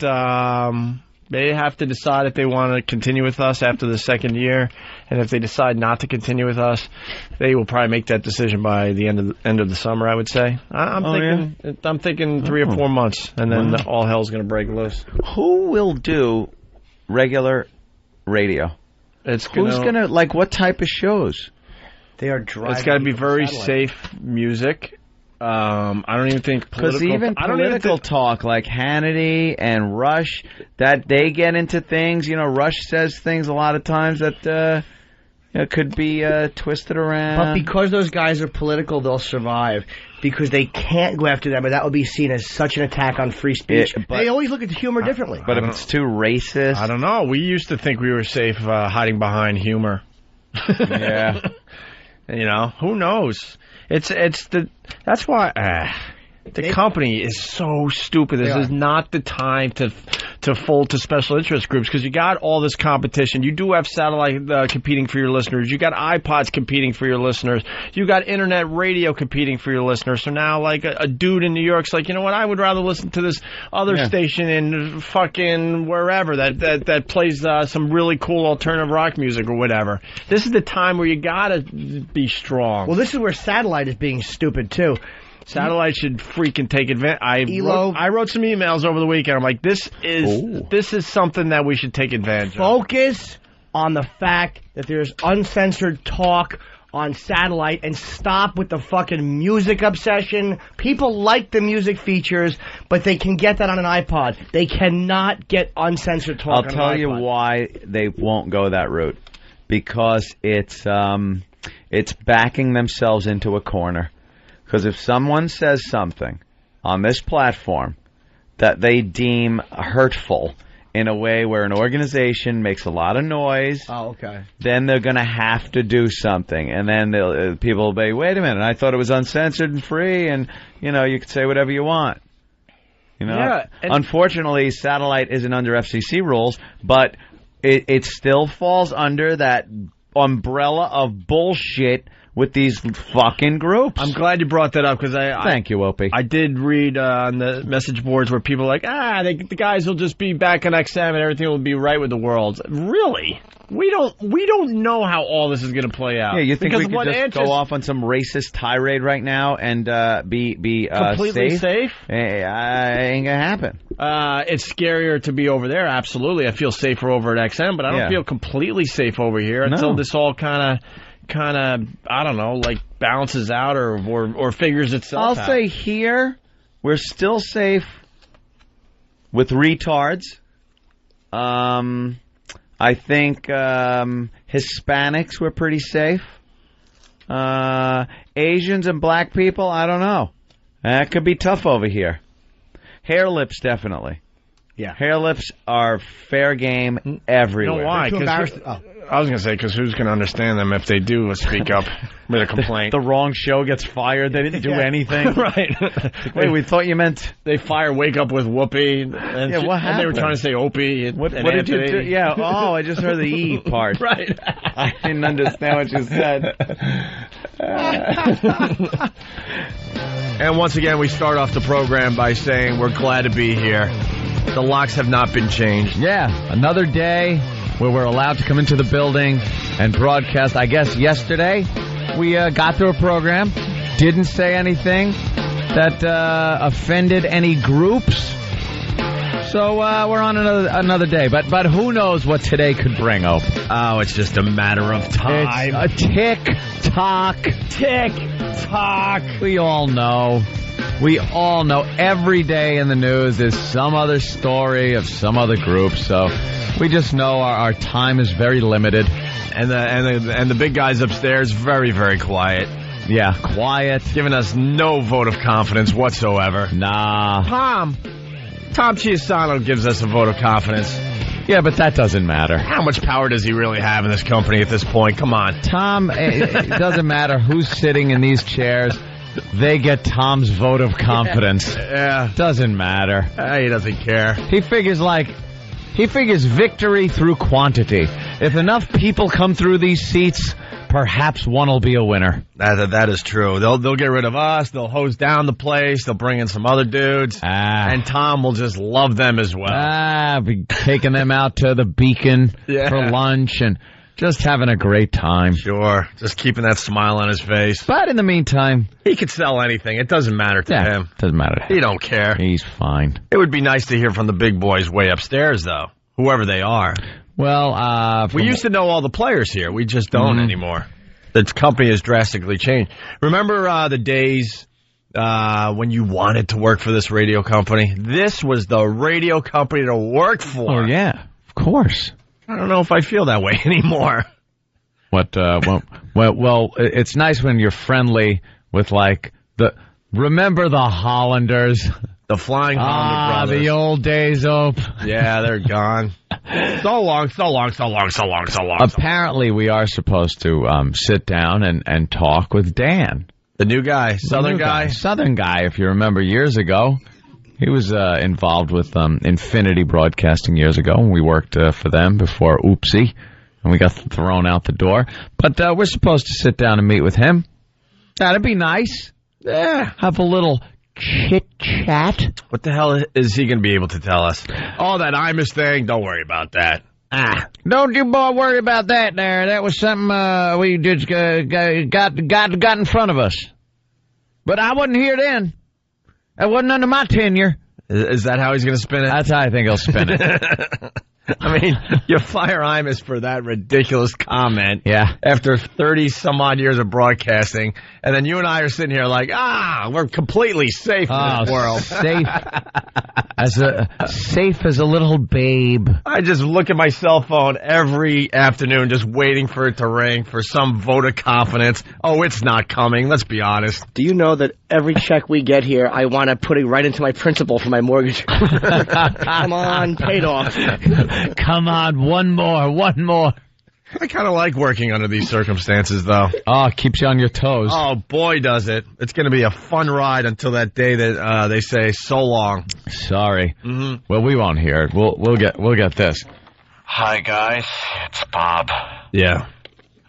Speaker 1: they have to decide if they want to continue with us after the second year, and if they decide not to continue with us, they will probably make that decision by the end of the summer. I would say. I'm thinking 3 or 4 months, and then all hell's going to break loose.
Speaker 2: Who will do regular radio?
Speaker 1: Who's
Speaker 2: going to like what type of shows?
Speaker 3: They are driving.
Speaker 1: It's got to be very safe music. I don't even think
Speaker 2: because even political talk like Hannity and Rush, that they get into things. You know, Rush says things a lot of times that could be twisted around.
Speaker 3: But because those guys are political, they'll survive. Because they can't go after them, but that would be seen as such an attack on free speech. They always look at the humor differently.
Speaker 2: But if it's too racist,
Speaker 1: I don't know. We used to think we were safe hiding behind humor.
Speaker 2: Yeah.
Speaker 1: You know, who knows? That's why the company is so stupid. This is not the time to fold to special interest groups because you got all this competition. You do have satellite competing for your listeners. You got iPods competing for your listeners. You got internet radio competing for your listeners. So now, like a dude in New York's like, you know what? I would rather listen to this other station in fucking wherever that plays some really cool alternative rock music or whatever. This is the time where you gotta be strong.
Speaker 3: Well, this is where satellite is being stupid too.
Speaker 1: Satellite should freaking take advantage. I wrote some emails over the weekend. I'm like, this is something that we should take advantage of.
Speaker 3: Focus on the fact that there's uncensored talk on satellite and stop with the fucking music obsession. People like the music features, but they can get that on an iPod. They cannot get uncensored talk on an iPod.
Speaker 2: I'll tell you why they won't go that route. Because it's backing themselves into a corner. Because if someone says something on this platform that they deem hurtful in a way where an organization makes a lot of noise, then they're going to have to do something. And then people will be, wait a minute, I thought it was uncensored and free, and, you could say whatever you want. Unfortunately, satellite isn't under FCC rules, but it still falls under that umbrella of bullshit with these fucking groups.
Speaker 1: I'm glad you brought that up because
Speaker 2: Thank you, Opie.
Speaker 1: I did read on the message boards where people are like, the guys will just be back on XM and everything will be right with the world. Really? We don't know how all this is going to play out.
Speaker 2: Yeah, you think
Speaker 1: because
Speaker 2: we could just go off on some racist tirade right now and be
Speaker 1: completely safe?
Speaker 2: Ain't gonna happen.
Speaker 1: It's scarier to be over there. Absolutely, I feel safer over at XM, but I don't feel completely safe over here until this all kind of I don't know, like balances out or figures itself out.
Speaker 2: I'll say here we're still safe with retards. I think Hispanics were pretty safe. Asians and black people, I don't know. That could be tough over here. Hair lips, definitely.
Speaker 3: Yeah.
Speaker 2: Hair lips are fair game everywhere.
Speaker 1: You know why? I was going to say, because who's going to understand them if they do speak up with a complaint?
Speaker 2: The wrong show gets fired. They didn't do anything.
Speaker 1: Right.
Speaker 2: Wait, we thought you meant...
Speaker 1: They fire Wake Up with Whoopi. And
Speaker 2: what happened?
Speaker 1: And they were trying to say Opie and
Speaker 2: what did you do? Yeah, I just heard the E part.
Speaker 1: Right.
Speaker 2: I didn't understand what you said.
Speaker 1: And once again, we start off the program by saying we're glad to be here. The locks have not been changed.
Speaker 2: Yeah, another day where we're allowed to come into the building and broadcast. I guess yesterday we got through a program, didn't say anything that offended any groups. So we're on another day, but who knows what today could bring, Ope?
Speaker 1: Oh, it's just a matter of time.
Speaker 2: It's a tick-tock.
Speaker 1: Tick-tock.
Speaker 2: We all know. Every day in the news is some other story of some other group, so we just know our time is very limited.
Speaker 1: And the big guys upstairs, very, very quiet.
Speaker 2: Yeah, quiet.
Speaker 1: Giving us no vote of confidence whatsoever.
Speaker 2: Nah.
Speaker 1: Tom Chiasano gives us a vote of confidence.
Speaker 2: Yeah, but that doesn't matter.
Speaker 1: How much power does he really have in this company at this point? Come on.
Speaker 2: Tom, it doesn't matter who's sitting in these chairs. They get Tom's vote of confidence.
Speaker 1: Yeah.
Speaker 2: Doesn't matter.
Speaker 1: He doesn't care.
Speaker 2: He figures victory through quantity. If enough people come through these seats, perhaps one will be a winner.
Speaker 1: That is true. They'll get rid of us. They'll hose down the place. They'll bring in some other dudes. And Tom will just love them as well.
Speaker 2: Be taking them out to the Beacon for lunch and just having a great time.
Speaker 1: Sure. Just keeping that smile on his face.
Speaker 2: But in the meantime,
Speaker 1: he could sell anything. It doesn't matter to him.
Speaker 2: Doesn't matter.
Speaker 1: He don't care.
Speaker 2: He's fine.
Speaker 1: It would be nice to hear from the big boys way upstairs, though. Whoever they are.
Speaker 2: Well,
Speaker 1: we used to know all the players here. We just don't anymore. The company has drastically changed. Remember the days when you wanted to work for this radio company? This was the radio company to work for.
Speaker 2: Oh, yeah. Of course.
Speaker 1: I don't know if I feel that way anymore.
Speaker 2: Well, it's nice when you're friendly with, remember the Hollanders?
Speaker 1: The Flying Hollander brothers.
Speaker 2: The old days, Ope.
Speaker 1: Yeah, they're gone. So long.
Speaker 2: Apparently, we are supposed to sit down and talk with Dan.
Speaker 1: The new guy. Southern guy.
Speaker 2: Southern guy, if you remember years ago. He was involved with Infinity Broadcasting years ago, and we worked for them before Oopsie, and we got thrown out the door. But we're supposed to sit down and meet with him. That'd be nice.
Speaker 1: Yeah.
Speaker 2: Have a little chit-chat.
Speaker 1: What the hell is he going to be able to tell us? Oh, that Imus thing? Don't worry about that.
Speaker 7: Don't you boy worry about that there. That was something we just got in front of us. But I wasn't here then. That wasn't under my tenure.
Speaker 1: Is that how he's going to spin it?
Speaker 2: That's how I think he'll spin it.
Speaker 1: I mean, you fire Imus for that ridiculous comment.
Speaker 2: Yeah.
Speaker 1: After 30-some-odd years of broadcasting, and then you and I are sitting here like, we're completely safe in this world.
Speaker 2: Safe as a little babe.
Speaker 1: I just look at my cell phone every afternoon just waiting for it to ring for some vote of confidence. Oh, it's not coming. Let's be honest.
Speaker 3: Do you know that every check we get here, I want to put it right into my principal for my mortgage? Come on, paid off.
Speaker 2: Come on, one more.
Speaker 1: I kind of like working under these circumstances, though.
Speaker 2: Oh, it keeps you on your toes.
Speaker 1: Oh, boy, does it. It's going to be a fun ride until that day that they say so long.
Speaker 2: Sorry.
Speaker 1: Mm-hmm.
Speaker 2: Well, we won't hear it. We'll get this.
Speaker 9: Hi, guys. It's Bob.
Speaker 1: Yeah.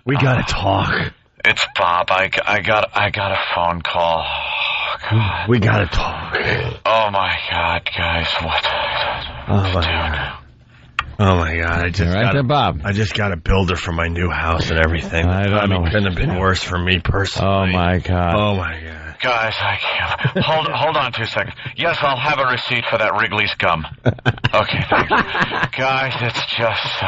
Speaker 1: We got to talk.
Speaker 9: It's Bob. I got a phone call. Oh, God.
Speaker 1: We got to talk.
Speaker 9: Oh, my God, guys. What?
Speaker 1: Oh, my God. Oh, my God. I just got a builder for my new house and everything.
Speaker 2: I don't know.
Speaker 1: It couldn't have been worse for me personally.
Speaker 2: Oh, my God.
Speaker 1: Oh, my God.
Speaker 9: Guys, I can't. Hold on 2 seconds. Yes, I'll have a receipt for that Wrigley's gum. Okay, thanks. Guys, it's just so...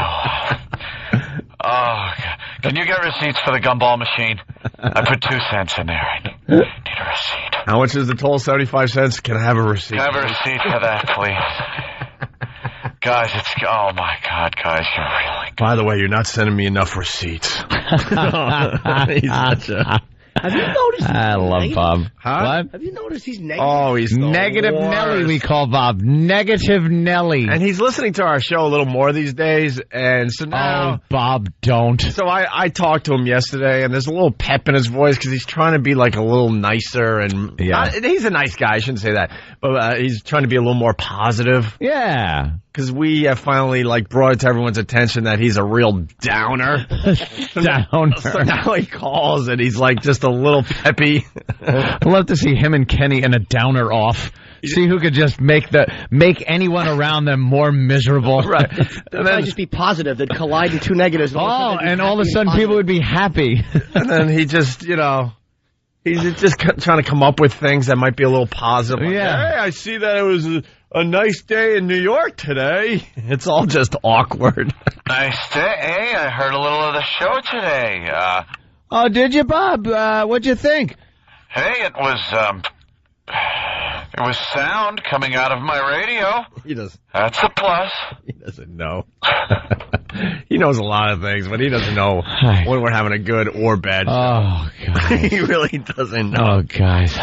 Speaker 9: Oh, God. Can you get receipts for the gumball machine? I put 2 cents in there. I need a receipt.
Speaker 1: How much is the toll? 75 cents? Can I have a receipt?
Speaker 9: Can I have a receipt for that, please? Guys, oh, my God, guys, you're really good.
Speaker 1: By the way, you're not sending me enough receipts. He's such a...
Speaker 3: Have you noticed?
Speaker 2: I love Bob.
Speaker 1: Huh?
Speaker 2: What?
Speaker 3: Have you noticed he's negative?
Speaker 1: Oh, he's
Speaker 2: Negative Nelly, we call Bob. Negative Nelly.
Speaker 1: And he's listening to our show a little more these days, and so now...
Speaker 2: Oh, Bob, don't.
Speaker 1: So I talked to him yesterday, and there's a little pep in his voice because he's trying to be like a little nicer, and he's a nice guy, I shouldn't say that, but he's trying to be a little more positive.
Speaker 2: Yeah.
Speaker 1: Because we have finally brought it to everyone's attention that he's a real downer.
Speaker 2: Downer.
Speaker 1: So now he calls and he's just a little peppy.
Speaker 2: I'd love to see him and Kenny in a downer off. See who could just make anyone around them more miserable.
Speaker 1: Right.
Speaker 3: And then just be positive. They'd collide in 2 negatives.
Speaker 2: And all of a sudden people would be happy.
Speaker 1: And then he just, He's just trying to come up with things that might be a little positive. Like,
Speaker 2: Yeah.
Speaker 1: Hey, I see that it was a nice day in New York today. It's all just awkward.
Speaker 9: Nice day. Hey, I heard a little of the show today.
Speaker 7: Oh, did you, Bob? What'd you think?
Speaker 9: Hey, it was sound coming out of my radio.
Speaker 1: He does.
Speaker 9: That's a plus.
Speaker 1: He doesn't know. He knows a lot of things, but he doesn't know when we're having a good or bad show.
Speaker 7: Oh, God.
Speaker 1: He really doesn't know.
Speaker 7: Oh, guys.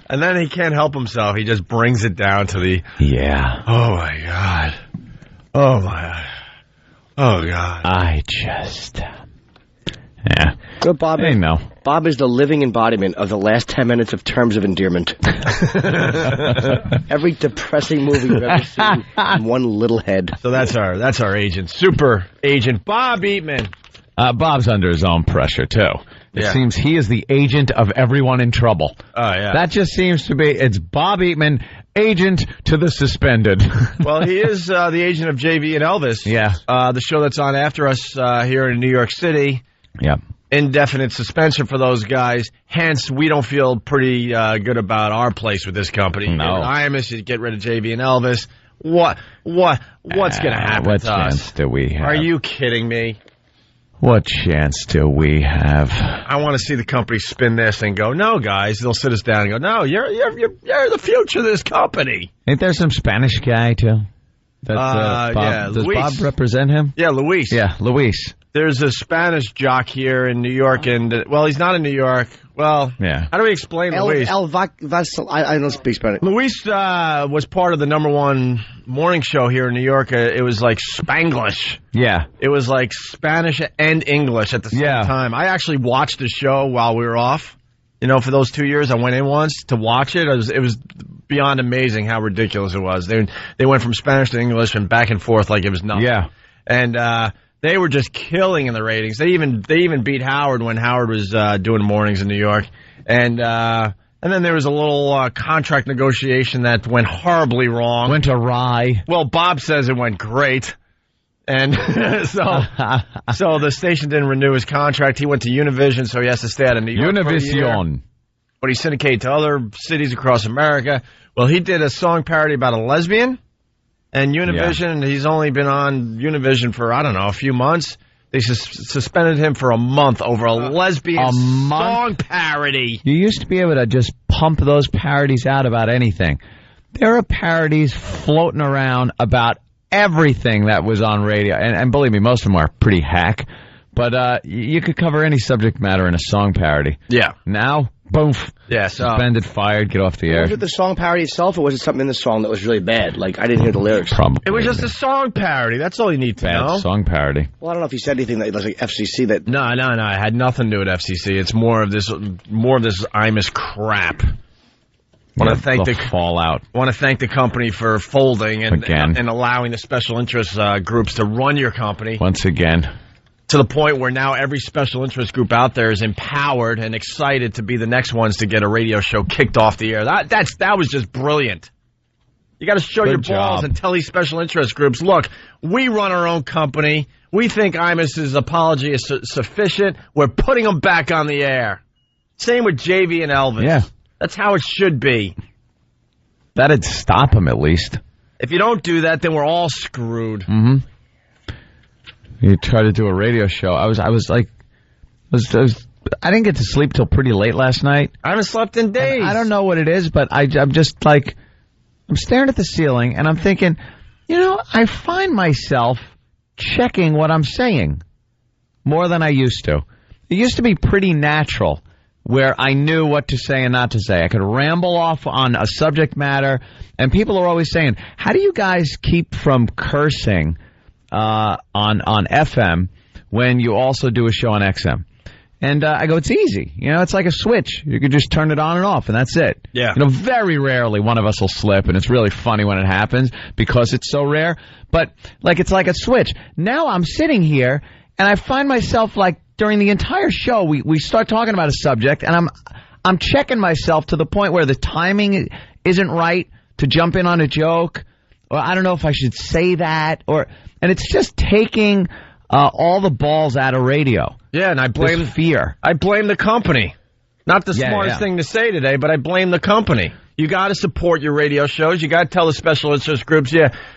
Speaker 1: And then he can't help himself. He just brings it down to the,
Speaker 7: Yeah.
Speaker 1: oh, my God. Oh, my. Oh, God.
Speaker 7: I just... Yeah.
Speaker 3: Good, Bob.
Speaker 2: Hey, no.
Speaker 3: Bob is the living embodiment of the last 10 minutes of Terms of Endearment. Every depressing movie you've ever seen in one little head.
Speaker 1: So that's our agent, super agent Bob Eatman.
Speaker 2: Bob's under his own pressure, too. It seems he is the agent of everyone in trouble.
Speaker 1: Oh, yeah.
Speaker 2: That just seems to be, it's Bob Eatman, agent to the suspended.
Speaker 1: Well, he is the agent of JV and Elvis.
Speaker 2: Yeah.
Speaker 1: The show that's on after us here in New York City.
Speaker 2: Yeah.
Speaker 1: Indefinite suspension for those guys. Hence, we don't feel pretty good about our place with this company.
Speaker 2: No.
Speaker 1: Imus, you get rid of JV and Elvis. What's going to happen
Speaker 2: what
Speaker 1: to us?
Speaker 2: chance do we have?
Speaker 1: Are you kidding me?
Speaker 2: What chance do we have?
Speaker 1: I want to see the company spin this and go, no, guys. They'll sit us down and go, no, you're the future of this company.
Speaker 2: Ain't there some Spanish guy, too? That's, Bob.
Speaker 1: Yeah,
Speaker 2: Does
Speaker 1: Luis.
Speaker 2: Bob represent him?
Speaker 1: Yeah, Luis.
Speaker 2: Yeah, Luis.
Speaker 1: There's a Spanish jock here in New York, and, well, he's not in New York. Well,
Speaker 2: Yeah.
Speaker 1: how do we explain Luis?
Speaker 3: I don't speak Spanish.
Speaker 1: Luis was part of the #1 morning show here in New York. It was like Spanglish.
Speaker 2: Yeah.
Speaker 1: It was like Spanish and English at the same time. I actually watched the show while we were off. You know, for those 2 years, I went in once to watch it. It was beyond amazing how ridiculous it was. They went from Spanish to English and back and forth like it was nothing.
Speaker 2: Yeah.
Speaker 1: And they were just killing in the ratings. They even beat Howard when Howard was doing mornings in New York. And then there was a little contract negotiation that went horribly wrong.
Speaker 2: Went awry.
Speaker 1: Well, Bob says it went great. And so the station didn't renew his contract. He went to Univision, so he has to stay out of New York for a year.
Speaker 2: Univision.
Speaker 1: But he syndicated to other cities across America. Well, he did a song parody about a lesbian. And Univision, he's only been on Univision for, I don't know, a few months. They suspended him for a month over a lesbian song parody.
Speaker 2: You used to be able to just pump those parodies out about anything. There are parodies floating around about everything that was on radio. And believe me, most of them are pretty hack. But you could cover any subject matter in a song parody.
Speaker 1: Yeah.
Speaker 2: Now, boom.
Speaker 1: Yeah, so
Speaker 2: Suspended, fired, get off the air.
Speaker 3: Was it the song parody itself, or was it something in the song that was really bad? Like, I didn't hear the lyrics.
Speaker 2: Probably.
Speaker 1: it was just a song parody. That's all you need to know.
Speaker 2: Bad song parody.
Speaker 3: Well, I don't know if he said anything that was like FCC that...
Speaker 1: No. It had nothing to do with FCC. It's more of this Imus crap. Want to thank the
Speaker 2: fallout.
Speaker 1: Want to thank the company for folding and
Speaker 2: Again.
Speaker 1: and allowing the special interest groups to run your company.
Speaker 2: Once again.
Speaker 1: To the point where now every special interest group out there is empowered and excited to be the next ones to get a radio show kicked off the air. That was just brilliant. You got to show your balls and tell these special interest groups, look, we run our own company. We think Imus's apology is sufficient. We're putting them back on the air. Same with JV and Elvis.
Speaker 2: Yeah.
Speaker 1: That's how it should be.
Speaker 2: That'd stop him at least.
Speaker 1: If you don't do that, then we're all screwed.
Speaker 2: Mm-hmm. You try to do a radio show. I didn't get to sleep till pretty late last night.
Speaker 1: I haven't slept in days.
Speaker 2: I don't know what it is, but I'm just like, I'm staring at the ceiling and I'm thinking, I find myself checking what I'm saying more than I used to. It used to be pretty natural where I knew what to say and not to say. I could ramble off on a subject matter, and people are always saying, how do you guys keep from cursing on FM when you also do a show on XM? And I go, it's easy. It's like a switch. You can just turn it on and off, and that's it.
Speaker 1: Yeah.
Speaker 2: Very rarely one of us will slip, and it's really funny when it happens because it's so rare. But it's like a switch. Now I'm sitting here, and I find myself like during the entire show, we start talking about a subject, and I'm checking myself to the point where the timing isn't right to jump in on a joke, or I don't know if I should say that, and it's just taking all the balls out of radio.
Speaker 1: Yeah, and I blame
Speaker 2: fear.
Speaker 1: I blame the company. Not the smartest thing to say today, but I blame the company. You got to support your radio shows. You got to tell the special interest groups,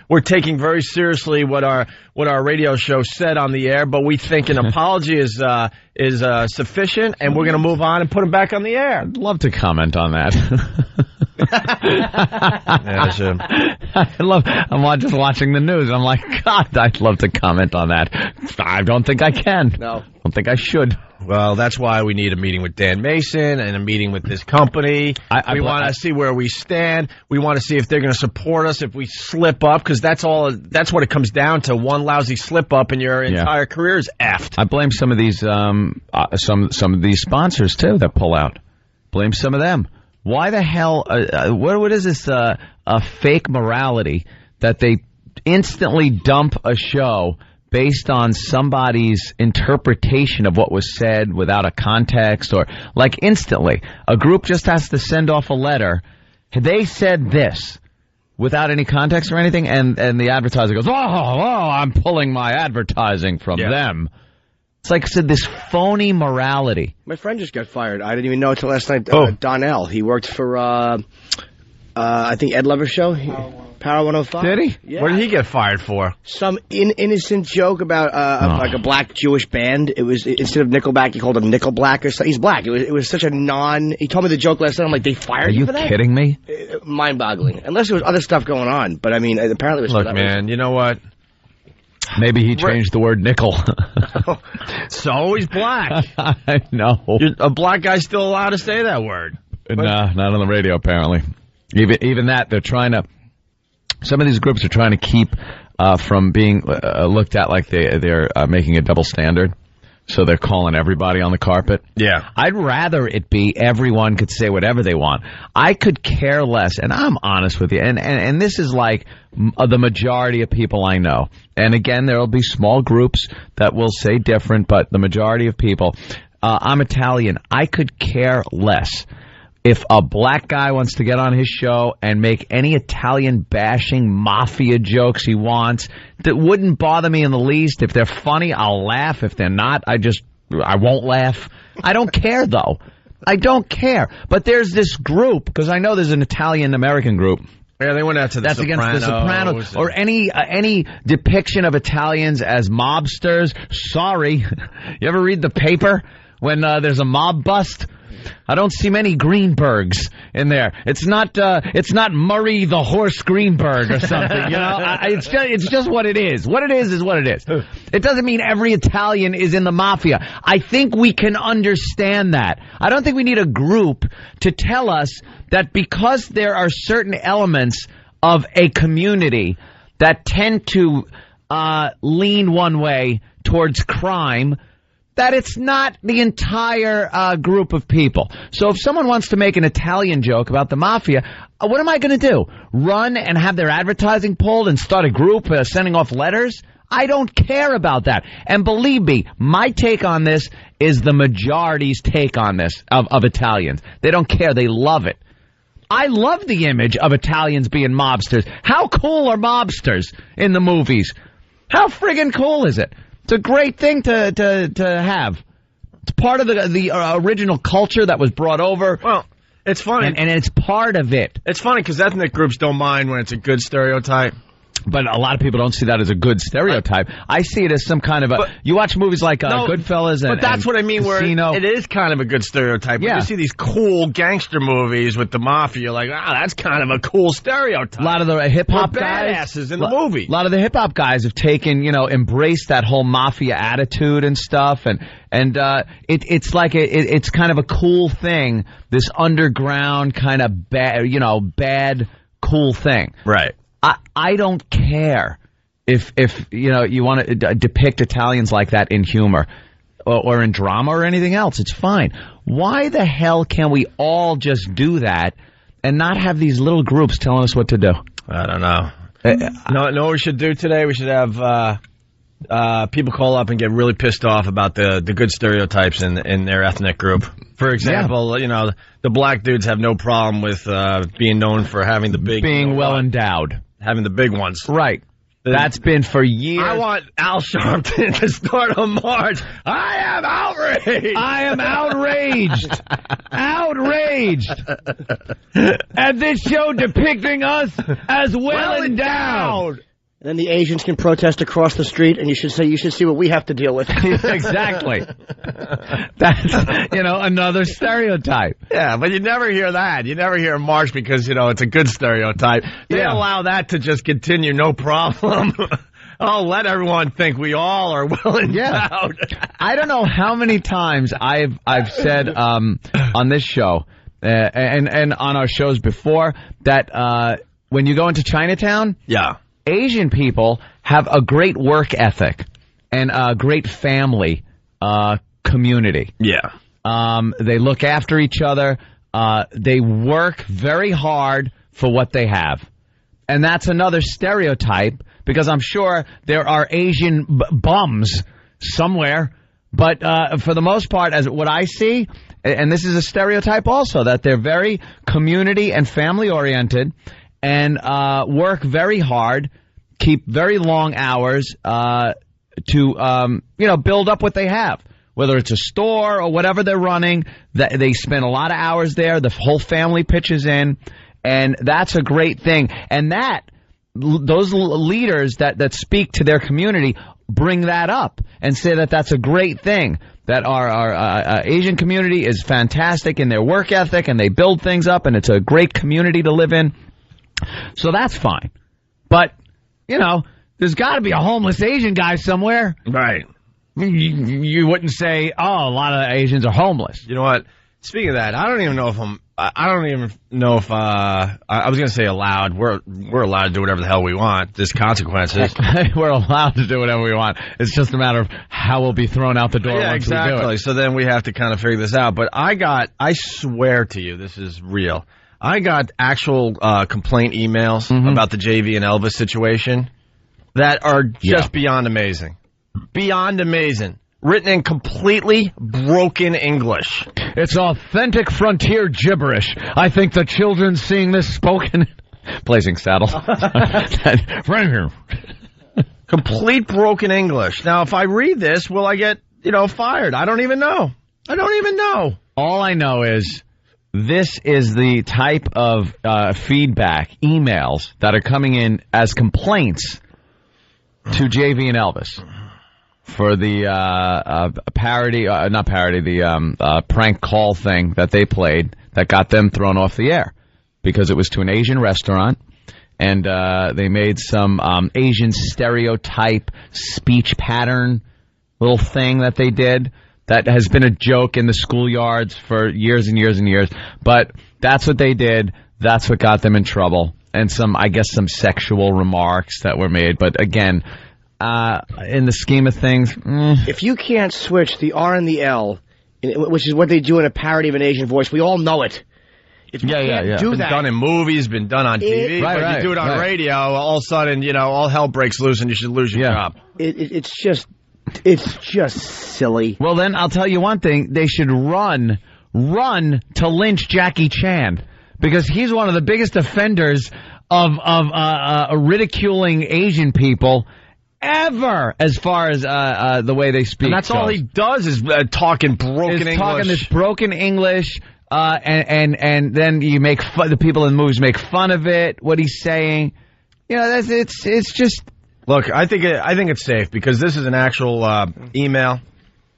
Speaker 1: we're taking very seriously what our radio show said on the air, but we think an apology is sufficient, and we're going to move on and put them back on the air.
Speaker 2: I'd love to comment on that. I'm just watching the news, and I'm like, God, I'd love to comment on that. I don't think I can.
Speaker 3: No.
Speaker 2: I don't think I should.
Speaker 1: Well, that's why we need a meeting with Dan Mason and a meeting with this company. We want to see where we stand. We want to see if they're going to support us if we slip up, because that's what it comes down to. One lousy slip up and your entire career is effed.
Speaker 2: I blame some of these some of these sponsors too that pull out. Blame some of them. Why the hell? What is this? A fake morality that they instantly dump a show based on somebody's interpretation of what was said without a context, or like instantly. A group just has to send off a letter. They said this without any context or anything, and the advertiser goes, I'm pulling my advertising from them. It's like I said, this phony morality.
Speaker 3: My friend just got fired. I didn't even know until last night. Donnell. He worked for, I think, Ed Lover's show. Power 105.
Speaker 1: Did he?
Speaker 3: Yeah.
Speaker 1: What did he get fired for?
Speaker 3: Some innocent joke about like a black Jewish band. It was, instead of Nickelback, he called him Nickelblack or something. He's black. It was such a he told me the joke last night. I'm like, they fired you for that?
Speaker 2: Are you kidding me?
Speaker 3: Mind-boggling. Unless there was other stuff going on. But, I mean, apparently it was...
Speaker 1: Look, man, you know what?
Speaker 2: Maybe he changed the word nickel.
Speaker 1: So he's black.
Speaker 2: I know.
Speaker 1: A black guy's still allowed to say that word.
Speaker 2: Nah, not on the radio, apparently. Even that, they're trying to... Some of these groups are trying to keep from being looked at like they're making a double standard. So they're calling everybody on the carpet.
Speaker 1: Yeah.
Speaker 2: I'd rather it be everyone could say whatever they want. I could care less, and I'm honest with you. And this is like the majority of people I know. And again, there will be small groups that will say different, but the majority of people, I'm Italian. I could care less. If a black guy wants to get on his show and make any Italian bashing mafia jokes he wants, that wouldn't bother me in the least. If they're funny, I'll laugh. If they're not, I won't laugh. I don't care, though. I don't care. But there's this group, because I know there's an Italian-American group.
Speaker 1: Yeah, they went out to the
Speaker 2: That's
Speaker 1: Sopranos.
Speaker 2: against the Sopranos. Or any depiction of Italians as mobsters. Sorry. You ever read the paper when there's a mob bust? I don't see many Greenbergs in there. It's not Murray the Horse Greenberg or something. You know, it's just what it is. What it is what it is. It doesn't mean every Italian is in the mafia. I think we can understand that. I don't think we need a group to tell us that because there are certain elements of a community that tend to lean one way towards crime, that it's not the entire group of people. So if someone wants to make an Italian joke about the mafia, what am I going to do? Run and have their advertising pulled and start a group sending off letters? I don't care about that. And believe me, my take on this is the majority's take on this of Italians. They don't care. They love it. I love the image of Italians being mobsters. How cool are mobsters in the movies? How friggin' cool is it? It's a great thing to have. It's part of the original culture that was brought over.
Speaker 1: Well, it's funny.
Speaker 2: And it's part of it.
Speaker 1: It's funny because ethnic groups don't mind when it's a good stereotype.
Speaker 2: But a lot of people don't see that as a good stereotype. I see it as some kind of you watch movies like Goodfellas and
Speaker 1: But that's what I mean,
Speaker 2: Casino.
Speaker 1: Where it is kind of a good stereotype.
Speaker 2: Yeah.
Speaker 1: You see these cool gangster movies with the mafia, you're like, that's kind of a cool stereotype.
Speaker 2: A lot of the hip-hop guys.
Speaker 1: Badasses in the movie.
Speaker 2: A lot of the hip-hop guys have taken, embraced that whole mafia attitude and stuff. And it's like it's kind of a cool thing, this underground kind of bad, cool thing.
Speaker 1: Right.
Speaker 2: I don't care if you want to depict Italians like that in humor or in drama or anything else. It's fine. Why the hell can we all just do that and not have these little groups telling us what to do?
Speaker 1: I don't know. Know what we should do today? We should have people call up and get really pissed off about the good stereotypes in their ethnic group. For example, the black dudes have no problem with being known for having the big...
Speaker 2: Being well endowed.
Speaker 1: Having the big ones.
Speaker 2: Right. That's been for years.
Speaker 1: I want Al Sharpton to start a march. I am outraged.
Speaker 7: I am outraged. Outraged. At this show depicting us as well endowed.
Speaker 3: And then the Asians can protest across the street, and you should see what we have to deal with.
Speaker 2: Exactly. That's, another stereotype.
Speaker 1: Yeah, but you never hear that. You never hear a march because, it's a good stereotype. They allow that to just continue, no problem. Oh, let everyone think we all are well endowed.
Speaker 2: I don't know how many times I've said on this show and on our shows before that when you go into Chinatown, Asian people have a great work ethic and a great family community.
Speaker 1: Yeah.
Speaker 2: They look after each other. They work very hard for what they have. And that's another stereotype because I'm sure there are Asian bums somewhere. But for the most part, as what I see, and this is a stereotype also, that they're very community and family oriented and work very hard, keep very long hours to build up what they have. Whether it's a store or whatever they're running, they spend a lot of hours there. The whole family pitches in, and that's a great thing. And those leaders that speak to their community bring that up and say that that's a great thing. That our Asian community is fantastic in their work ethic, and they build things up, and it's a great community to live in. So that's fine. But, there's got to be a homeless Asian guy somewhere.
Speaker 1: Right.
Speaker 2: You wouldn't say, a lot of Asians are homeless.
Speaker 1: You know what? Speaking of that, I don't even know if I was going to say allowed. We're allowed to do whatever the hell we want. There's consequences.
Speaker 2: We're allowed to do whatever we want. It's just a matter of how we'll be thrown out the door once we do it.
Speaker 1: So then we have to kind of figure this out. But I swear to you, this is real. I got actual complaint emails about the JV and Elvis situation that are just beyond amazing. Beyond amazing. Written in completely broken English.
Speaker 7: It's authentic frontier gibberish. I think the children seeing this spoken...
Speaker 2: Blazing Saddles.
Speaker 1: Complete broken English. Now, if I read this, will I get, fired? I don't even know.
Speaker 2: All I know is this is the type of feedback, emails, that are coming in as complaints to JV and Elvis for the prank call thing that they played that got them thrown off the air because it was to an Asian restaurant, and they made some Asian stereotype speech pattern little thing that they did that has been a joke in the schoolyards for years and years and years. But that's what they did. That's what got them in trouble. And some sexual remarks that were made. But again, in the scheme of things,
Speaker 3: if you can't switch the R and the L, which is what they do in a parody of an Asian voice, we all know it. If you can't do
Speaker 1: been
Speaker 3: that,
Speaker 1: done in movies, been done on TV. But you do it on radio, all of a sudden, all hell breaks loose and you should lose your job.
Speaker 3: It's just silly.
Speaker 2: Well, then I'll tell you one thing: they should run to lynch Jackie Chan because he's one of the biggest offenders of ridiculing Asian people ever, as far as the way they speak.
Speaker 1: And that's all he does is talking broken English.
Speaker 2: Talking this broken English, and then you make fun. The people in the movies make fun of it. What he's saying, it's just.
Speaker 1: Look, I think it's safe because this is an actual email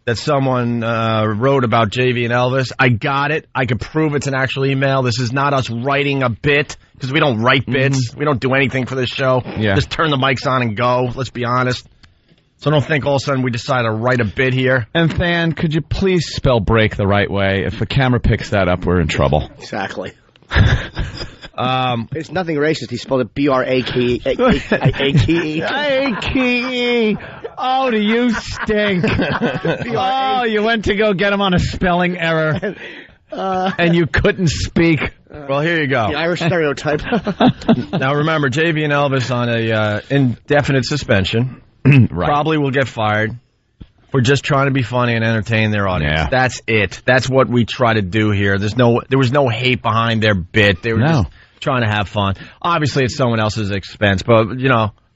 Speaker 1: that someone wrote about JV and Elvis. I got it. I can prove it's an actual email. This is not us writing a bit because we don't write bits. We don't do anything for this show.
Speaker 2: Yeah.
Speaker 1: Just turn the mics on and go. Let's be honest. So don't think all of a sudden we decide to write a bit here.
Speaker 2: And Than, could you please spell break the right way? If the camera picks that up, we're in trouble.
Speaker 3: Exactly. It's nothing racist. He spelled it B-R-A-K-E.
Speaker 2: A-K-E. Oh, do you stink? Oh, you went to go get him on a spelling error, and you couldn't speak.
Speaker 1: Well, here you go.
Speaker 3: The Irish stereotype.
Speaker 1: Now, remember, JV and Elvis on a indefinite suspension.
Speaker 2: Right.
Speaker 1: Probably will get fired. We're just trying to be funny and entertain their audience.
Speaker 2: Yeah.
Speaker 1: That's it. That's what we try to do here. There was no hate behind their bit. They were just trying to have fun. Obviously, it's someone else's expense, but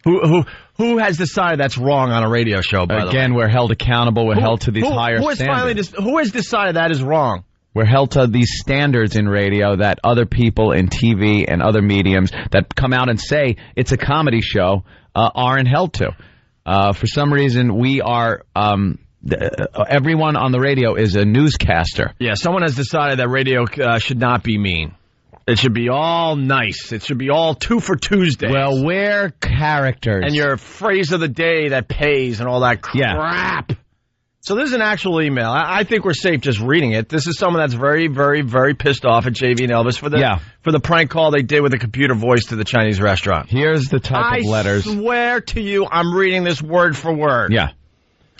Speaker 1: Who has decided that's wrong on a radio show? By
Speaker 2: Again, we're held accountable. We're held to these higher standards.
Speaker 1: Who has decided that is wrong?
Speaker 2: We're held to these standards in radio that other people in TV and other mediums that come out and say it's a comedy show aren't held to. For some reason, we are. Everyone on the radio is a newscaster.
Speaker 1: Yeah, someone has decided that radio should not be mean. It should be all nice. It should be all 2 for Tuesday.
Speaker 2: Well, we're characters.
Speaker 1: And your phrase of the day that pays and all that crap. Yeah. So this is an actual email. I think we're safe just reading it. This is someone that's very, very, very pissed off at JV and Elvis for the prank call they did with the computer voice to the Chinese restaurant.
Speaker 2: Here's the type of letters.
Speaker 1: I swear to you, I'm reading this word for word.
Speaker 2: Yeah.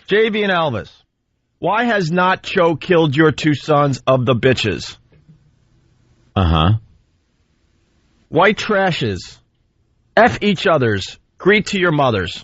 Speaker 1: JV and Elvis, why has not Cho killed your 2 sons of the bitches?
Speaker 2: Uh-huh.
Speaker 1: White trashes. F each others. Greet to your mothers.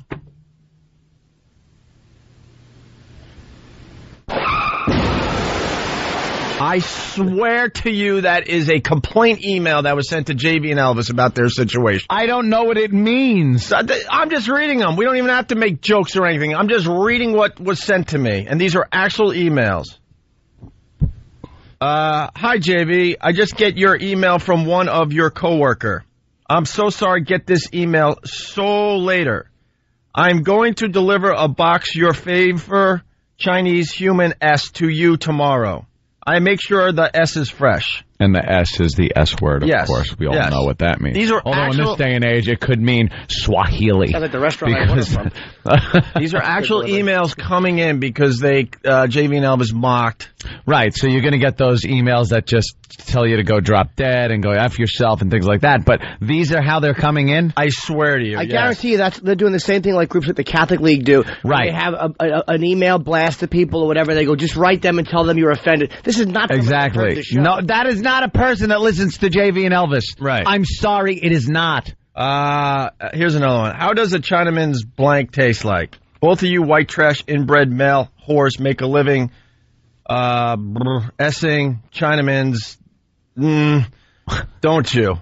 Speaker 1: I swear to you that is a complaint email that was sent to JV and Elvis about their situation.
Speaker 2: I don't know what it means.
Speaker 1: I'm just reading them. We don't even have to make jokes or anything. I'm just reading what was sent to me. And these are actual emails. Hi, JV. I just get your email from one of your coworker. I'm so sorry get this email so later. I'm going to deliver a box your favor Chinese human S to you tomorrow. I make sure the S is fresh.
Speaker 2: And the S is the S word, of course. We all know what that means.
Speaker 1: These are
Speaker 2: Although in this day and age, it could mean Swahili.
Speaker 3: Sounds like the restaurant I ordered from.
Speaker 1: These are actual emails coming in because they JV and Elvis mocked.
Speaker 2: Right, so you're going to get those emails that just tell you to go drop dead and go F yourself and things like that. But these are how they're coming in?
Speaker 1: I swear to you.
Speaker 3: I guarantee you they're doing the same thing like groups like the Catholic League do.
Speaker 2: Right.
Speaker 3: They have an email blast to people or whatever. They go, just write them and tell them you're offended. This is not
Speaker 2: exactly. No, that is not a person that listens to JV and Elvis.
Speaker 1: Right.
Speaker 2: I'm sorry, it is not.
Speaker 1: Here's another one. How does a Chinaman's blank taste like? Both of you white trash inbred male whores make a living essing Chinaman's. Don't you?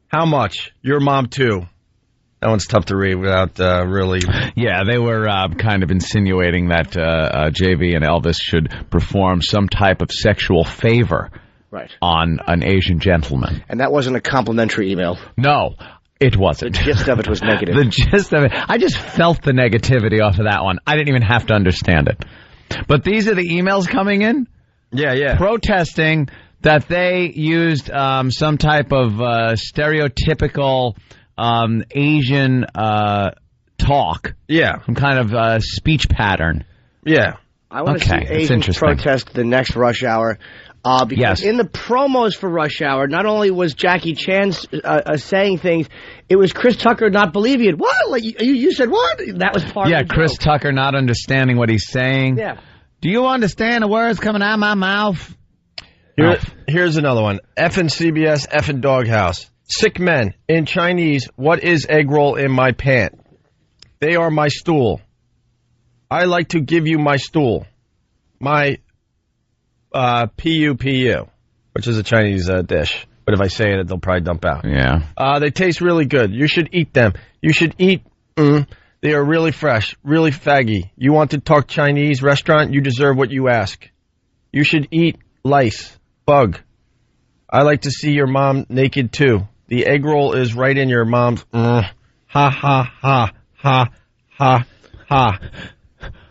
Speaker 1: How much? Your mom too. That one's tough to read without really.
Speaker 2: Yeah, they were kind of insinuating that JV and Elvis should perform some type of sexual favor.
Speaker 3: Right.
Speaker 2: On an Asian gentleman.
Speaker 3: And that wasn't a complimentary email.
Speaker 2: No, it wasn't.
Speaker 3: The gist of it was negative.
Speaker 2: The gist of it. I just felt the negativity off of that one. I didn't even have to understand it. But these are the emails coming in?
Speaker 1: Yeah.
Speaker 2: Protesting that they used some type of stereotypical Asian talk.
Speaker 1: Yeah.
Speaker 2: Some kind of speech pattern.
Speaker 1: Yeah.
Speaker 3: I want to see Asians protest the next Rush Hour. Because in the promos for Rush Hour, not only was Jackie Chan saying things, it was Chris Tucker not believing it. What? Like you said what? That was part of the joke.
Speaker 2: Chris Tucker not understanding what he's saying.
Speaker 3: Yeah.
Speaker 2: Do you understand the words coming out of my mouth?
Speaker 1: Here's another one. Effing CBS, effing Doghouse. Sick men. In Chinese, what is egg roll in my pant? They are my stool. I like to give you my stool. My PUPU, which is a Chinese dish. But if I say it, they'll probably dump out.
Speaker 2: Yeah.
Speaker 1: They taste really good. You should eat them. You should eat. They are really fresh, really faggy. You want to talk Chinese restaurant? You deserve what you ask. You should eat lice, bug. I like to see your mom naked too. The egg roll is right in your mom's. Ha ha ha ha ha ha.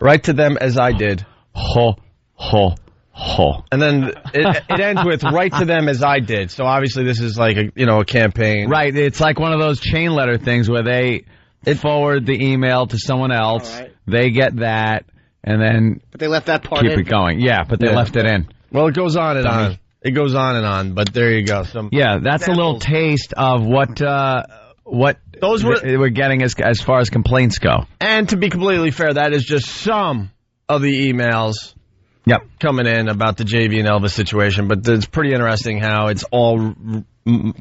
Speaker 1: Right to them as I did.
Speaker 2: Ho ho. Oh.
Speaker 1: And then it ends with "right to them as I did." So obviously this is like a campaign,
Speaker 2: right? It's like one of those chain letter things where they forward the email to someone else, they get that, and then
Speaker 3: but they left that part
Speaker 2: keep it going. Yeah, but they left it in.
Speaker 1: Well, it goes on and on. It goes on and on. But there you go. Some
Speaker 2: that's a little taste of what those we're getting as far as complaints go.
Speaker 1: And to be completely fair, that is just some of the emails. Coming in about the JV and Elvis situation, but it's pretty interesting how it's all the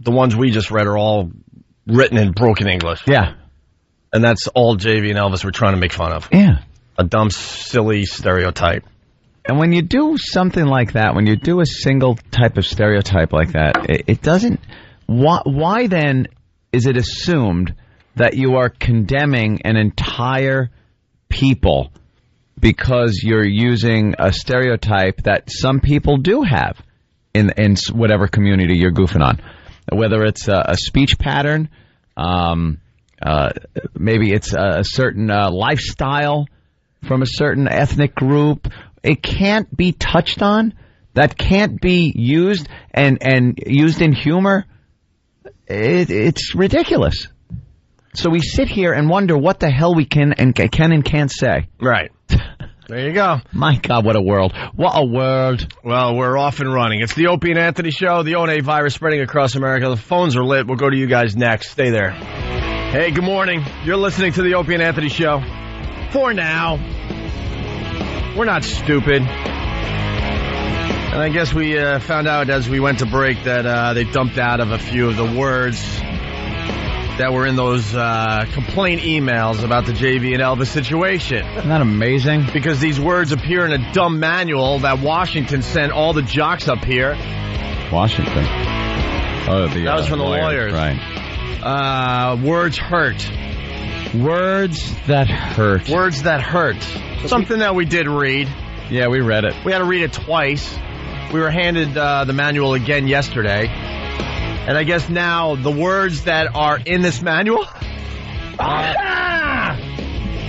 Speaker 1: ones we just read are all written in broken English.
Speaker 2: Yeah,
Speaker 1: and that's all JV and Elvis were trying to make fun of.
Speaker 2: Yeah,
Speaker 1: a dumb, silly stereotype.
Speaker 2: And when you do something like that, when you do a single type of stereotype like that, it doesn't. Why then is it assumed that you are condemning an entire people because you're using a stereotype that some people do have in whatever community you're goofing on. Whether it's a speech pattern, maybe it's a certain lifestyle from a certain ethnic group. It can't be touched on. That can't be used and used in humor. It's ridiculous. So we sit here and wonder what the hell we can and can't say.
Speaker 1: Right. There you go.
Speaker 2: My God, what a world. What a world.
Speaker 1: Well, we're off and running. It's the Opie and Anthony Show. The ONA virus spreading across America. The phones are lit. We'll go to you guys next. Stay there. Hey, good morning. You're listening to the Opie and Anthony Show. For now. We're not stupid. And I guess we found out as we went to break that they dumped out of a few of the words that were in those complaint emails about the JV and Elvis situation.
Speaker 2: Isn't that amazing?
Speaker 1: Because these words appear in a dumb manual that Washington sent all the jocks up here.
Speaker 2: Washington? Oh,
Speaker 1: that was from the lawyers.
Speaker 2: Right.
Speaker 1: Words hurt.
Speaker 2: Words that hurt.
Speaker 1: Words that hurt. Something that we did read.
Speaker 2: Yeah, we read it.
Speaker 1: We had to read it twice. We were handed the manual again yesterday. And I guess now the words that are in this manual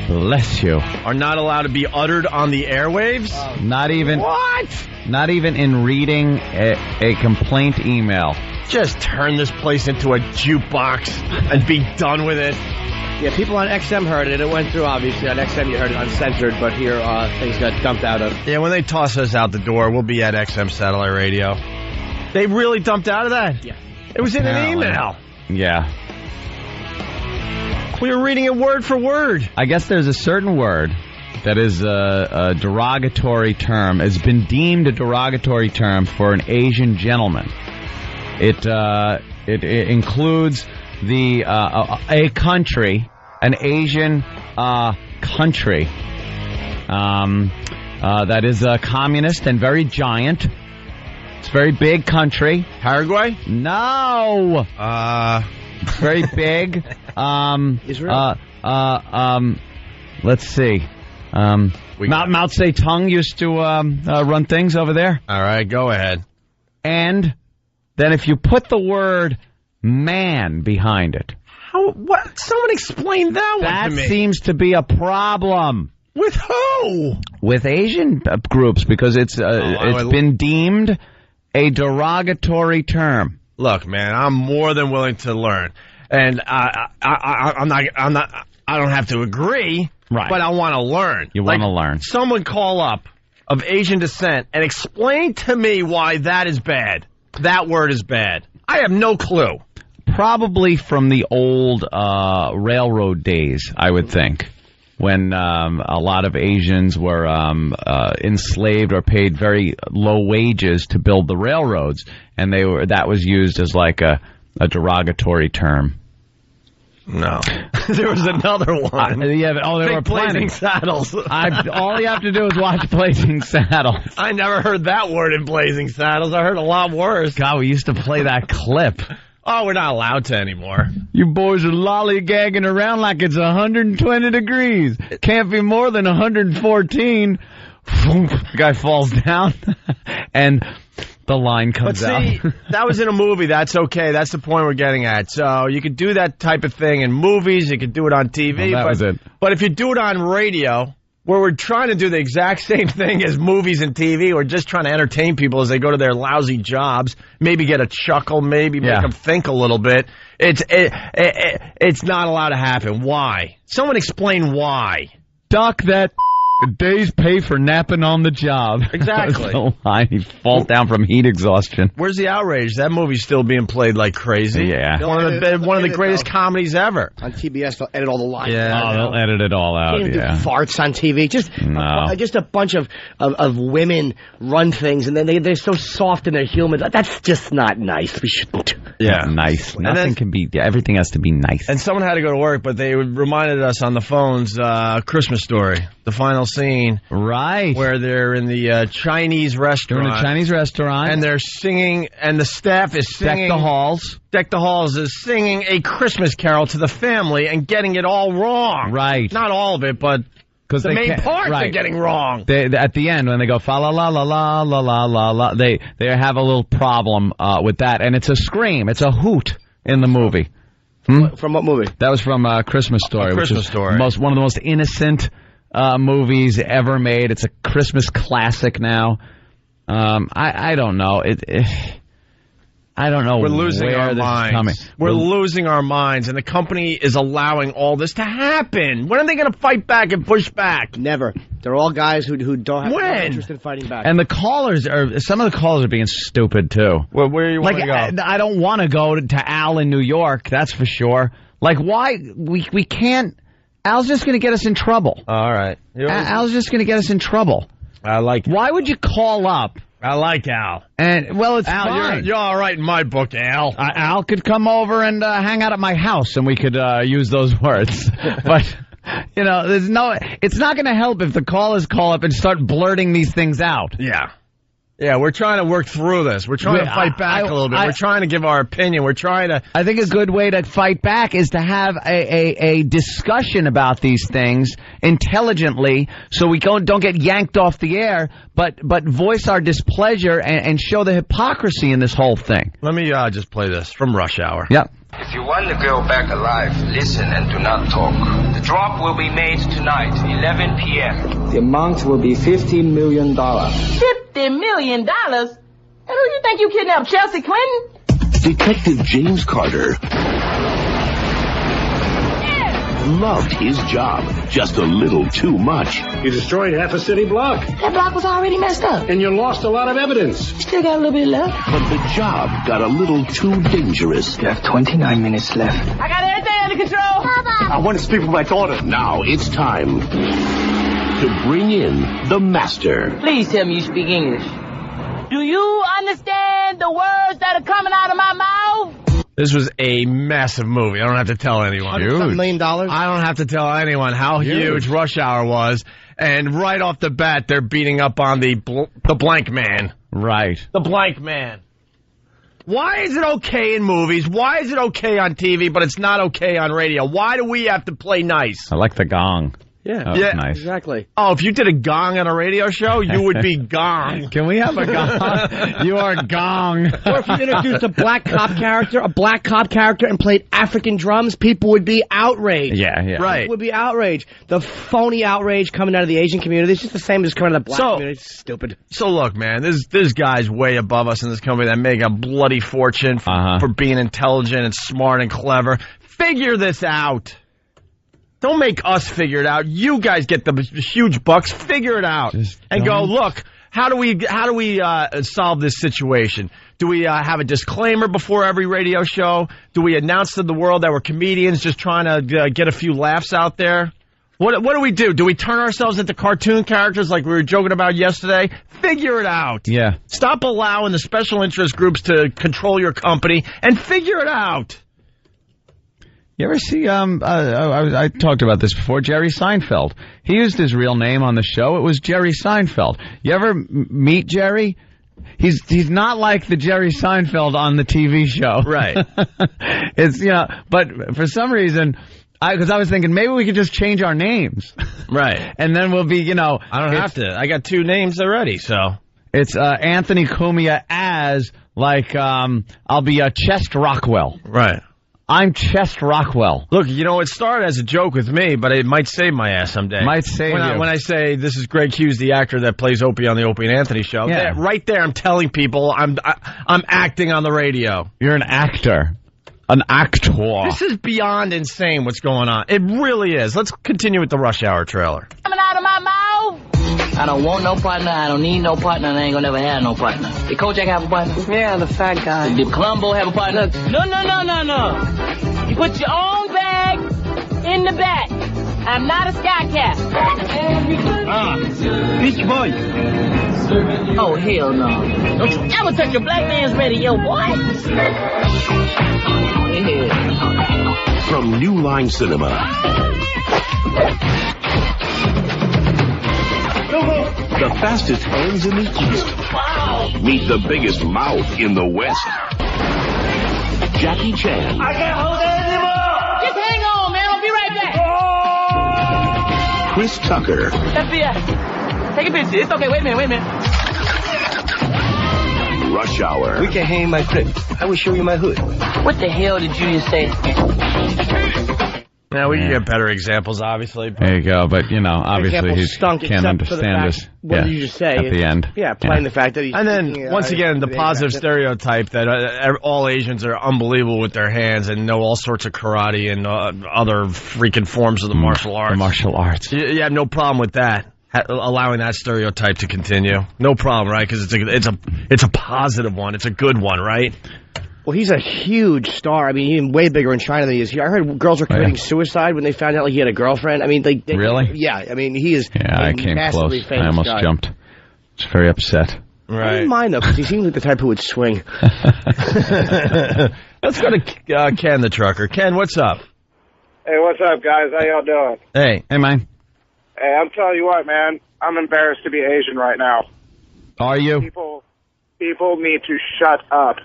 Speaker 2: bless you,
Speaker 1: are not allowed to be uttered on the airwaves?
Speaker 2: Not even.
Speaker 1: What?
Speaker 2: Not even in reading a complaint email.
Speaker 1: Just turn this place into a jukebox and be done with it.
Speaker 3: Yeah, people on XM heard it. It went through, obviously. On XM, you heard it uncensored, but here, things got dumped out of.
Speaker 1: Yeah, when they toss us out the door, we'll be at XM Satellite Radio. They really dumped out of that?
Speaker 3: Yeah.
Speaker 1: It was in an email.
Speaker 2: Yeah.
Speaker 1: We were reading it word for word.
Speaker 2: I guess there's a certain word that is a derogatory term, has been deemed a derogatory term for an Asian gentleman. It includes a country, an Asian country that is communist and very giant. It's a very big country.
Speaker 1: Paraguay?
Speaker 2: No. Very big.
Speaker 3: Israel?
Speaker 2: Let's see. Mao Zedong used to run things over there.
Speaker 1: All right, go ahead.
Speaker 2: And then if you put the word man behind it.
Speaker 1: What? Someone explain that one to me.
Speaker 2: That seems to be a problem.
Speaker 1: With who?
Speaker 2: With Asian groups, because it's been deemed a derogatory term.
Speaker 1: Look, man, I'm more than willing to learn, and I don't have to agree,
Speaker 2: right?
Speaker 1: But I want to learn.
Speaker 2: You want to learn.
Speaker 1: Someone call up of Asian descent and explain to me why that is bad. That word is bad. I have no clue.
Speaker 2: Probably from the old railroad days, I would think, when a lot of Asians were enslaved or paid very low wages to build the railroads, and that was used as like a derogatory term.
Speaker 1: No. There was another one.
Speaker 2: There were plenty.
Speaker 1: Blazing Saddles.
Speaker 2: All you have to do is watch Blazing Saddles.
Speaker 1: I never heard that word in Blazing Saddles. I heard a lot worse.
Speaker 2: God, we used to play that clip.
Speaker 1: Oh, we're not allowed to anymore.
Speaker 2: You boys are lollygagging around like it's 120 degrees. Can't be more than 114. The guy falls down, and the line comes out.
Speaker 1: That was in a movie. That's okay. That's the point we're getting at. So you could do that type of thing in movies. You could do it on TV.
Speaker 2: Well, that was it.
Speaker 1: But if you do it on radio, where we're trying to do the exact same thing as movies and TV, we're just trying to entertain people as they go to their lousy jobs, maybe get a chuckle, maybe make them think a little bit. It's not allowed to happen. Why? Someone explain why.
Speaker 2: Duck that day's pay for napping on the job.
Speaker 1: Exactly.
Speaker 2: So he falls down from heat exhaustion.
Speaker 1: Where's the outrage? That movie's still being played like crazy.
Speaker 2: Yeah.
Speaker 1: One of the greatest comedies ever.
Speaker 3: On TBS, they'll edit all the lines.
Speaker 2: Yeah. Oh, they'll edit it all out.
Speaker 3: They don't do farts on TV. Just a bunch of women run things, and then they're so soft and they're human. That's just not nice. We shouldn't.
Speaker 1: Yeah.
Speaker 2: Nice. Nothing can be. Everything has to be nice.
Speaker 1: And someone had to go to work, but they reminded us on the phones, Christmas Story, the final scene.
Speaker 2: Right.
Speaker 1: Where they're in the Chinese restaurant.
Speaker 2: They're in a Chinese restaurant.
Speaker 1: And they're singing, and the staff is singing.
Speaker 2: Deck the Halls.
Speaker 1: Deck the Halls is singing a Christmas carol to the family and getting it all wrong.
Speaker 2: Right.
Speaker 1: Not all of it, but the main parts are getting wrong.
Speaker 2: They, at the end, when they go fa la la la la la la la la, they have a little problem with that, and it's a scream, it's a hoot in the movie.
Speaker 3: From what movie?
Speaker 2: That was from Christmas Story.
Speaker 1: Christmas Story.
Speaker 2: One of the most innocent movies ever made. It's a Christmas classic now. I don't know. I don't know.
Speaker 1: We're losing
Speaker 2: where
Speaker 1: our
Speaker 2: this
Speaker 1: minds.
Speaker 2: is coming.
Speaker 1: We're losing our minds, and the company is allowing all this to happen. When are they going to fight back and push back?
Speaker 3: Never. They're all guys who don't have no interest in fighting back.
Speaker 2: And the callers some of the callers are being stupid too.
Speaker 1: Well, where you want to go?
Speaker 2: I don't want to go to Al in New York. That's for sure. Like, why we can't? Al's just going to get us in trouble.
Speaker 1: All right.
Speaker 2: Al's just going to get us in trouble.
Speaker 1: I like it.
Speaker 2: Why would you call up?
Speaker 1: I like Al.
Speaker 2: And well, it's
Speaker 1: Al,
Speaker 2: fine.
Speaker 1: You're all right in my book, Al.
Speaker 2: Al could come over and hang out at my house, and we could use those words. But you know, it's not going to help if the callers call up and start blurting these things out.
Speaker 1: Yeah. Yeah, we're trying to work through this. We're trying to fight back a little bit. We're trying to give our opinion. We're trying to...
Speaker 2: I think a good way to fight back is to have a discussion about these things intelligently so we don't get yanked off the air, but voice our displeasure and show the hypocrisy in this whole thing.
Speaker 1: Let me just play this from Rush Hour.
Speaker 2: Yep.
Speaker 12: If you want the girl back alive, listen and do not talk. The drop will be made tonight, 11 p.m.
Speaker 13: The amount will be $50 million.
Speaker 14: $50 million? And who do you think you kidnapped, Chelsea Clinton?
Speaker 15: Detective James Carter loved his job just a little too much.
Speaker 16: You destroyed half a city block.
Speaker 14: That block was already messed up.
Speaker 16: And you lost a lot of evidence.
Speaker 14: Still got a little bit left.
Speaker 15: But the job got a little too dangerous.
Speaker 13: You have 29 minutes left.
Speaker 14: I got everything under control.
Speaker 15: I want to speak with my daughter. Now it's time to bring in the master.
Speaker 14: Please tell me you speak English. Do you understand the words that are coming out of my mouth?
Speaker 1: This was a massive movie. I don't have to tell anyone.
Speaker 3: $100 million?
Speaker 1: I don't have to tell anyone how huge Rush Hour was. And right off the bat, they're beating up on the blank man.
Speaker 2: Right.
Speaker 1: The blank man. Why is it okay in movies? Why is it okay on TV, but it's not okay on radio? Why do we have to play nice?
Speaker 2: I like the gong.
Speaker 3: Yeah,
Speaker 2: that was nice.
Speaker 3: Exactly.
Speaker 1: Oh, if you did a gong on a radio show, you would be gong.
Speaker 2: Can we have a gong? You are gong.
Speaker 3: Or if you introduced a black cop character and played African drums, people would be outraged.
Speaker 2: Yeah.
Speaker 1: Right.
Speaker 3: People would be outraged. The phony outrage coming out of the Asian community is just the same as coming out of the black community. It's stupid.
Speaker 1: So look, man, there's guys way above us in this company that make a bloody fortune for being intelligent and smart and clever. Figure this out. Don't make us figure it out. You guys get the huge bucks. Figure it out and go. Look, how do we solve this situation? Do we have a disclaimer before every radio show? Do we announce to the world that we're comedians just trying to get a few laughs out there? What do we do? Do we turn ourselves into cartoon characters like we were joking about yesterday? Figure it out.
Speaker 2: Yeah.
Speaker 1: Stop allowing the special interest groups to control your company and figure it out.
Speaker 2: You ever see, I talked about this before, Jerry Seinfeld. He used his real name on the show. It was Jerry Seinfeld. You ever meet Jerry? He's not like the Jerry Seinfeld on the TV show.
Speaker 1: Right.
Speaker 2: It's, but for some reason, because I was thinking maybe we could just change our names.
Speaker 1: Right.
Speaker 2: And then we'll be,
Speaker 1: I don't have to. I got 2 names already, so.
Speaker 2: It's Anthony Cumia as, I'll be Chest Rockwell.
Speaker 1: Right.
Speaker 2: I'm Chest Rockwell.
Speaker 1: Look, it started as a joke with me, but it might save my ass someday.
Speaker 2: Might save you.
Speaker 1: When I say this is Greg Hughes, the actor that plays Opie on the Opie and Anthony show, right there I'm telling people I'm acting on the radio.
Speaker 2: You're an actor. An actor.
Speaker 1: This is beyond insane what's going on. It really is. Let's continue with the Rush Hour trailer.
Speaker 14: Coming out of my mouth? I don't want no partner. I don't need no partner. And I ain't gonna never have no partner. Did Kojak have a partner?
Speaker 13: Yeah, the fat guy.
Speaker 14: Did Columbo have a partner? No. You put your own bag in the back. I'm not a sky cat.
Speaker 16: Beach Boy.
Speaker 14: Oh, hell no. Don't you ever touch a black man's radio, boy. Yeah.
Speaker 15: From New Line Cinema. the fastest hands in the East.
Speaker 8: Wow!
Speaker 15: Meet the biggest mouth in the West. Jackie Chan.
Speaker 14: I can't hold it anymore! Just hang on, man. I'll be right back.
Speaker 15: Chris Tucker.
Speaker 14: FBI, take a picture. It's okay. Wait a minute.
Speaker 15: Rush Hour.
Speaker 13: We can hang my crib. I will show you my hood.
Speaker 14: What the hell did you just say?
Speaker 1: Now, we can get better examples, obviously. But
Speaker 2: There you go. But, obviously he
Speaker 3: stunk
Speaker 2: can't
Speaker 3: except for the
Speaker 2: understand
Speaker 3: fact-
Speaker 2: us.
Speaker 3: What did you just say?
Speaker 2: At the end.
Speaker 3: Yeah, playing the fact that he's...
Speaker 1: And then,
Speaker 3: speaking,
Speaker 1: once again, the
Speaker 3: with
Speaker 1: positive
Speaker 3: accent.
Speaker 1: stereotype that all Asians are unbelievable with their hands and know all sorts of karate and other freaking forms of the martial arts.
Speaker 2: The martial arts.
Speaker 1: You have no problem with that, allowing that stereotype to continue. No problem, right? Because it's a positive one. It's a good one, right?
Speaker 3: Well, he's a huge star. I mean, he's way bigger in China than he is here. I heard girls were committing suicide when they found out he had a girlfriend. I mean, they
Speaker 2: Really?
Speaker 3: Yeah, I mean, he is
Speaker 2: Yeah,
Speaker 3: a
Speaker 2: I came
Speaker 3: massively
Speaker 2: close.
Speaker 3: famous
Speaker 2: I almost
Speaker 3: guy.
Speaker 2: jumped. I was very upset.
Speaker 3: I didn't mind, though, because he seemed like the type who would swing.
Speaker 1: Let's go to Ken the trucker. Ken, what's up?
Speaker 17: Hey, what's up, guys? How y'all doing?
Speaker 2: Hey, man.
Speaker 17: Hey, I'm telling you what, man. I'm embarrassed to be Asian right now.
Speaker 2: Are you?
Speaker 17: People need to shut up.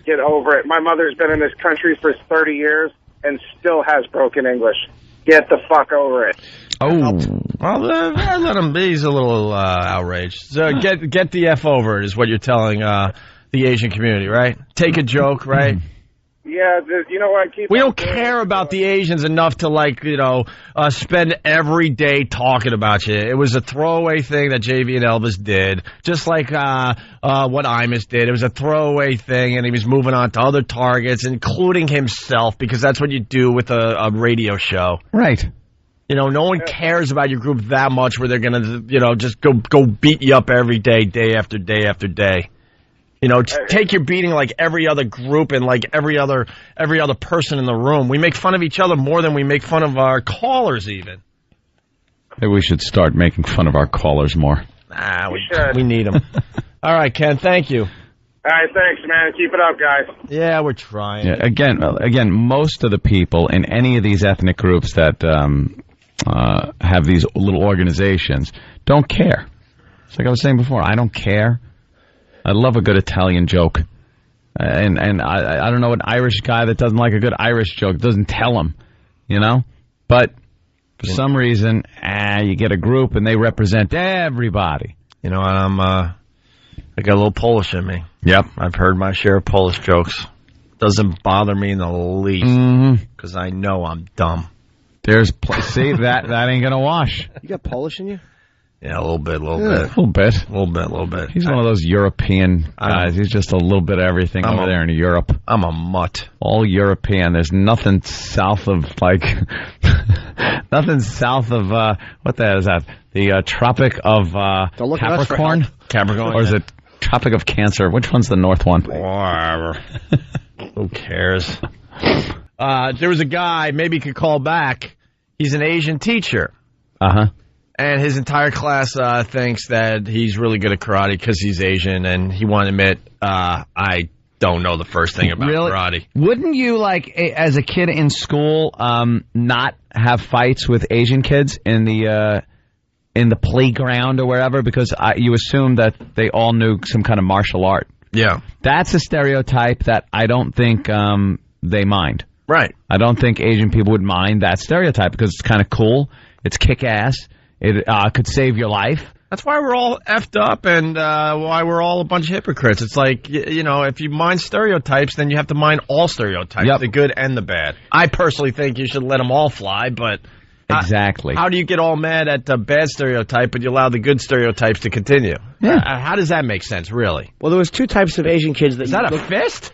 Speaker 17: Get over it. My mother's been in this country for 30 years and still has broken English. Get the fuck over it.
Speaker 2: Oh.
Speaker 1: Well, let him be. He's a little outraged. So get the F over it is what you're telling the Asian community, right? Take a joke, right?
Speaker 17: Yeah, you know what?
Speaker 1: We don't care about the Asians enough to, spend every day talking about you. It was a throwaway thing that JV and Elvis did, just like what Imus did. It was a throwaway thing, and he was moving on to other targets, including himself, because that's what you do with a radio show.
Speaker 2: Right.
Speaker 1: No one cares about your group that much where they're going to, just go beat you up every day, day after day after day. Take your beating like every other group and like every other person in the room. We make fun of each other more than we make fun of our callers, even.
Speaker 2: Maybe we should start making fun of our callers more.
Speaker 1: We need them. All right, Ken, thank you.
Speaker 17: All right, thanks, man. Keep it up, guys.
Speaker 1: Yeah, we're trying.
Speaker 2: Yeah, again, most of the people in any of these ethnic groups that have these little organizations don't care. It's like I was saying before, I don't care. I love a good Italian joke. And I don't know an Irish guy that doesn't like a good Irish joke, doesn't tell him, But for some reason, you get a group and they represent everybody.
Speaker 1: I got a little Polish in me.
Speaker 2: Yep.
Speaker 1: I've heard my share of Polish jokes. Doesn't bother me in the least because I know I'm dumb.
Speaker 2: See, that ain't going to wash.
Speaker 3: You got Polish in you?
Speaker 1: Yeah, a little bit.
Speaker 2: A little bit. He's one of those European guys. He's just a little bit of everything over there in Europe.
Speaker 1: I'm a mutt.
Speaker 2: All European. There's nothing south of, what the hell is that? The Tropic of Capricorn?
Speaker 1: Capricorn.
Speaker 2: Or is it Tropic of Cancer? Which one's the north one?
Speaker 1: Whatever. Who cares? There was a guy, maybe he could call back. He's an Asian teacher.
Speaker 2: Uh-huh.
Speaker 1: And his entire class thinks that he's really good at karate because he's Asian, and he won't admit, I don't know the first thing about karate.
Speaker 2: Wouldn't you, as a kid in school, not have fights with Asian kids in the playground or wherever because you assume that they all knew some kind of martial art?
Speaker 1: Yeah.
Speaker 2: That's a stereotype that I don't think they mind.
Speaker 1: Right.
Speaker 2: I don't think Asian people would mind that stereotype because it's kind of cool. It's kick-ass. It could save your life.
Speaker 1: That's why we're all effed up and why we're all a bunch of hypocrites. It's like, if you mind stereotypes, then you have to mind all stereotypes, the good and the bad. I personally think you should let them all fly, but...
Speaker 2: Exactly.
Speaker 1: How do you get all mad at the bad stereotype, but you allow the good stereotypes to continue?
Speaker 2: Yeah.
Speaker 1: How does that make sense, really?
Speaker 3: Well, there was two types of Asian kids that...
Speaker 1: Is that a fist?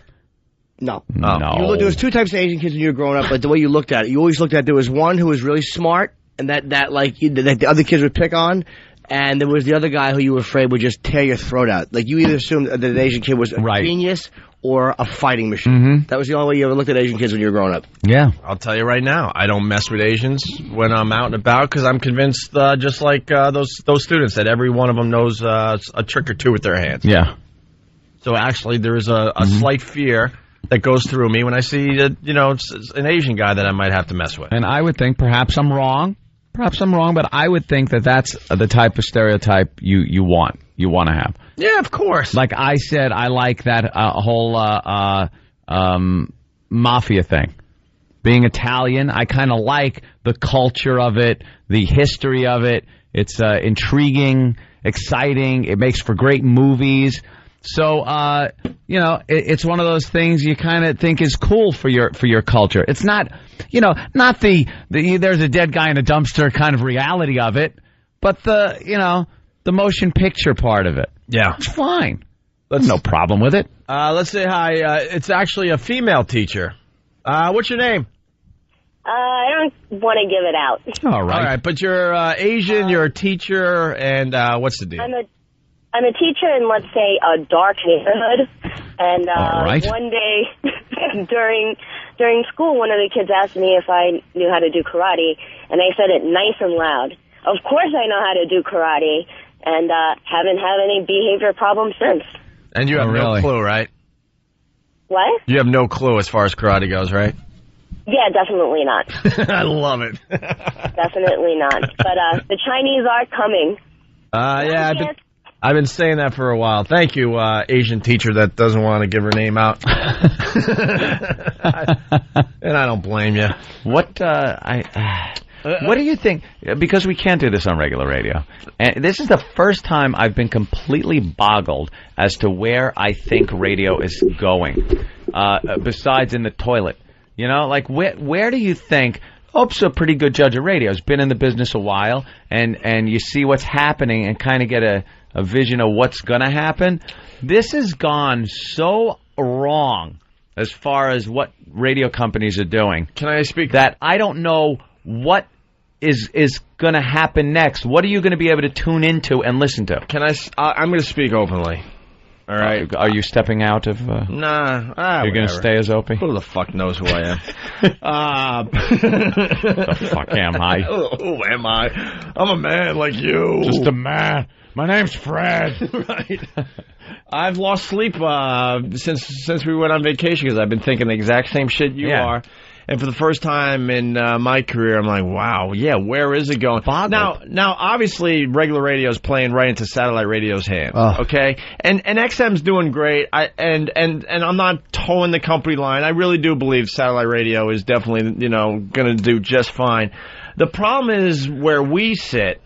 Speaker 3: No.
Speaker 2: No.
Speaker 3: There was two types of Asian kids when you were growing up, but the way you looked at it, you always looked at there was one who was really smart, and that the other kids would pick on, and there was the other guy who you were afraid would just tear your throat out. Like, you either assumed that an Asian kid was a genius or a fighting machine.
Speaker 2: Mm-hmm.
Speaker 3: That was the only way you ever looked at Asian kids when you were growing up.
Speaker 2: Yeah.
Speaker 1: I'll tell you right now, I don't mess with Asians when I'm out and about because I'm convinced, just like those students, that every one of them knows a trick or two with their hands.
Speaker 2: Yeah.
Speaker 1: So actually, there is a slight fear that goes through me when I see, an Asian guy that I might have to mess with.
Speaker 2: And I would think perhaps I'm wrong. Perhaps I'm wrong, but I would think that that's the type of stereotype you want to have.
Speaker 1: Yeah, of course.
Speaker 2: Like I said, I like that whole mafia thing. Being Italian, I kind of like the culture of it, the history of it. It's intriguing, exciting. It makes for great movies. So, it's one of those things you kind of think is cool for your culture. It's not, not the there's a dead guy in a dumpster kind of reality of it, but the motion picture part of it.
Speaker 1: Yeah.
Speaker 2: It's fine. There's no problem with it.
Speaker 1: Let's say hi. It's actually a female teacher. What's your name?
Speaker 18: I don't want to give it out.
Speaker 2: All right.
Speaker 1: But you're Asian, you're a teacher, and what's the deal?
Speaker 18: I'm a teacher in, let's say, a dark neighborhood. And one day during school, one of the kids asked me if I knew how to do karate, and I said it nice and loud. Of course I know how to do karate, and haven't had any behavior problems since.
Speaker 1: And you have no clue, right?
Speaker 18: What?
Speaker 1: You have no clue as far as karate goes, right?
Speaker 18: Yeah, definitely not.
Speaker 1: I love it.
Speaker 18: Definitely not. But the Chinese are coming.
Speaker 1: Yeah, I've been saying that for a while. Thank you, Asian teacher that doesn't want to give her name out. And I don't blame you.
Speaker 2: What do you think? Because we can't do this on regular radio. And this is the first time I've been completely boggled as to where I think radio is going. Besides in the toilet. Where do you think... Hope's a pretty good judge of radio. He's been in the business a while, and you see what's happening and kind of get a vision of what's going to happen. This has gone so wrong as far as what radio companies are doing.
Speaker 1: Can I speak?
Speaker 2: That I don't know what is going to happen next. What are you going to be able to tune into and listen to?
Speaker 1: I'm going to speak openly. All right.
Speaker 2: Are you stepping out of...
Speaker 1: Nah.
Speaker 2: You're going to stay as Opie?
Speaker 1: Who the fuck knows who I am?
Speaker 2: The fuck am I?
Speaker 1: Who am I? I'm a man like you.
Speaker 2: Just a man. My name's Fred.
Speaker 1: Right. I've lost sleep since we went on vacation because I've been thinking the exact same shit you are. And for the first time in my career, I'm like, wow, yeah, where is it going? Now, obviously, regular radio is playing right into satellite radio's hands, okay? And XM's doing great, and I'm not towing the company line. I really do believe satellite radio is definitely, going to do just fine. The problem is where we sit,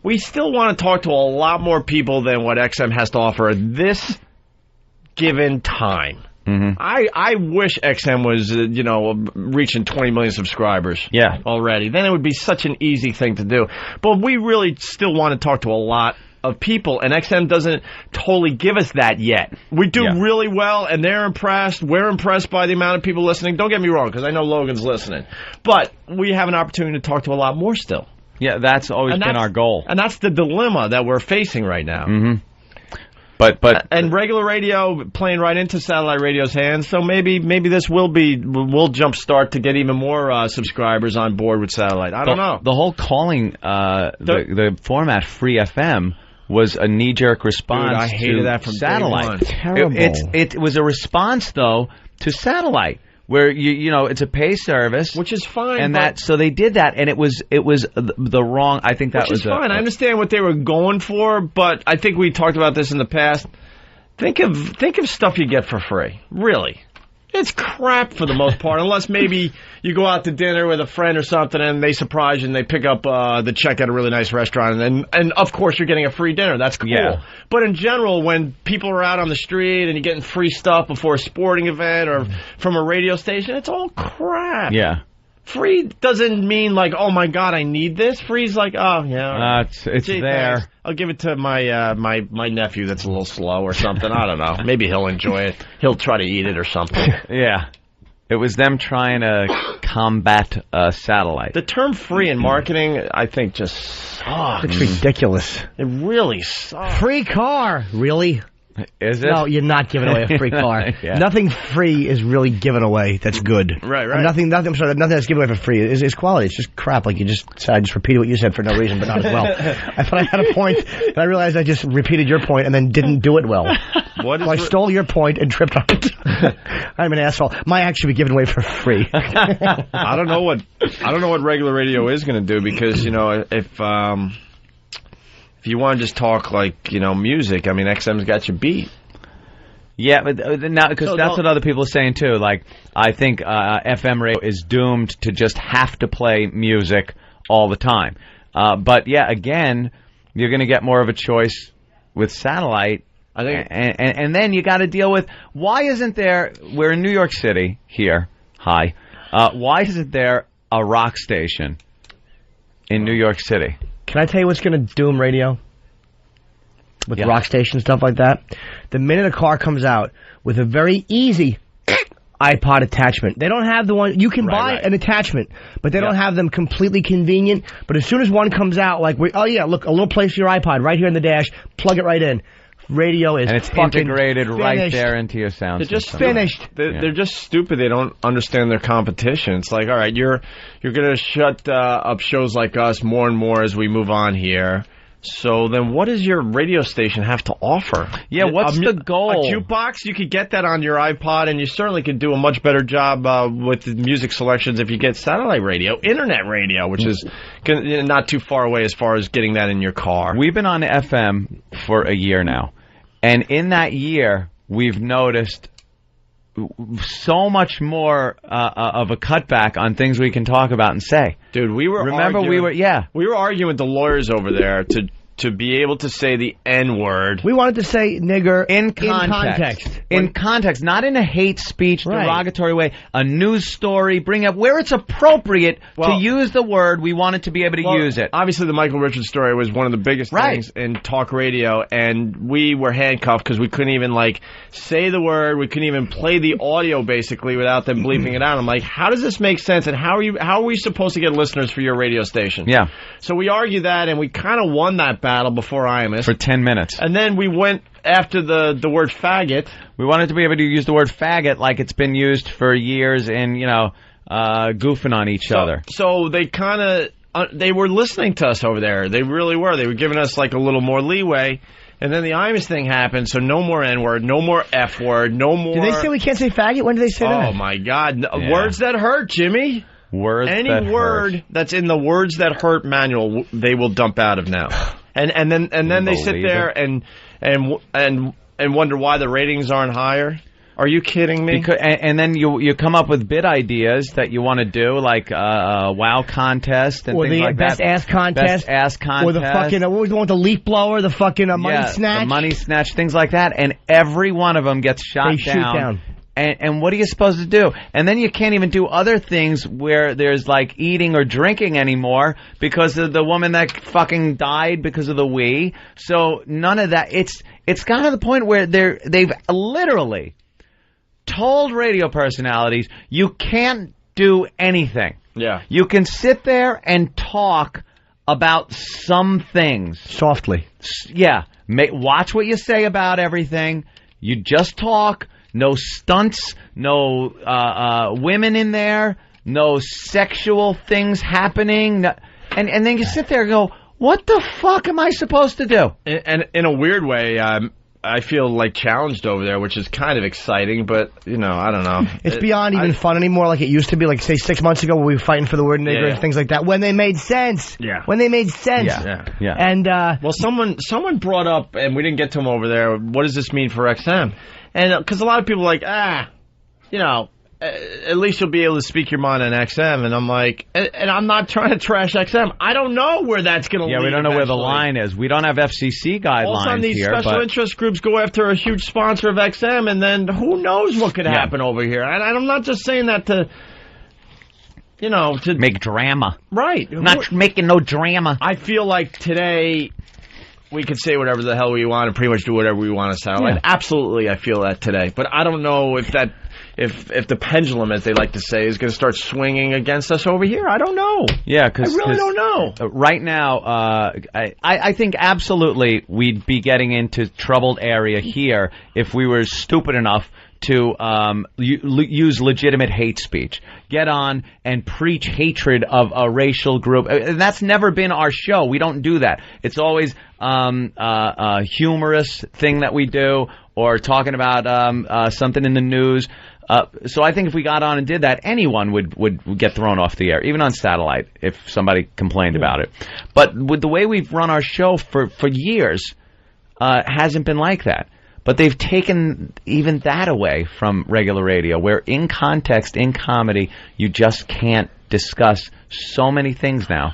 Speaker 1: we still want to talk to a lot more people than what XM has to offer at this given time.
Speaker 2: Mm-hmm.
Speaker 1: I wish XM was, reaching 20 million subscribers already. Then it would be such an easy thing to do. But we really still want to talk to a lot of people, and XM doesn't totally give us that yet. We do really well, and they're impressed. We're impressed by the amount of people listening. Don't get me wrong, because I know Logan's listening. But we have an opportunity to talk to a lot more still.
Speaker 2: Yeah, that's always been our goal.
Speaker 1: And that's the dilemma that we're facing right now.
Speaker 2: Mm-hmm. But
Speaker 1: and regular radio playing right into satellite radio's hands, so maybe this will jumpstart to get even more subscribers on board with satellite. I don't know.
Speaker 2: The whole calling the format Free FM was a knee-jerk response.
Speaker 1: Dude, I hated that from
Speaker 2: satellite.
Speaker 1: Terrible.
Speaker 2: It was a response though to satellite. Where it's a pay service,
Speaker 1: which is fine,
Speaker 2: and so they did that, and it was the wrong. I think that was
Speaker 1: fine. I understand what they were going for, but I think we talked about this in the past. Think of stuff you get for free. Really, it's crap for the most part, unless maybe you go out to dinner with a friend or something, and they surprise you and they pick up the check at a really nice restaurant, and of course you're getting a free dinner. That's cool.
Speaker 2: Yeah.
Speaker 1: But in general, when people are out on the street and you're getting free stuff before a sporting event or from a radio station, it's all crap.
Speaker 2: Yeah.
Speaker 1: Free doesn't mean like, oh my God, I need this. Free's like, oh yeah,
Speaker 2: it's
Speaker 1: gee,
Speaker 2: there.
Speaker 1: Thanks. I'll give it to my my nephew that's a little slow or something. I don't know. Maybe he'll enjoy it. He'll try to eat it or something.
Speaker 2: Yeah. It was them trying to combat satellite.
Speaker 1: The term free in marketing, I think, just sucks.
Speaker 3: It's ridiculous.
Speaker 1: It really sucks.
Speaker 3: Free car, really?
Speaker 2: Is it?
Speaker 3: No, you're not giving away a free car.
Speaker 2: Yeah.
Speaker 3: Nothing free is really given away that's good.
Speaker 1: Right.
Speaker 3: Nothing that's given away for free is quality. It's just crap. Like you just said, I just repeated what you said for no reason, but not as well. I thought I had a point, and I realized I just repeated your point and then didn't do it well. I stole your point and tripped on it. I'm an asshole. My act should be given away for free.
Speaker 1: I don't know what regular radio is going to do because if you want to just talk like, music, I mean, XM's got you beat.
Speaker 2: Yeah, but now because that's what other people are saying too. Like, I think FM radio is doomed to just have to play music all the time. But yeah, again, you're going to get more of a choice with satellite. I think, and then you got to deal with why isn't there? We're in New York City here. Hi, why isn't there a rock station in New York City?
Speaker 3: Can I tell you what's going to doom radio? With rock stations, stuff like that. The minute a car comes out with a very easy iPod attachment. They don't have the one, you can buy an attachment, but they don't have them completely convenient. But as soon as one comes out, like, look, a little place for your iPod right here in the dash, plug it right in. Radio is
Speaker 2: and it's
Speaker 3: fucking
Speaker 2: integrated
Speaker 3: finished.
Speaker 2: Right there into your sound system.
Speaker 3: Just finished.
Speaker 1: They're just stupid. They don't understand their competition. It's like, all right, you're going to shut up shows like us more and more as we move on here. So then what does your radio station have to offer?
Speaker 2: Yeah, what's the goal?
Speaker 1: A jukebox? You could get that on your iPod, and you certainly could do a much better job with the music selections if you get satellite radio, internet radio, which is not too far away as far as getting that in your car.
Speaker 2: We've been on FM for a year now, and in that year, we've noticed so much more of a cutback on things we can talk about and say.
Speaker 1: Dude, we were arguing with the lawyers over there to be able to say the N-word.
Speaker 3: We wanted to say nigger
Speaker 2: in context. In context, not in a hate speech, derogatory way. A news story, bring up where it's appropriate to use the word. We wanted to be able to use it.
Speaker 1: Obviously, the Michael Richards story was one of the biggest things in talk radio, and we were handcuffed because we couldn't even, say the word. We couldn't even play the audio, basically, without them bleeping it out. I'm like, how does this make sense, and how are we supposed to get listeners for your radio station?
Speaker 2: Yeah.
Speaker 1: So we argued that, and we kind of won that battle before IMS.
Speaker 2: For 10 minutes.
Speaker 1: And then we went after the word faggot.
Speaker 2: We wanted to be able to use the word faggot like it's been used for years in, goofing on each other.
Speaker 1: So they kind of, they were listening to us over there. They really were. They were giving us a little more leeway. And then the IMS thing happened, so no more N-word, no more F-word, no more...
Speaker 3: Did they say we can't say faggot? When did they say that?
Speaker 1: Oh, my God. Words that hurt, Jimmy. Any word that's in the words that hurt manual, they will dump out of now. And then they sit there and wonder why the ratings aren't higher. Are you kidding me?
Speaker 2: And then you come up with bit ideas that you want to do, like a WoW contest and
Speaker 3: or
Speaker 2: things
Speaker 3: the
Speaker 2: like
Speaker 3: best
Speaker 2: that.
Speaker 3: ass contest.
Speaker 2: Best ass contest.
Speaker 3: Or the fucking, what was the one with the leaf blower, the fucking money snatch?
Speaker 2: The money snatch, things like that. And every one of them gets shot down.
Speaker 3: Shoot down.
Speaker 2: And what are you supposed to do? And then you can't even do other things where there's eating or drinking anymore because of the woman that fucking died because of the Wii. So none of that. It's gotten to the point where they've literally told radio personalities you can't do anything.
Speaker 1: Yeah.
Speaker 2: You can sit there and talk about some things.
Speaker 3: Softly.
Speaker 2: Yeah. Watch what you say about everything. You just talk. No stunts, no women in there, no sexual things happening. And then you sit there and go, what the fuck am I supposed to do?
Speaker 1: And in a weird way, I feel challenged over there, which is kind of exciting, but, I don't know.
Speaker 3: It's beyond even fun anymore like it used to be, say 6 months ago when we were fighting for the word nigger and things like that, when they made sense.
Speaker 1: Yeah.
Speaker 3: When they made sense.
Speaker 1: Yeah.
Speaker 3: And,
Speaker 1: well, someone brought up, and we didn't get to them over there, what does this mean for XM? And because a lot of people are like, at least you'll be able to speak your mind on XM. And I'm like, and I'm not trying to trash XM. I don't know where that's going to lead.
Speaker 2: Yeah, we don't know where the line is. We don't have FCC guidelines
Speaker 1: all of a sudden, these
Speaker 2: here,
Speaker 1: special interest groups go after a huge sponsor of XM, and then who knows what could happen over here. And I'm not just saying that to
Speaker 2: make drama.
Speaker 1: Right.
Speaker 2: Not making no drama.
Speaker 1: I feel like today we could say whatever the hell we want and pretty much do whatever we want to sound like. Absolutely, I feel that today. But I don't know if if the pendulum, as they like to say, is going to start swinging against us over here. I don't know.
Speaker 2: Yeah, because
Speaker 1: I really don't know.
Speaker 2: Right now, I think absolutely we'd be getting into troubled area here if we were stupid enough to use legitimate hate speech. Get on and preach hatred of a racial group. And that's never been our show. We don't do that. It's always a humorous thing that we do, or talking about something in the news. So I think if we got on and did that, anyone would get thrown off the air, even on satellite, if somebody complained about it. But with the way we've run our show for years, hasn't been like that. But they've taken even that away from regular radio, where in context, in comedy, you just can't discuss so many things now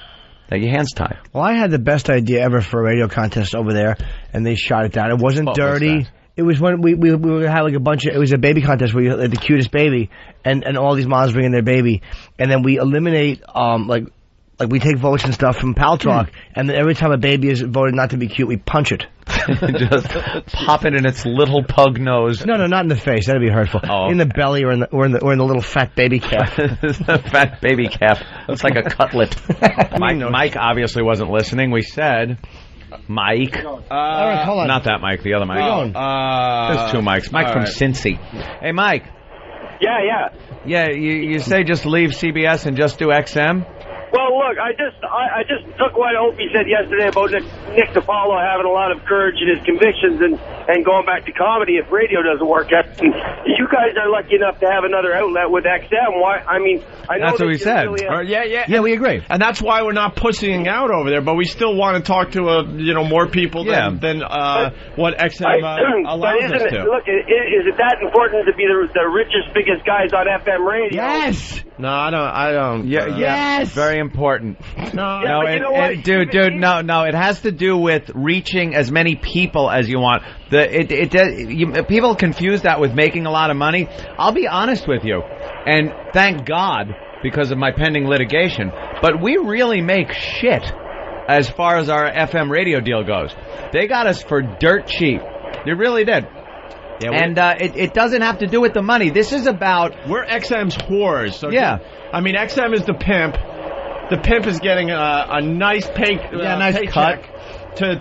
Speaker 2: that your hands tie.
Speaker 3: Well, I had the best idea ever for a radio contest over there, and they shot it down. It wasn't dirty. It was when we were going to have like a bunch of, it was a baby contest where you had the cutest baby, and all these moms bring in their baby, and then we eliminate, like we take votes and stuff from Pal Talk, and then every time a baby is voted not to be cute, we punch it.
Speaker 2: Just pop it in its little pug nose.
Speaker 3: No, not in the face. That'd be hurtful.
Speaker 2: Oh.
Speaker 3: In the belly or in the little fat baby calf.
Speaker 2: The fat baby calf. Looks like a cutlet. Mike obviously wasn't listening. We said Mike.
Speaker 3: All right, hold on.
Speaker 2: Not that Mike, the other Mike. There's two Mikes. Mike from Cincy. Hey, Mike.
Speaker 19: Yeah.
Speaker 2: Yeah, you say just leave CBS and just do XM?
Speaker 19: Well, look, I just took what Opie said yesterday about Nick DiPaolo having a lot of courage in his convictions and going back to comedy if radio doesn't work out. And you guys are lucky enough to have another outlet with XM. Why? I mean, I know
Speaker 2: that's what we said.
Speaker 19: Really
Speaker 1: Yeah,
Speaker 3: we agree.
Speaker 1: And that's why we're not pussying out over there, but we still want to talk to more people than what XM allows us to.
Speaker 19: Look, is it that important to be the richest, biggest guys on FM radio?
Speaker 3: Yes.
Speaker 1: No, I don't.
Speaker 3: Yes.
Speaker 2: Very important.
Speaker 19: No,
Speaker 2: dude, no. It has to do with reaching as many people as you want. People confuse that with making a lot of money. I'll be honest with you, and thank God because of my pending litigation. But we really make shit as far as our FM radio deal goes. They got us for dirt cheap. They really did. Yeah, and it doesn't have to do with the money. This is about...
Speaker 1: We're XM's whores. So
Speaker 2: yeah.
Speaker 1: I mean, XM is the pimp. The pimp is getting a nice nice
Speaker 2: cut
Speaker 1: to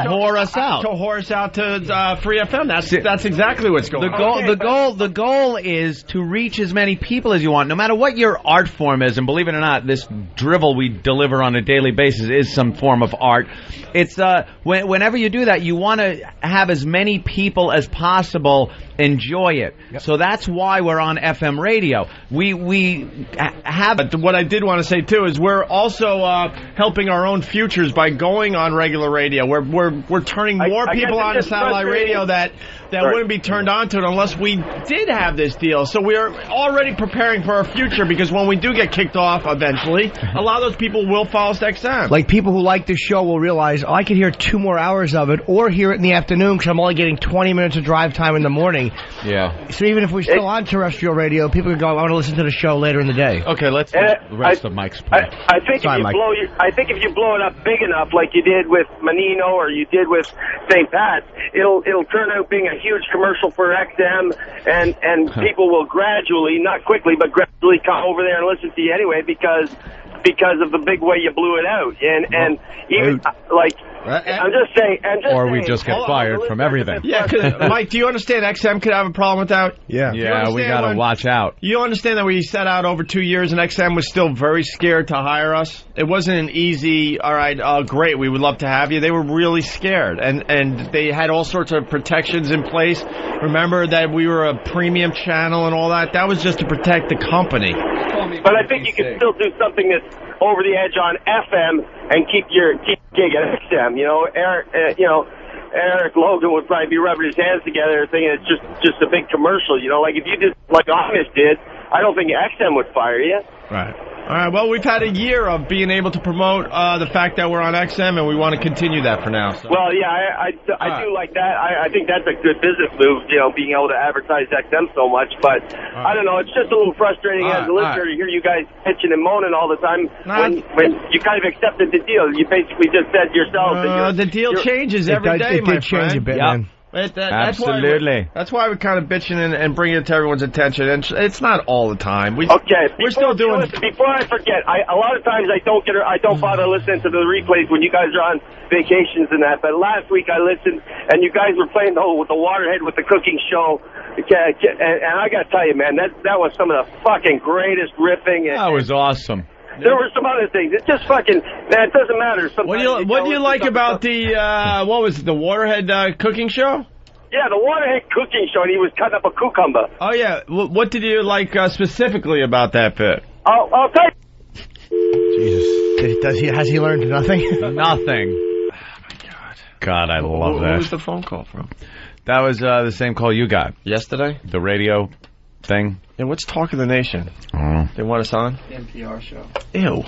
Speaker 2: whore us out.
Speaker 1: To whore us out to Free FM. That's exactly what's going on.
Speaker 2: The goal is to reach as many people as you want, no matter what your art form is. And believe it or not, this drivel we deliver on a daily basis is some form of art. It's whenever you do that, you want to have as many people as possible enjoy it. Yep. So that's why we're on FM radio. We have.
Speaker 1: But what I did want to say too is we're also helping our own futures by going on regular radio. We're turning more people on to satellite radio that wouldn't be turned on to it unless we did have this deal. So we're already preparing for our future, because when we do get kicked off eventually, a lot of those people will follow us to XM.
Speaker 3: Like people who like this show will realize, I could hear 2 more hours of it, or hear it in the afternoon because I'm only getting 20 minutes of drive time in the morning.
Speaker 2: Yeah.
Speaker 3: So even if we're still on terrestrial radio, people can go, I want to listen to the show later in the day.
Speaker 2: Okay, let's do the rest of Mike's point.
Speaker 19: I think if you blow it up big enough, like you did with Menino or you did with St. Pat's, it'll turn out being a huge commercial for XM, and people will gradually, not quickly, but gradually come over there and listen to you anyway because of the big way you blew it out. And even I'm just saying.
Speaker 2: Or we just get fired from everything.
Speaker 1: Yeah, Mike, do you understand XM could have a problem with that?
Speaker 2: Yeah, we got to watch out.
Speaker 1: You understand that we set out over 2 years and XM was still very scared to hire us? It wasn't an easy, all right, great, we would love to have you. They were really scared, and they had all sorts of protections in place. Remember that we were a premium channel and all that? That was just to protect the company.
Speaker 19: But I think you can still do something that's over the edge on FM and keep your gig at XM. Eric Logan would probably be rubbing his hands together thinking it's just a big commercial. Like if you did like Honest did, I don't think XM would fire you.
Speaker 1: Right. All right, well, we've had a year of being able to promote the fact that we're on XM, and we want to continue that for now. So.
Speaker 19: Well, yeah, I do like that. I think that's a good business move, being able to advertise XM so much. But I don't know, it's just a little frustrating as a listener to hear you guys pitching and moaning all the time when you kind of accepted the deal. You basically just said yourself that
Speaker 1: the deal changes every day, my friend.
Speaker 3: Change a bit, man.
Speaker 2: Absolutely.
Speaker 1: That's why we're kind of bitching and bringing it to everyone's attention. And it's not all the time. We're still doing.
Speaker 19: Listen, before I forget, a lot of times I don't bother listening to the replays when you guys are on vacations and that. But last week I listened, and you guys were playing the Waterhead with the cooking show. And I got to tell you, man, that was some of the fucking greatest riffing.
Speaker 2: That was awesome.
Speaker 19: There were some other things. It's just fucking, man, it doesn't matter. Sometimes
Speaker 1: what do you like about the, what was it, the Waterhead cooking show?
Speaker 19: Yeah, the Waterhead cooking show, and he was cutting up a cucumber.
Speaker 1: Oh, yeah. What did you like specifically about that bit?
Speaker 19: I'll tell
Speaker 3: you. Jesus. Has he learned nothing?
Speaker 2: Nothing.
Speaker 1: Oh, my God.
Speaker 2: God, I love that.
Speaker 1: Who was the phone call from?
Speaker 2: That was the same call you got.
Speaker 1: Yesterday?
Speaker 2: The radio thing.
Speaker 1: Yeah, what's Talk of the Nation?
Speaker 2: Oh.
Speaker 1: They want us on?
Speaker 11: NPR show.
Speaker 1: Ew.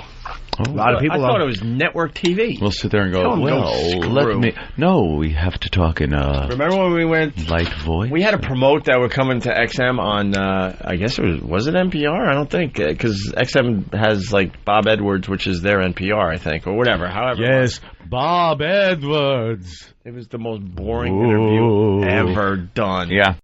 Speaker 3: A lot of people.
Speaker 1: I thought it was network TV.
Speaker 2: We'll sit there and go, let me... No, we have to talk in a...
Speaker 1: Remember when we went...
Speaker 2: Light voice?
Speaker 1: We had to promote that we're coming to XM on, I guess was it NPR? I don't think, because XM has, like, Bob Edwards, which is their NPR, I think, or whatever, however.
Speaker 2: Yes, Bob Edwards.
Speaker 1: It was the most boring interview ever done.
Speaker 2: Yeah.